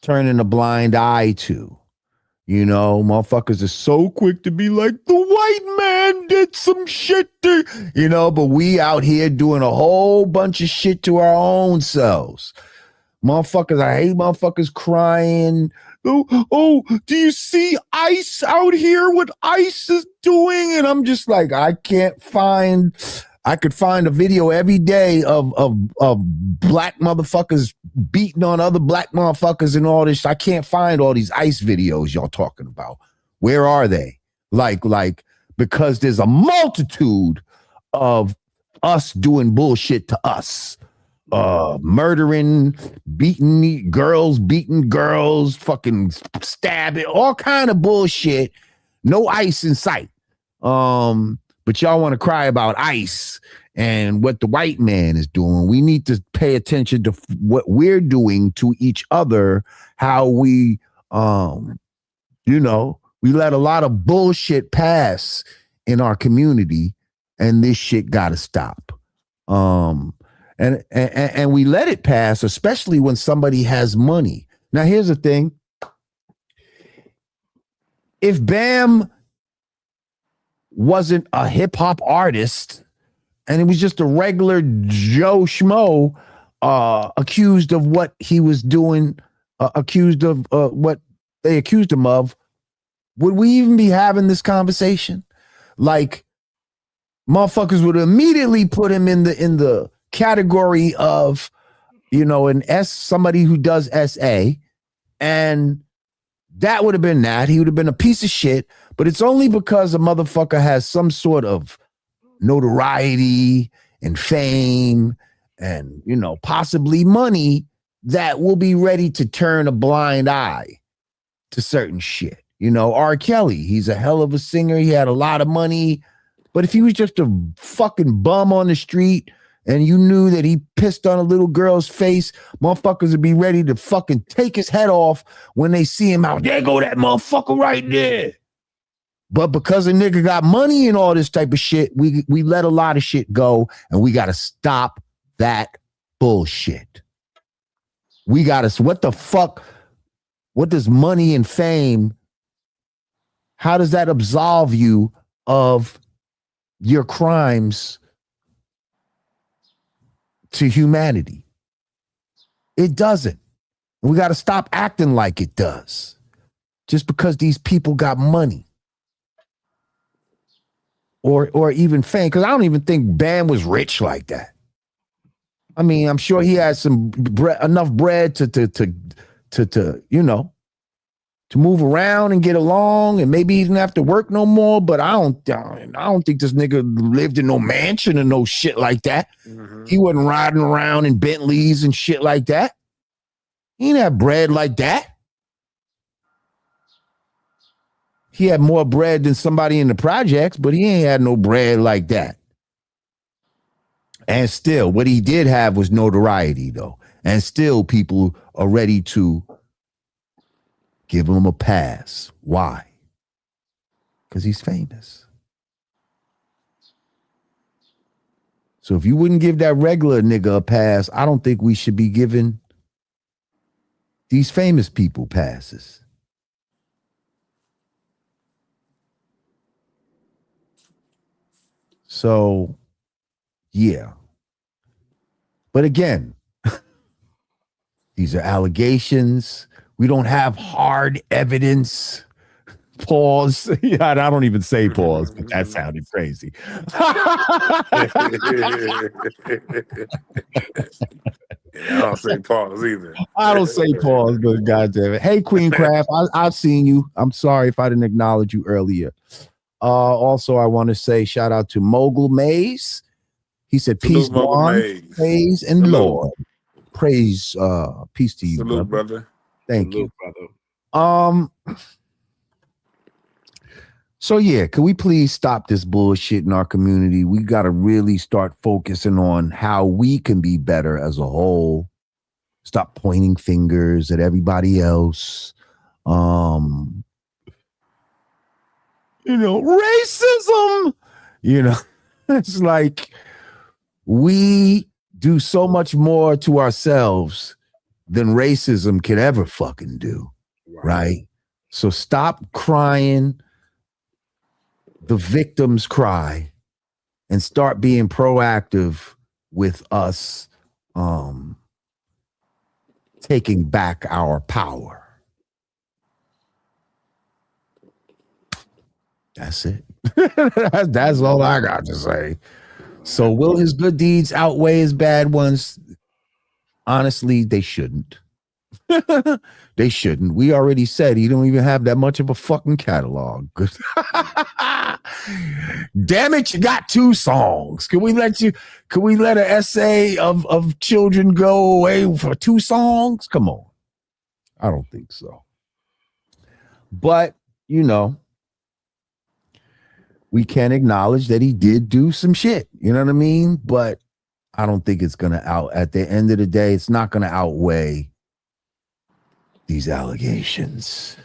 turning a blind eye to. Motherfuckers are so quick to be like, the white man did some shit but we out here doing a whole bunch of shit to our own selves. Motherfuckers, I hate motherfuckers crying. Oh, do you see ICE out here? What ICE is doing? And I'm just like, I could find a video every day of Black motherfuckers beating on other Black motherfuckers and all this. I can't find all these ICE videos y'all talking about. Where are they? Like, because there's a multitude of us doing bullshit to us. Murdering, beating girls, fucking stabbing, all kind of bullshit. No ICE in sight. But y'all want to cry about ICE and what the white man is doing. We need to pay attention to what we're doing to each other, how we, we let a lot of bullshit pass in our community, and this shit got to stop. And we let it pass, especially when somebody has money. Now, here's the thing. If Bam wasn't a hip hop artist and he was just a regular Joe Schmo, accused of what he was doing, accused of what they accused him of, would we even be having this conversation? Like, motherfuckers would immediately put him in the category of, somebody who does SA, and that would have been that. He would have been a piece of shit, but it's only because a motherfucker has some sort of notoriety and fame and, possibly money that will be ready to turn a blind eye to certain shit. R. Kelly, he's a hell of a singer. He had a lot of money, but if he was just a fucking bum on the street and you knew that he pissed on a little girl's face, motherfuckers would be ready to fucking take his head off when they see him out. There go that motherfucker right there. But because a nigga got money and all this type of shit, we let a lot of shit go, and we got to stop that bullshit. We got to, what the fuck, what does money and fame, how does that absolve you of your crimes to humanity? It doesn't. We got to stop acting like it does just because these people got money or even fame. Because I don't even think Bam was rich like that. I mean, I'm sure he had some enough bread to move around and get along, and maybe he didn't have to work no more. But I don't think this nigga lived in no mansion and no shit like that. Mm-hmm. He wasn't riding around in Bentleys and shit like that. He didn't have bread like that. He had more bread than somebody in the projects, but he ain't had no bread like that. And still, what he did have was notoriety, though. And still, people are ready to Give him a pass. Why? Because he's famous. So if you wouldn't give that regular nigga a pass, I don't think we should be giving these famous people passes. So, yeah. But again, these are allegations. We don't have hard evidence. Pause. Yeah, I don't even say pause, but that sounded crazy.
I don't say pause either.
I don't say pause, but goddamn it. Hey, Queen Craft, I've seen you. I'm sorry if I didn't acknowledge you earlier. Also, I want to say shout out to Mogul Maze. He said, peace, Juan, praise, and Lord. Praise, peace to you,
salute, brother.
Thank you, brother. So yeah, can we please stop this bullshit in our community? We got to really start focusing on how we can be better as a whole. Stop pointing fingers at everybody else. Racism. It's like we do so much more to ourselves than racism can ever fucking do. Right? So stop crying the victims cry and start being proactive with us taking back our power. That's it. That's all I got to say. So will his good deeds outweigh his bad ones? Honestly, they shouldn't. They shouldn't. We already said he don't even have that much of a fucking catalog. Damn it, you got 2 songs. Can we let an essay of children go away for 2 songs? Come on. I don't think so. But, we can acknowledge that he did do some shit. You know what I mean? But I don't think it's going to at the end of the day, it's not going to outweigh these allegations.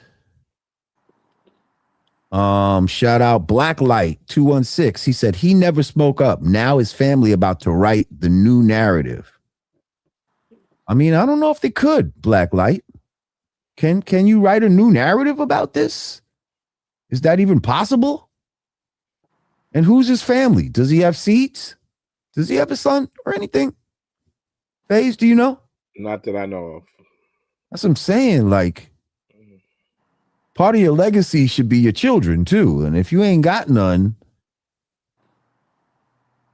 Shout out Blacklight 216. He said he never spoke up. Now his family about to write the new narrative. I mean, I don't know if they could. Blacklight, can you write a new narrative about this? Is that even possible? And who's his family? Does he have seats? Does he have a son or anything? FaZe, do you know?
Not that I know of.
That's what I'm saying. Like, part of your legacy should be your children too. And if you ain't got none,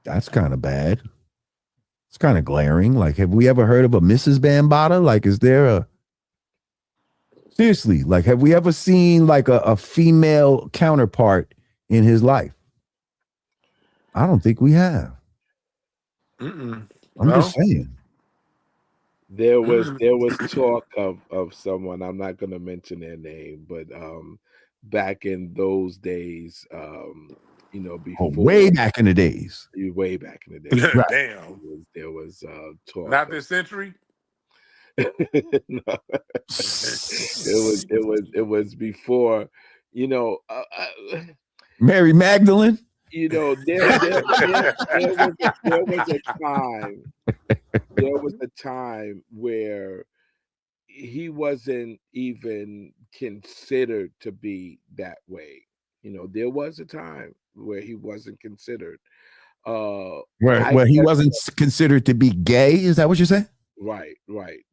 that's kind of bad. It's kind of glaring. Like, have we ever heard of a Mrs. Bambaataa? Like, is there seriously, like, have we ever seen like a female counterpart in his life? I don't think we have. I'm just saying.
There was talk of someone, I'm not going to mention their name, but back in those days, before
way back in the days.
Way back in the days.
Right.
Damn.
There was talk.
Not this century.
No. It was before,
Mary Magdalene.
There was a time where he wasn't even considered to be that way. There was a time where he wasn't considered.
Where he wasn't considered to be gay. Is that what you're saying?
Right.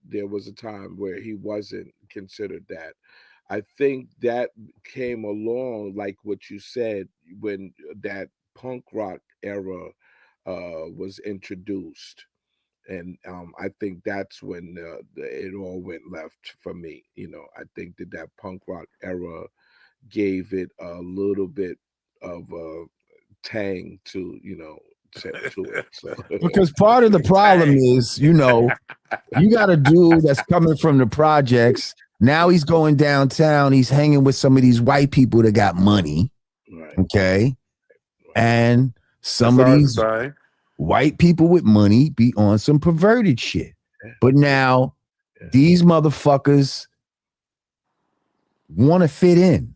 There was a time where he wasn't considered that. I think that came along, like what you said, when that punk rock era was introduced. And I think that's when it all went left for me. I think that punk rock era gave it a little bit of a tang to it. So.
Because part of the problem is, you got a dude that's coming from the projects. Now he's going downtown. He's hanging with some of these white people that got money.
Right.
Okay. And some of these white people with money be on some perverted shit. But now these motherfuckers want to fit in.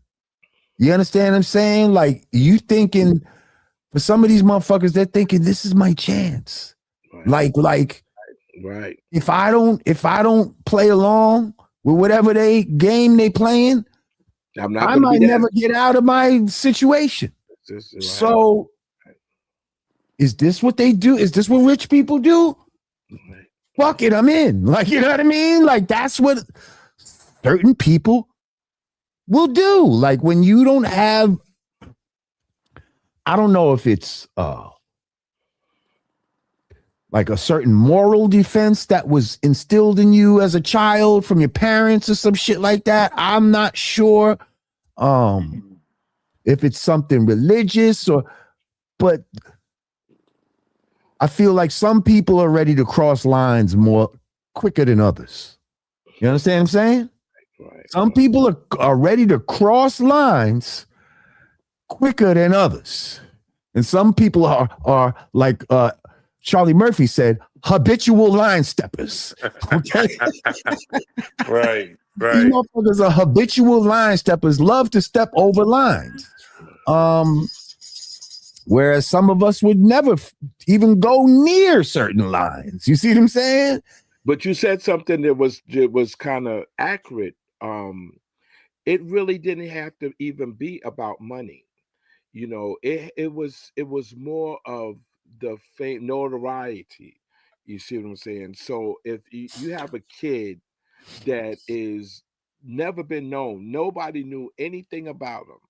You understand what I'm saying? Like, you thinking, for some of these motherfuckers, they're thinking this is my chance.
Right.
Like,
Right.
if I don't play along with whatever game they playing,
I'm not
I
gonna
might
be
never get out of my situation.
right.
So, is this what they do? Is this what rich people do?
Right.
Fuck it, I'm in. Like, you know what I mean? Like, that's what certain people will do. Like, when you don't have, I don't know if it's like a certain moral defense that was instilled in you as a child from your parents or some shit like that. I'm not sure if it's something religious but I feel like some people are ready to cross lines more quicker than others. You understand what I'm saying?
Right.
Some people are ready to cross lines quicker than others. And some people are like Charlie Murphy said, habitual line steppers. Okay.
Right.
These motherfuckers are habitual line steppers, love to step over lines. Whereas some of us would never even go near certain lines. You see what I'm saying?
But you said something that was kind of accurate. It really didn't have to even be about money. You know, it was more of the fame, notoriety. You see what I'm saying? So if you have a kid that is never been known, nobody knew anything about him,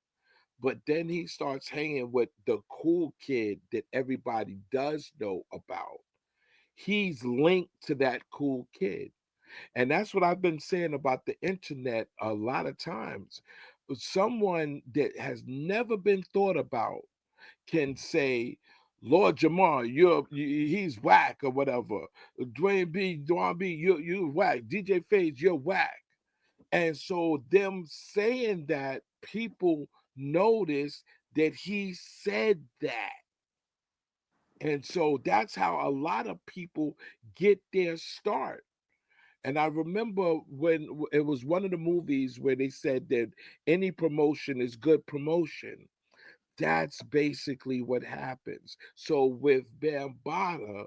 but then he starts hanging with the cool kid that everybody does know about. He's linked to that cool kid. And that's what I've been saying about the internet a lot of times. Someone that has never been thought about can say, Lord Jamar, he's whack or whatever. Dwayne B, you whack. DJ Fades, you're whack. And so them saying that, people notice that he said that. And so that's how a lot of people get their start. And I remember when it was one of the movies where they said that any promotion is good promotion. That's basically what happens. So with Bambaataa,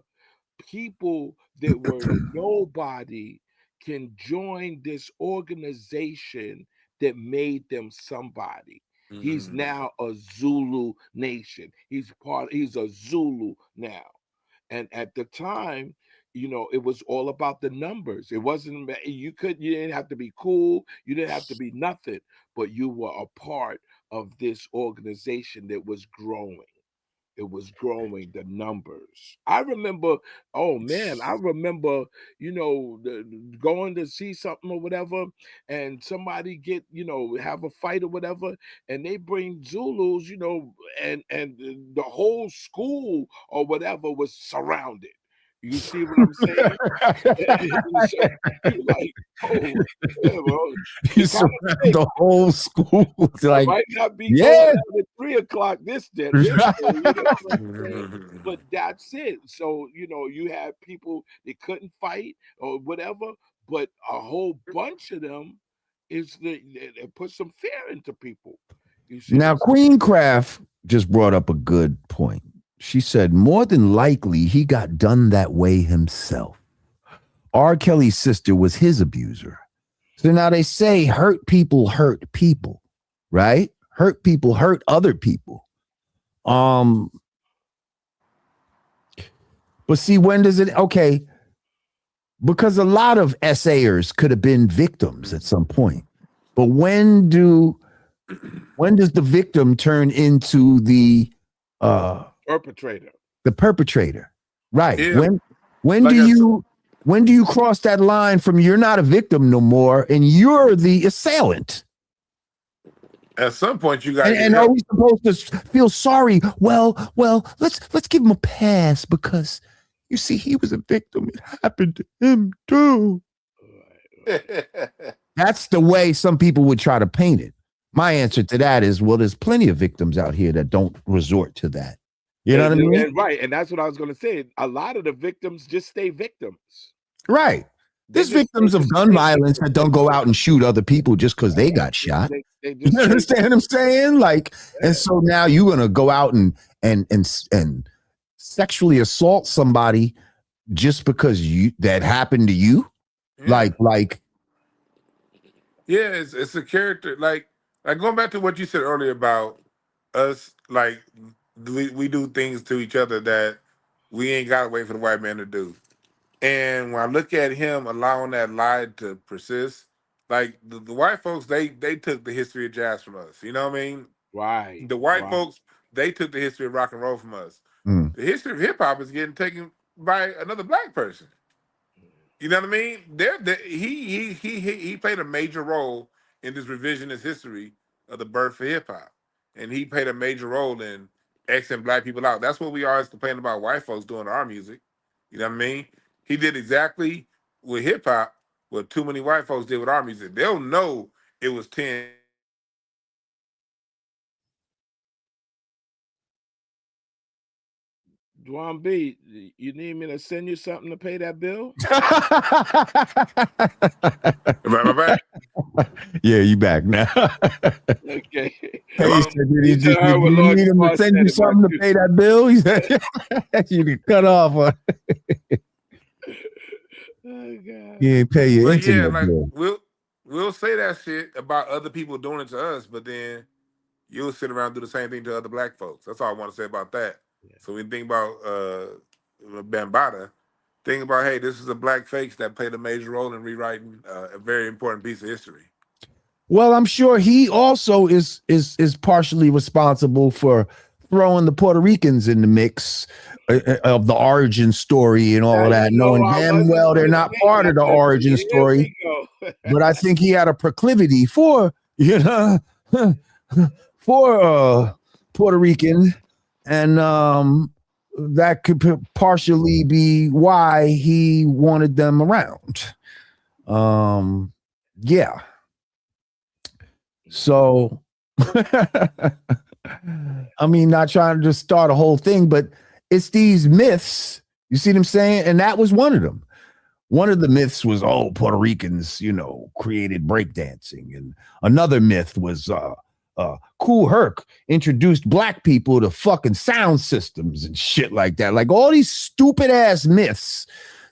people that were nobody can join this organization that made them somebody. He's now a Zulu Nation. He's a Zulu now. And at the time, it was all about the numbers. It wasn't, you didn't have to be cool, you didn't have to be nothing, but you were a part of this organization that was growing. It was growing the numbers. I remember, oh man, going to see something or whatever, and somebody have a fight or whatever, and they bring Zulus, and the whole school or whatever was surrounded. You see what I'm saying? So you're like, oh, yeah, well,
you surround the whole school. Like,
might not be
yeah,
going out at 3:00 this day, but that's it. So you have people that couldn't fight or whatever, but a whole bunch of them they put some fear into people. You see
now, Queen Craft just brought up a good point. She said, more than likely, he got done that way himself. R. Kelly's sister was his abuser. So now they say hurt people, right? Hurt people hurt other people. But see, when does it? Okay, because a lot of essayers could have been victims at some point. But when does the victim turn into the
perpetrator?
The perpetrator, right?
Yeah.
When do you cross that line from you're not a victim no more and you're the assailant?
At some point, you got
and are we supposed to feel sorry? Well, let's give him a pass because you see he was a victim. It happened to him too. That's the way some people would try to paint it. My answer to that is, well, there's plenty of victims out here that don't resort to that. You know what I mean?
Right. And that's what I was going to say. A lot of the victims just stay victims.
Right. There's victims of gun violence that don't go out and shoot other people just because they got shot. You understand what I'm saying? Like, and so now you're gonna go out and sexually assault somebody just because that happened to you?
Yeah.
Like.
Yeah, it's a character. Like going back to what you said earlier about us, like we do things to each other that we ain't got to wait for the white man to do. And when I look at him allowing that lie to persist, like the white folks, they took the history of jazz from us. You know what I mean?
Right.
The white folks, they took the history of rock and roll from us.
Mm.
The history of hip hop is getting taken by another black person. You know what I mean? He played a major role in this revisionist history of the birth of hip hop, and he played a major role in Xing black people out. That's what we always complain about white folks doing to our music. You know what I mean? He did exactly with hip hop what too many white folks did with our music. They'll know it was 10.
Dwan B, you need me to send you something to pay that bill?
Am I back?
Yeah, you back now.
Okay.
Hey, he said, you need him to send you something to pay that bill? He said, you can cut off.
Oh, God.
You ain't pay your
But
internet
yeah, like
bill.
we'll say that shit about other people doing it to us, but then you'll sit around and do the same thing to other black folks. That's all I want to say about that. Yeah. So when you think about Bambaataa, think about, hey, this is a black face that played a major role in rewriting a very important piece of history.
Well, I'm sure he also is partially responsible for throwing the Puerto Ricans in the mix of the origin story and all that, knowing damn well they're not part of the origin story. But I think he had a proclivity for, for Puerto Rican, and that could partially be why he wanted them around. Yeah. So, I mean, not trying to just start a whole thing, but it's these myths. You see what I'm saying? And that was one of them. One of the myths was, Puerto Ricans, created breakdancing. And another myth was Kool Herc introduced black people to fucking sound systems and shit like that. Like all these stupid ass myths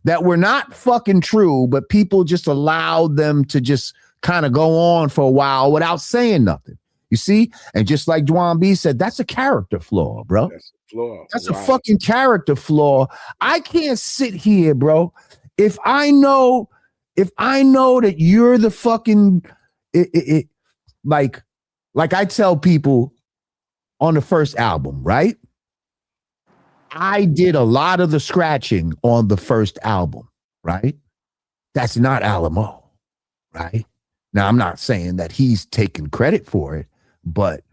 that were not fucking true, but people just allowed them to just kind of go on for a while without saying nothing. You see? And just like Dwan B said, that's a character flaw, bro.
That's a flaw.
That's a fucking character flaw. I can't sit here, bro. If I know that you're the fucking like I tell people on the first album, right? I did a lot of the scratching on the first album, right? That's not Alamo, right? Now, I'm not saying that he's taking credit for it, but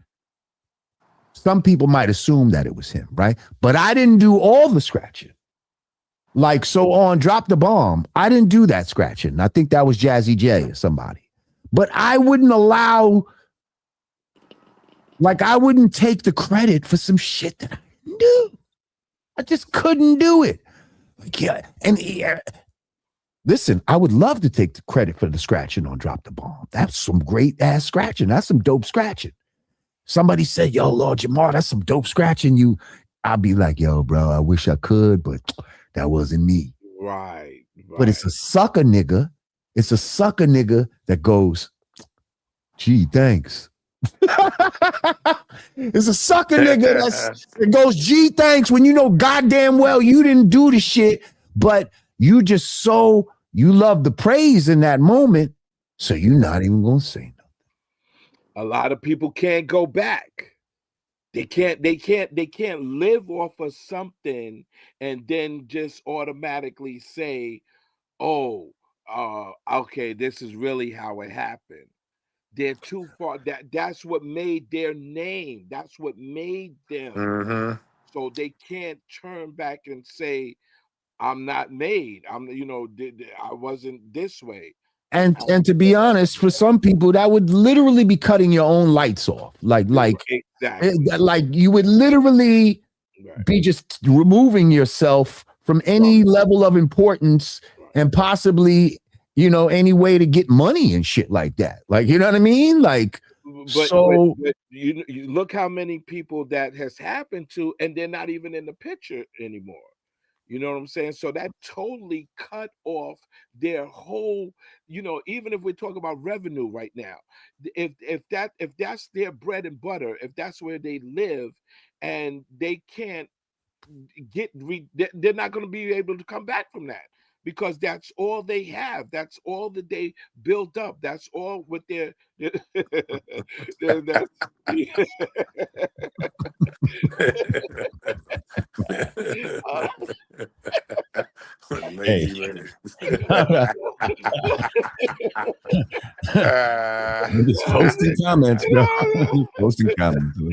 some people might assume that it was him, right? But I didn't do all the scratching. Like, so on Drop the Bomb, I didn't do that scratching. I think that was Jazzy J or somebody. But I wouldn't take the credit for some shit that I didn't do. I just couldn't do it. Like, yeah, and listen, I would love to take the credit for the scratching on Drop the Bomb. That's some great ass scratching. That's some dope scratching. Somebody said, yo, Lord Jamar, that's some dope scratching. I'll be like, yo, bro, I wish I could, but that wasn't me.
Right.
But it's a sucker nigga. It's a sucker nigga that goes, gee, thanks. It's a sucker nigga that goes, gee, thanks, when you know goddamn well you didn't do the shit, but you just you love the praise in that moment, so you're not even gonna say nothing.
A lot of people can't go back. They can't live off of something and then just automatically say, okay, this is really how it happened. They're too far. That's what made their name. That's what made them.
Mm-hmm.
So they can't turn back and say, I'm not made. I wasn't this way.
And to be honest, for some people, that would literally be cutting your own lights off. Like
exactly.
Like you would literally be just removing yourself from any level of importance and possibly you know, any way to get money and shit like that. Like, you know what I mean? Like,
But you look how many people that has happened to, and they're not even in the picture anymore. You know what I'm saying? So that totally cut off their whole, you know, even if we're talking about revenue right now, if that's their bread and butter, if that's where they live, and they can't they're not going to be able to come back from that, because that's all they have, that's all that they built up, that's all with their that's,
Hey.
Lazy legs.
Just posting comments, bro. Posting comments.
You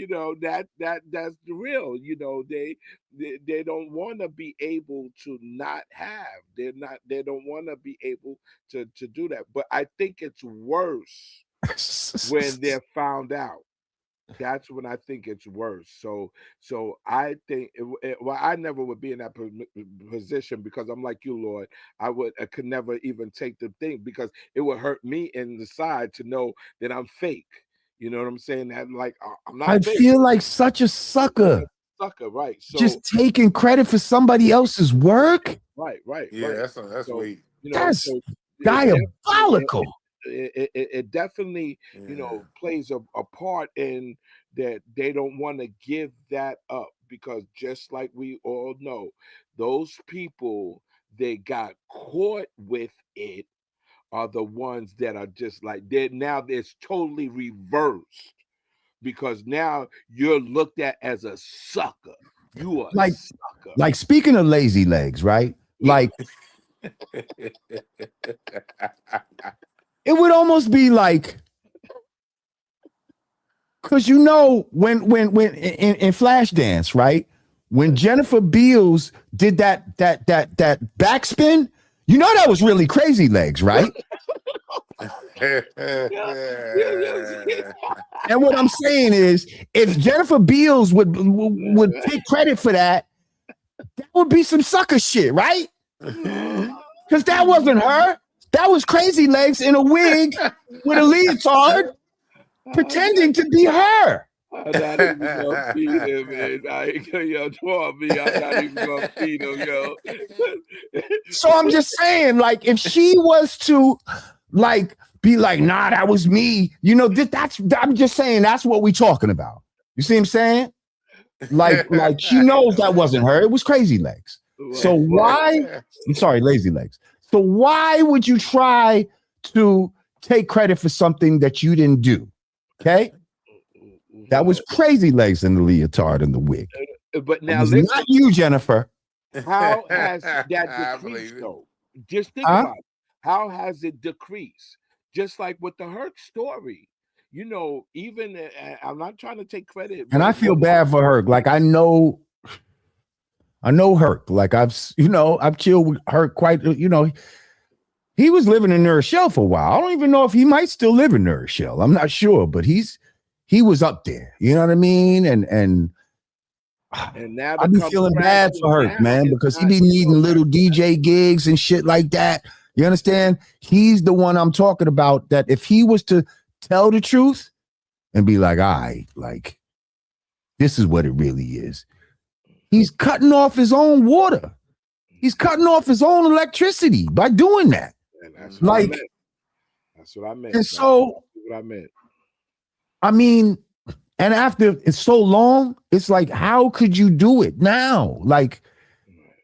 know, that's the real. You know, they don't want to be able to not have. They don't want to be able to do that. But I think it's worse when they're found out. That's when I think it's worse. So I think, well, I never would be in that position, because I'm like you, Lord. I could never even take the thing, because it would hurt me in the side to know that I'm fake. You know what I'm saying? That, like, I'm not.
I
fake.
feel like such a sucker.
Sucker, right? So
just taking credit for somebody else's work.
Right.
Yeah,
right.
that's weak.
You know,
that's diabolical.
It definitely, you know, plays a part in that. They don't want to give that up, because just like we all know, those people that got caught with it are the ones that are just like, it's totally reversed, because now you're looked at as a sucker. You are
like,
a sucker.
Like, speaking of lazy legs, right? Like, it would almost be like, because you know, when in Flashdance, right? When Jennifer Beals did that backspin, you know that was really crazy legs, right? And what I'm saying is, if Jennifer Beals would take credit for that, that would be some sucker shit, right? Because that wasn't her. That was crazy legs in a wig with a leotard, pretending to be her.
I'm not even gonna feed him, man. I'm not even gonna feed him, yo.
So I'm just saying, like, if she was to, like, be like, nah, that was me, you know, I'm just saying that's what we talking about. You see what I'm saying? Like she knows that wasn't her. It was crazy legs. So why? I'm sorry, lazy legs. So why would you try to take credit for something that you didn't do? Okay. That was crazy legs in the leotard and the wig.
But now,
listen, not you, Jennifer.
How has that decreased, though? Just think about it. How has it decreased? Just like with the Herc story, you know, even I'm not trying to take credit,
and I feel bad for Herc. Like, I know Herc. Like, I've chilled with Herc quite. You know, he was living in New Shell for a while. I don't even know if he might still live in New Shell. I'm not sure, but he was up there. You know what I mean? And
now
I be feeling bad for Herc, man, because he be needing little DJ gigs and shit like that. You understand? He's the one I'm talking about, that if he was to tell the truth and be like, all right, like, this is what it really is. He's cutting off his own water. He's cutting off his own electricity by doing that.
And that's what I meant. That's what I meant.
And so,
what I meant.
I mean, and after it's so long, it's like, how could you do it now? Like,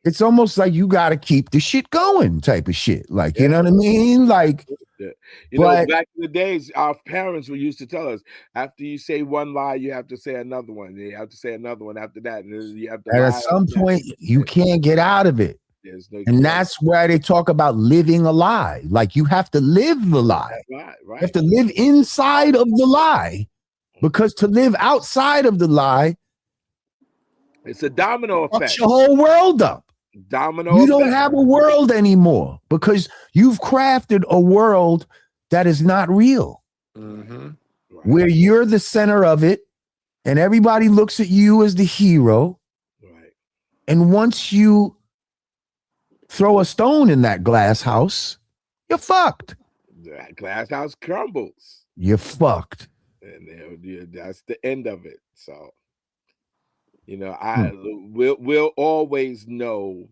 it's almost like you got to keep the shit going type of shit. Like, you know what I mean? Like,
you know, back in the days, our parents used to tell us, after you say one lie, you have to say another one. You have to say another one after that. And you have to
at some point, you can't get out of it. And that's why they talk about living a lie. Like, you have to live the lie.
Right.
You have to live inside of the lie, because to live outside of the lie,
it's a domino effect.
Fucks your whole world up.
Domino
you
effect.
Don't have a world anymore, because you've crafted a world that is not real, where you're the center of it and everybody looks at you as the hero.
Right.
And once you throw a stone in that glass house, you're fucked.
The glass house crumbles,
You're fucked.
and that's the end of it. So,
Hmm.
we'll always know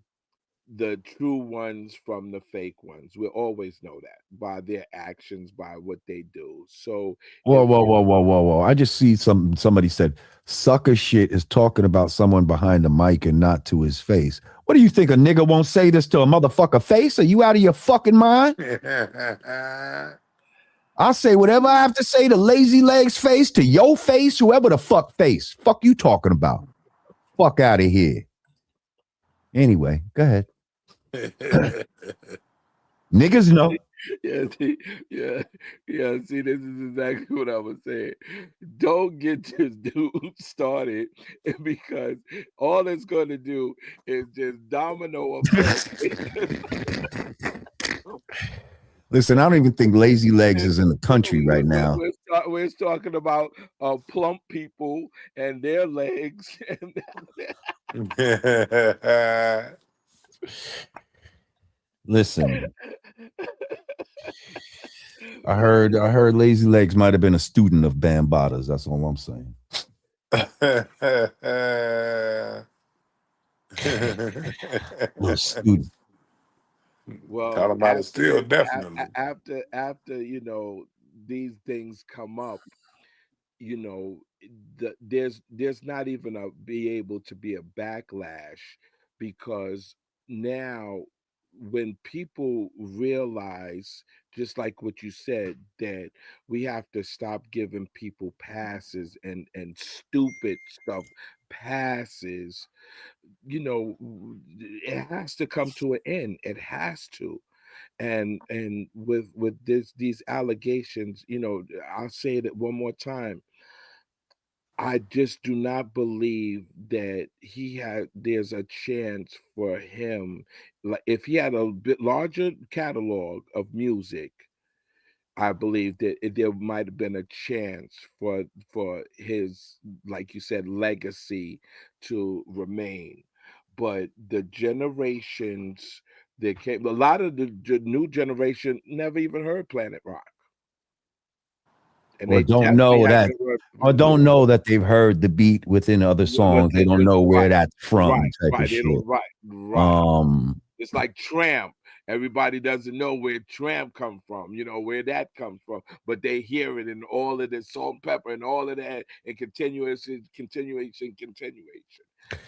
the true ones from the fake ones. We'll always know that by their actions, by what they do. So
Whoa,
if
whoa, whoa, whoa, whoa, whoa. I just see somebody said sucker shit is talking about someone behind the mic and not to his face. What do you think? A nigga won't say this to a motherfucker face? Are you out of your fucking mind? I'll say whatever I have to say to Lazy Legs face, to your face, whoever the fuck face. Fuck you talking about. Fuck out of here. Anyway, go ahead. Niggas know.
yeah, see, yeah, yeah. See, this is exactly what I was saying. Don't get this dude started because all it's going to do is just domino effect.
Listen, I don't even think Lazy Legs is in the country right now.
We're talking about plump people and their legs.
Listen, I heard Lazy Legs might have been a student of Bambaata's. That's all I'm saying. Little student.
Well,
Talking about it still, definitely.
after these things come up, there's not even be able to be a backlash, because now when people realize, just like what you said, that we have to stop giving people passes and stupid stuff passes, it has to come to an end. It has to. And with these allegations, I'll say it one more time. I just do not believe that there's a chance for him. Like, if he had a bit larger catalog of music, I believe that there might have been a chance for his, like you said, legacy to remain. But the generations that came, a lot of the new generation never even heard Planet Rock, and
Or
they
don't
definitely
know that,
haven't heard.
or don't know that they've heard the beat within other songs. They don't know where
Right,
that's from, type of
right. They
shit.
don't. Right.
Um,
It's like Tramp. Everybody doesn't know where Tramp come from, where that comes from, but they hear it in all of the salt and pepper and all of that, and continuation.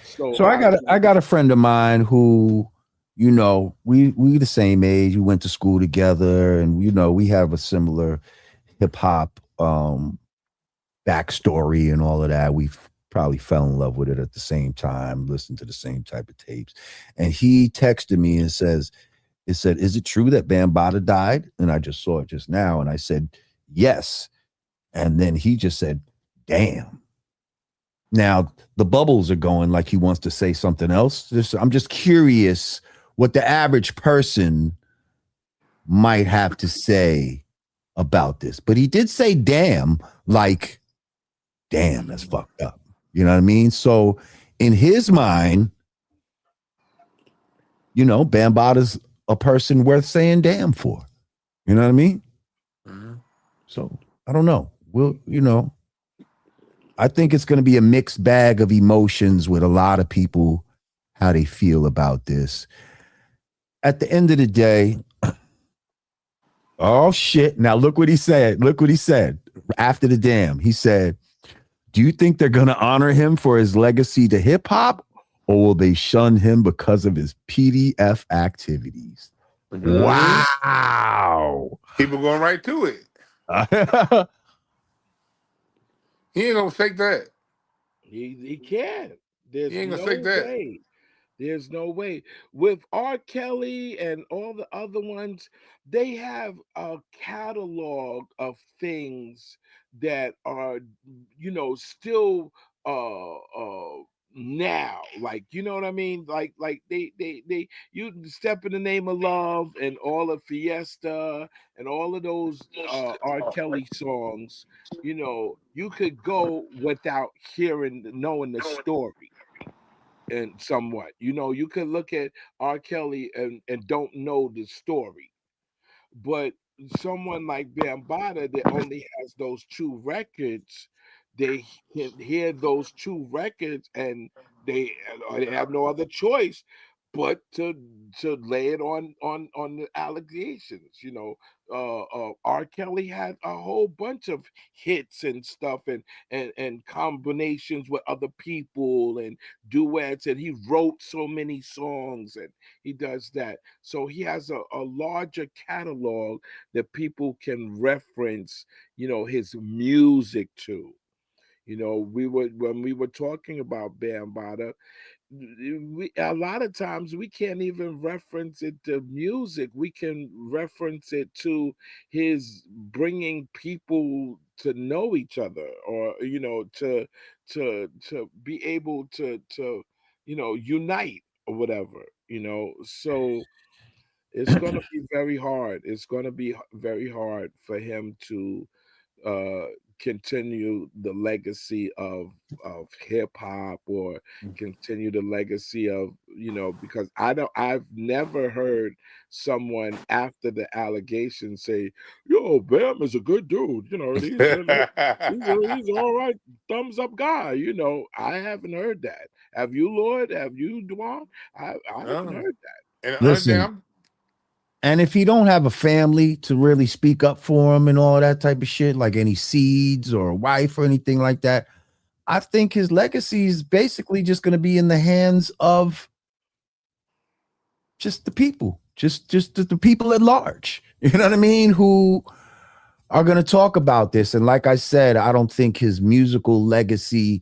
So
so I got a friend of mine who, we the same age. We went to school together, and we have a similar hip hop backstory and all of that. We probably fell in love with it at the same time, listened to the same type of tapes. And he texted me and said, "Is it true that Bambaataa died?" And I just saw it just now, and I said, "Yes." And then he just said, "Damn." Now the bubbles are going like he wants to say something else. I'm just curious what the average person might have to say about this. But he did say damn, like, damn, that's fucked up. You know what I mean? So in his mind, Bambaata's a person worth saying damn for. You know what I mean?
Mm-hmm.
So I don't know. I think it's going to be a mixed bag of emotions with a lot of people, how they feel about this. At the end of the day, oh shit. Now look what he said. Look what he said after the damn. He said, "Do you think they're going to honor him for his legacy to hip hop, or will they shun him because of his PDF activities?"
Mm-hmm.
Wow.
People going right to it. He ain't gonna fake that.
he can't. There's
He ain't gonna
no
fake that.
way. There's no way. With R. Kelly and all the other ones, they have a catalog of things that are, still now. Like, you know what I mean? Like they you step in the name of love and all of Fiesta and all of those R. Kelly songs, you could go without knowing the story. and somewhat. You can look at R. Kelly and don't know the story, but someone like Bambaataa that only has those two records, they can hear those two records and they have no other choice but to lay it on the allegations. R. Kelly had a whole bunch of hits and stuff and combinations with other people and duets, and he wrote so many songs and he does that. So he has a larger catalog that people can reference, his music to. When we were talking about Bambaataa, a lot of times we can't even reference it to music. We can reference it to his bringing people to know each other, or to be able to unite or whatever. So it's going to be very hard. It's going to be very hard for him to uh continue the legacy of hip hop, or continue the legacy of, because I've never heard someone after the allegation say, yo, Bam is a good dude, and he's all right, thumbs up guy. I haven't heard that. Have you, Lord? Have you, Dwan? I haven't heard that.
And
Listen, and if he don't have a family to really speak up for him and all that type of shit, like any seeds or a wife or anything like that, I think his legacy is basically just going to be in the hands of just the people, just the people at large. You know what I mean? Who are going to talk about this. And like I said, I don't think his musical legacy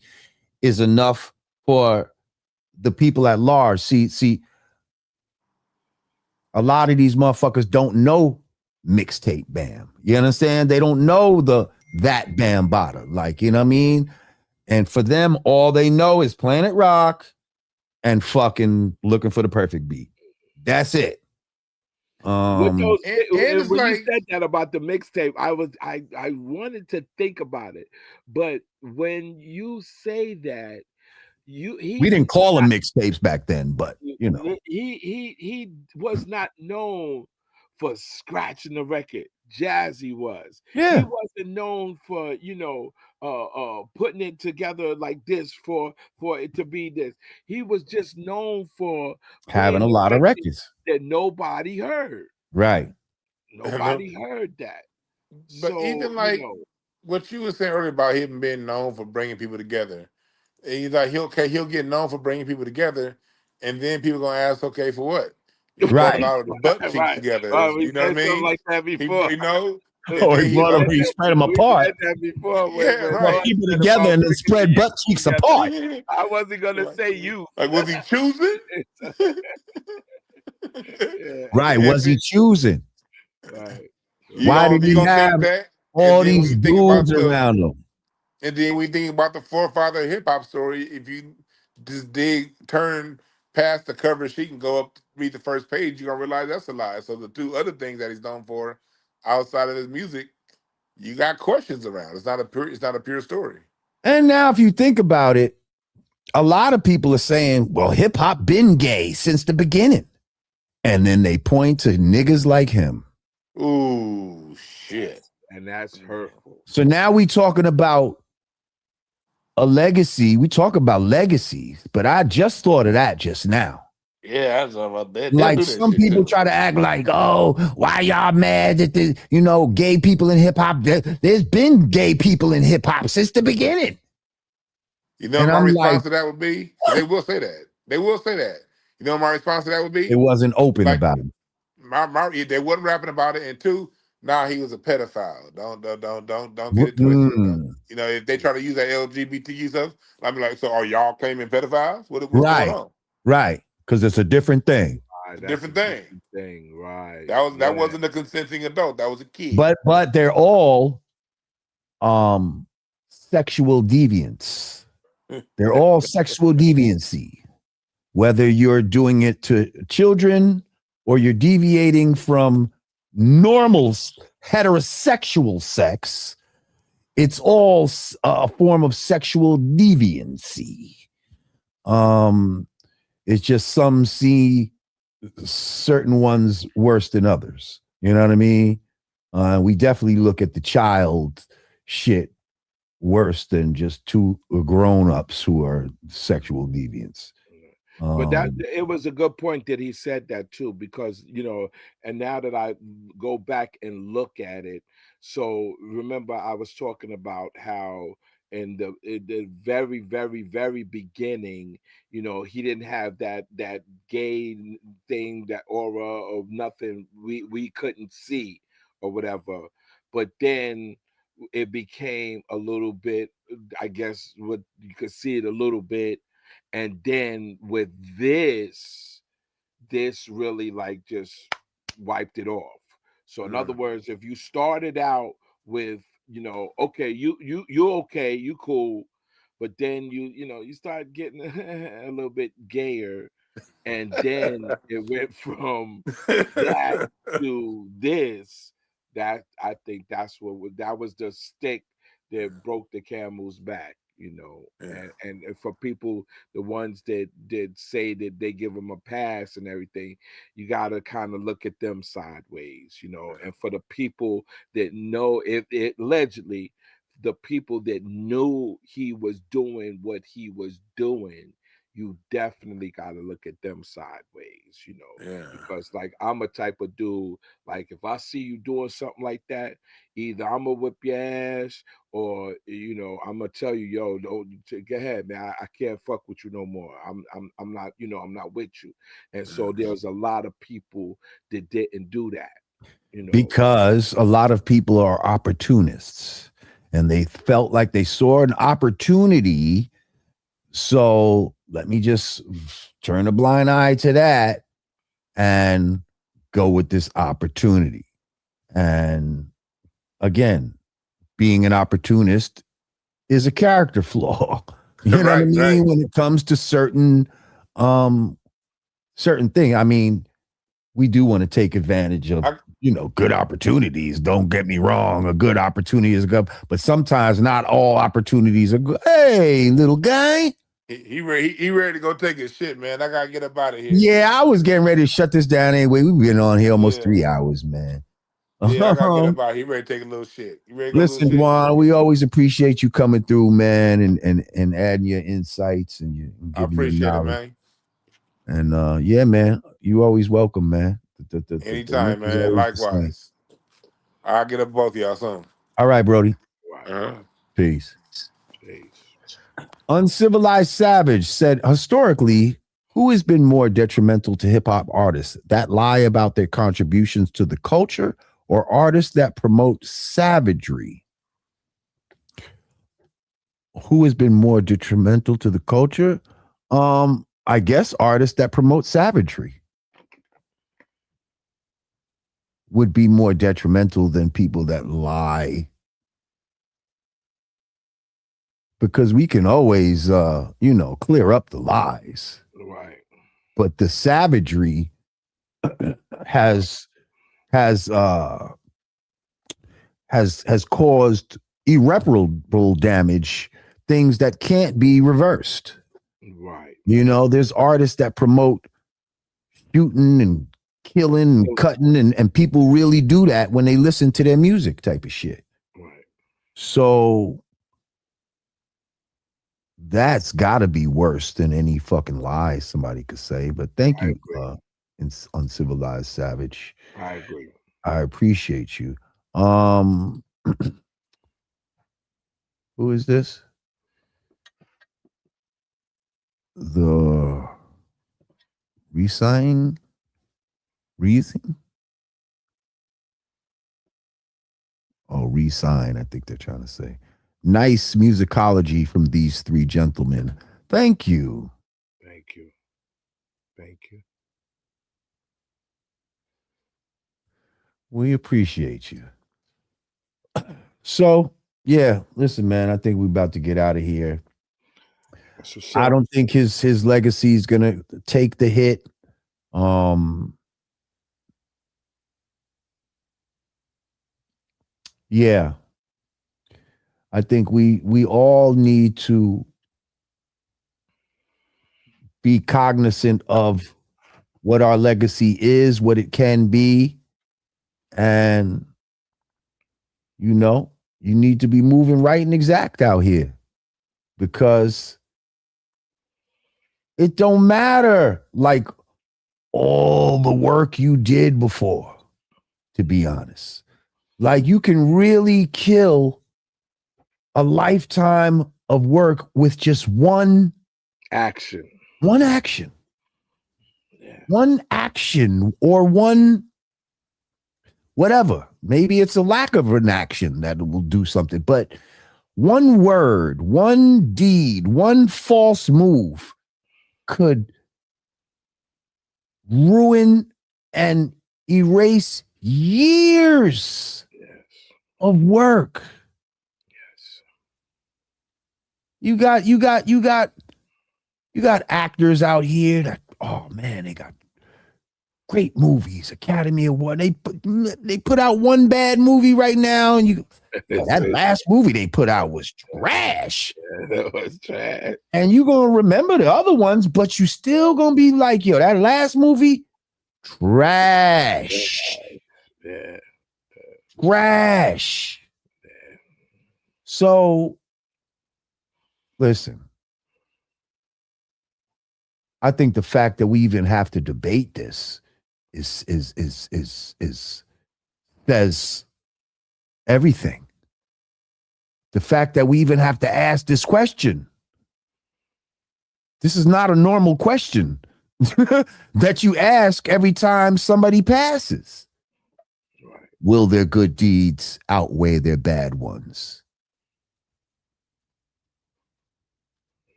is enough for the people at large. See, a lot of these motherfuckers don't know mixtape Bam. You understand? They don't know that Bambaataa. Like, you know what I mean? And for them, all they know is Planet Rock and fucking Looking for the Perfect Beat. That's it.
When
it's
you said that about the mixtape, I wanted to think about it, but when you say that,
we didn't call them mixtapes back then, but
he was not known for scratching the record. Jazzy was.
Yeah.
He wasn't known for putting it together like this for it to be this. He was just known for
having a lot of records
that nobody heard.
Right.
Nobody heard that.
But even like what you were saying earlier about him being known for bringing people together, and he's like, he'll get known for bringing people together, and then people gonna ask, okay, for what? You
right.
All the butt cheeks together. You know what I mean?
Like that before.
He
spread them apart.
Said that before.
Right. Keep it together and then spread butt cheeks apart.
I wasn't gonna say you.
Like, was he choosing?
Right. Was he choosing?
Right.
Why did he have all these dudes around him?
And then we think about the forefather hip hop story. If you just turn past the cover sheet and go up, read the first page, you're gonna realize that's a lie. So the two other things that he's known for outside of his music, you got questions around. It's not a pure story.
And now if you think about it, a lot of people are saying, well, hip hop been gay since the beginning. And then they point to niggas like him.
Ooh, shit.
And that's hurtful.
So now we talking about a legacy. We talk about legacies, but I just thought of that just now.
Yeah, I was about that.
Like some people try to act like, oh, why y'all mad that the gay people in hip hop? There's been gay people in hip hop since the beginning.
You know, my response to that would be, they will say that. They will say that. You know, my response to that would be,
it wasn't open about it.
They wasn't rapping about it, and two, he was a pedophile. Don't get it twisted. If they try to use that LGBTQ stuff, I'd be like, so are y'all claiming pedophiles? What's going on?
Right, because it's a different thing.
Different thing.
Right.
That wasn't a consenting adult. That was a kid.
But they're all sexual deviants. They're all sexual deviancy. Whether you're doing it to children or you're deviating from normal heterosexual sex, it's all a form of sexual deviancy. It's just some see certain ones worse than others. You know what I mean? We definitely look at the child shit worse than just two grown-ups who are sexual deviants.
But that it was a good point that he said that too, because and now that I go back and look at it, so remember I was talking about how in the very very beginning, he didn't have that gay thing, that aura of nothing we couldn't see or whatever, but then it became a little bit, I guess what you could see it a little bit, and then with this really like just wiped it off. So in other words, if you started out with, okay, you're okay, you cool, but then you start getting a little bit gayer, and then it went from that to this. That I think that was the stick that broke the camel's back,
Yeah.
and for people, the ones that did say that they give them a pass and everything, you got to kind of look at them sideways, and for the people that know, if it allegedly, the people that knew he was doing what he was doing, you definitely got to look at them sideways,
Yeah.
because like I'm a type of dude, like if I see you doing something like that, either I'm gonna whip your ass, or I'm gonna tell you, yo, go ahead, man. I can't fuck with you no more. I'm not, I'm not with you. And so there's a lot of people that didn't do that,
because a lot of people are opportunists and they felt like they saw an opportunity. So let me just turn a blind eye to that and go with this opportunity. And again, being an opportunist is a character flaw. You know what I mean?
Right.
When it comes to certain thing. I mean, we do want to take advantage of good opportunities. Don't get me wrong, a good opportunity is good, but sometimes not all opportunities are good. Hey, little guy.
He ready to go take his shit, man. I gotta get up out of here.
Yeah, I was getting ready to shut this down anyway. We've been on here almost 3 hours, man.
Yeah, I gotta get up out. He ready to take a little shit. You ready to go
Listen,
little shit?
Juan, we always appreciate you coming through, man, and adding your insights and giving
I
your
appreciate it,
knowledge.
man.
And yeah, man, you always welcome, man. The
Anytime,
link is
man.
always the same.
Likewise. I'll get up both of y'all soon.
All right, Brody.
Right.
Peace.
Peace.
Uncivilized Savage said, historically, who has been more detrimental to hip hop artists that lie about their contributions to the culture, or artists that promote savagery? Who has been more detrimental to the culture? I guess artists that promote savagery would be more detrimental than people that lie, because we can always clear up the lies.
Right.
But the savagery has caused irreparable damage, things that can't be reversed.
Right.
There's artists that promote shooting and killing and cutting, and people really do that when they listen to their music, type of shit.
Right.
So that's got to be worse than any fucking lie somebody could say. But thank you, Uncivilized Savage.
I agree.
I appreciate you. Who is this? The resign? Oh, resign, I think they're trying to say. Nice musicology from these three gentlemen. Thank you.
Thank you. Thank you.
We appreciate you. So, yeah, listen, man, I think we're about to get out of here. I don't think his legacy is gonna take the hit. Yeah. I think we all need to be cognizant of what our legacy is, what it can be, and you need to be moving right and exact out here, because it don't matter like all the work you did before, to be honest. Like, you can really kill a lifetime of work with just one
action.
One action.
Yeah.
One action, or one whatever. Maybe it's a lack of an action that will do something, but one word, one deed, one false move could ruin and erase years of work.
Yes.
You got actors out here that, oh man, they got great movies, Academy Award. They put out one bad movie right now, and that last movie they put out was trash.
Yeah, that was trash.
And you gonna remember the other ones, but you still gonna be like, yo, that last movie, trash.
Yeah.
Trash.
Yeah.
So listen, I think the fact that we even have to debate this is says everything. The fact that we even have to ask this question. This is not a normal question that you ask every time somebody passes.
Right.
Will their good deeds outweigh their bad ones?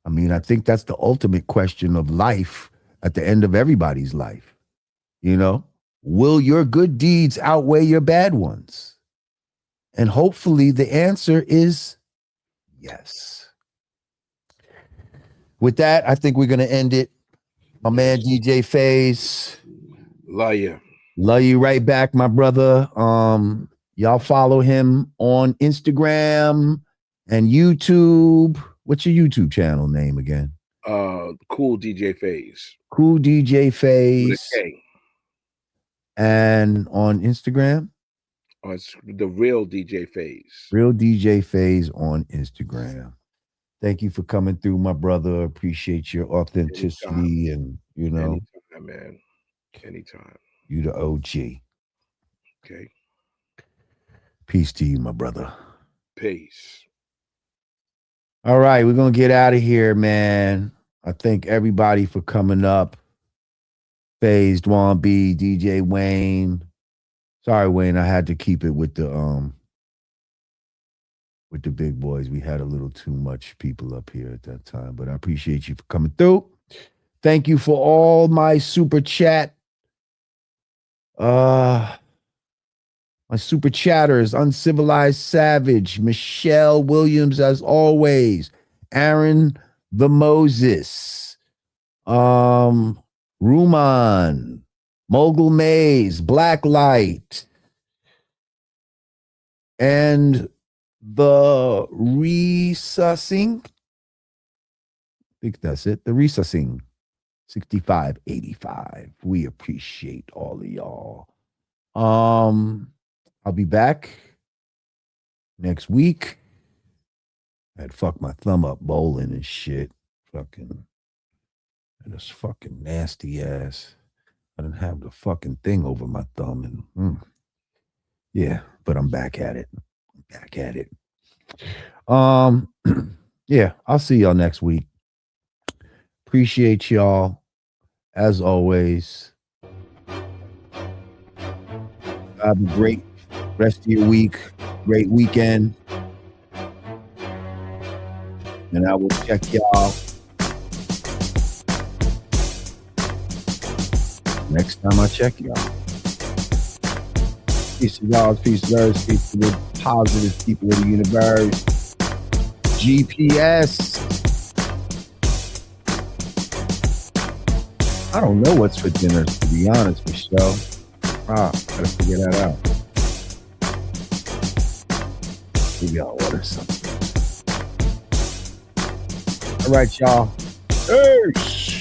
I mean, I think that's the ultimate question of life at the end of everybody's life. Will your good deeds outweigh your bad ones? And hopefully the answer is yes. With that, I think we're going to end it. My man, DJ FaZe.
Love you.
Love you right back, my brother. Y'all follow him on Instagram and YouTube. What's your YouTube channel name again?
Cool DJ FaZe.
Cool DJ FaZe.
With a K.
And on Instagram?
Oh, it's the Real DJ FaZe.
Real DJ FaZe on Instagram. Thank you for coming through, my brother. Appreciate your authenticity.
Anytime.
And
anytime, man. Anytime.
You the OG.
Okay.
Peace to you, my brother.
Peace.
All right, we're gonna get out of here, man. I thank everybody for coming up. FaZe, Dwan B, DJ Wayne. Sorry, Wayne, I had to keep it with the big boys. We had a little too much people up here at that time, but I appreciate you for coming through. Thank you for all my super chat. My super chatters, Uncivilized Savage, Michelle Williams, as always, Aaron the Moses, Ruman, Mogul Maze, Blacklight, and the Resussing. I think that's it. The Resussing 6585. We appreciate all of y'all. I'll be back next week. I had fucked my thumb up bowling and shit. Fucking, this fucking nasty ass. I didn't have the fucking thing over my thumb, and yeah, but I'm back at it. Yeah, I'll see y'all next week. Appreciate y'all as always. Have a great rest of your week, great weekend, and I will check y'all next time I check y'all. Peace to y'all, peace to earth, peace to the positive people of the universe. GPS. I don't know what's for dinner, to be honest, Michelle. Gotta figure that out. Maybe I'll order something. All right, y'all. Peace.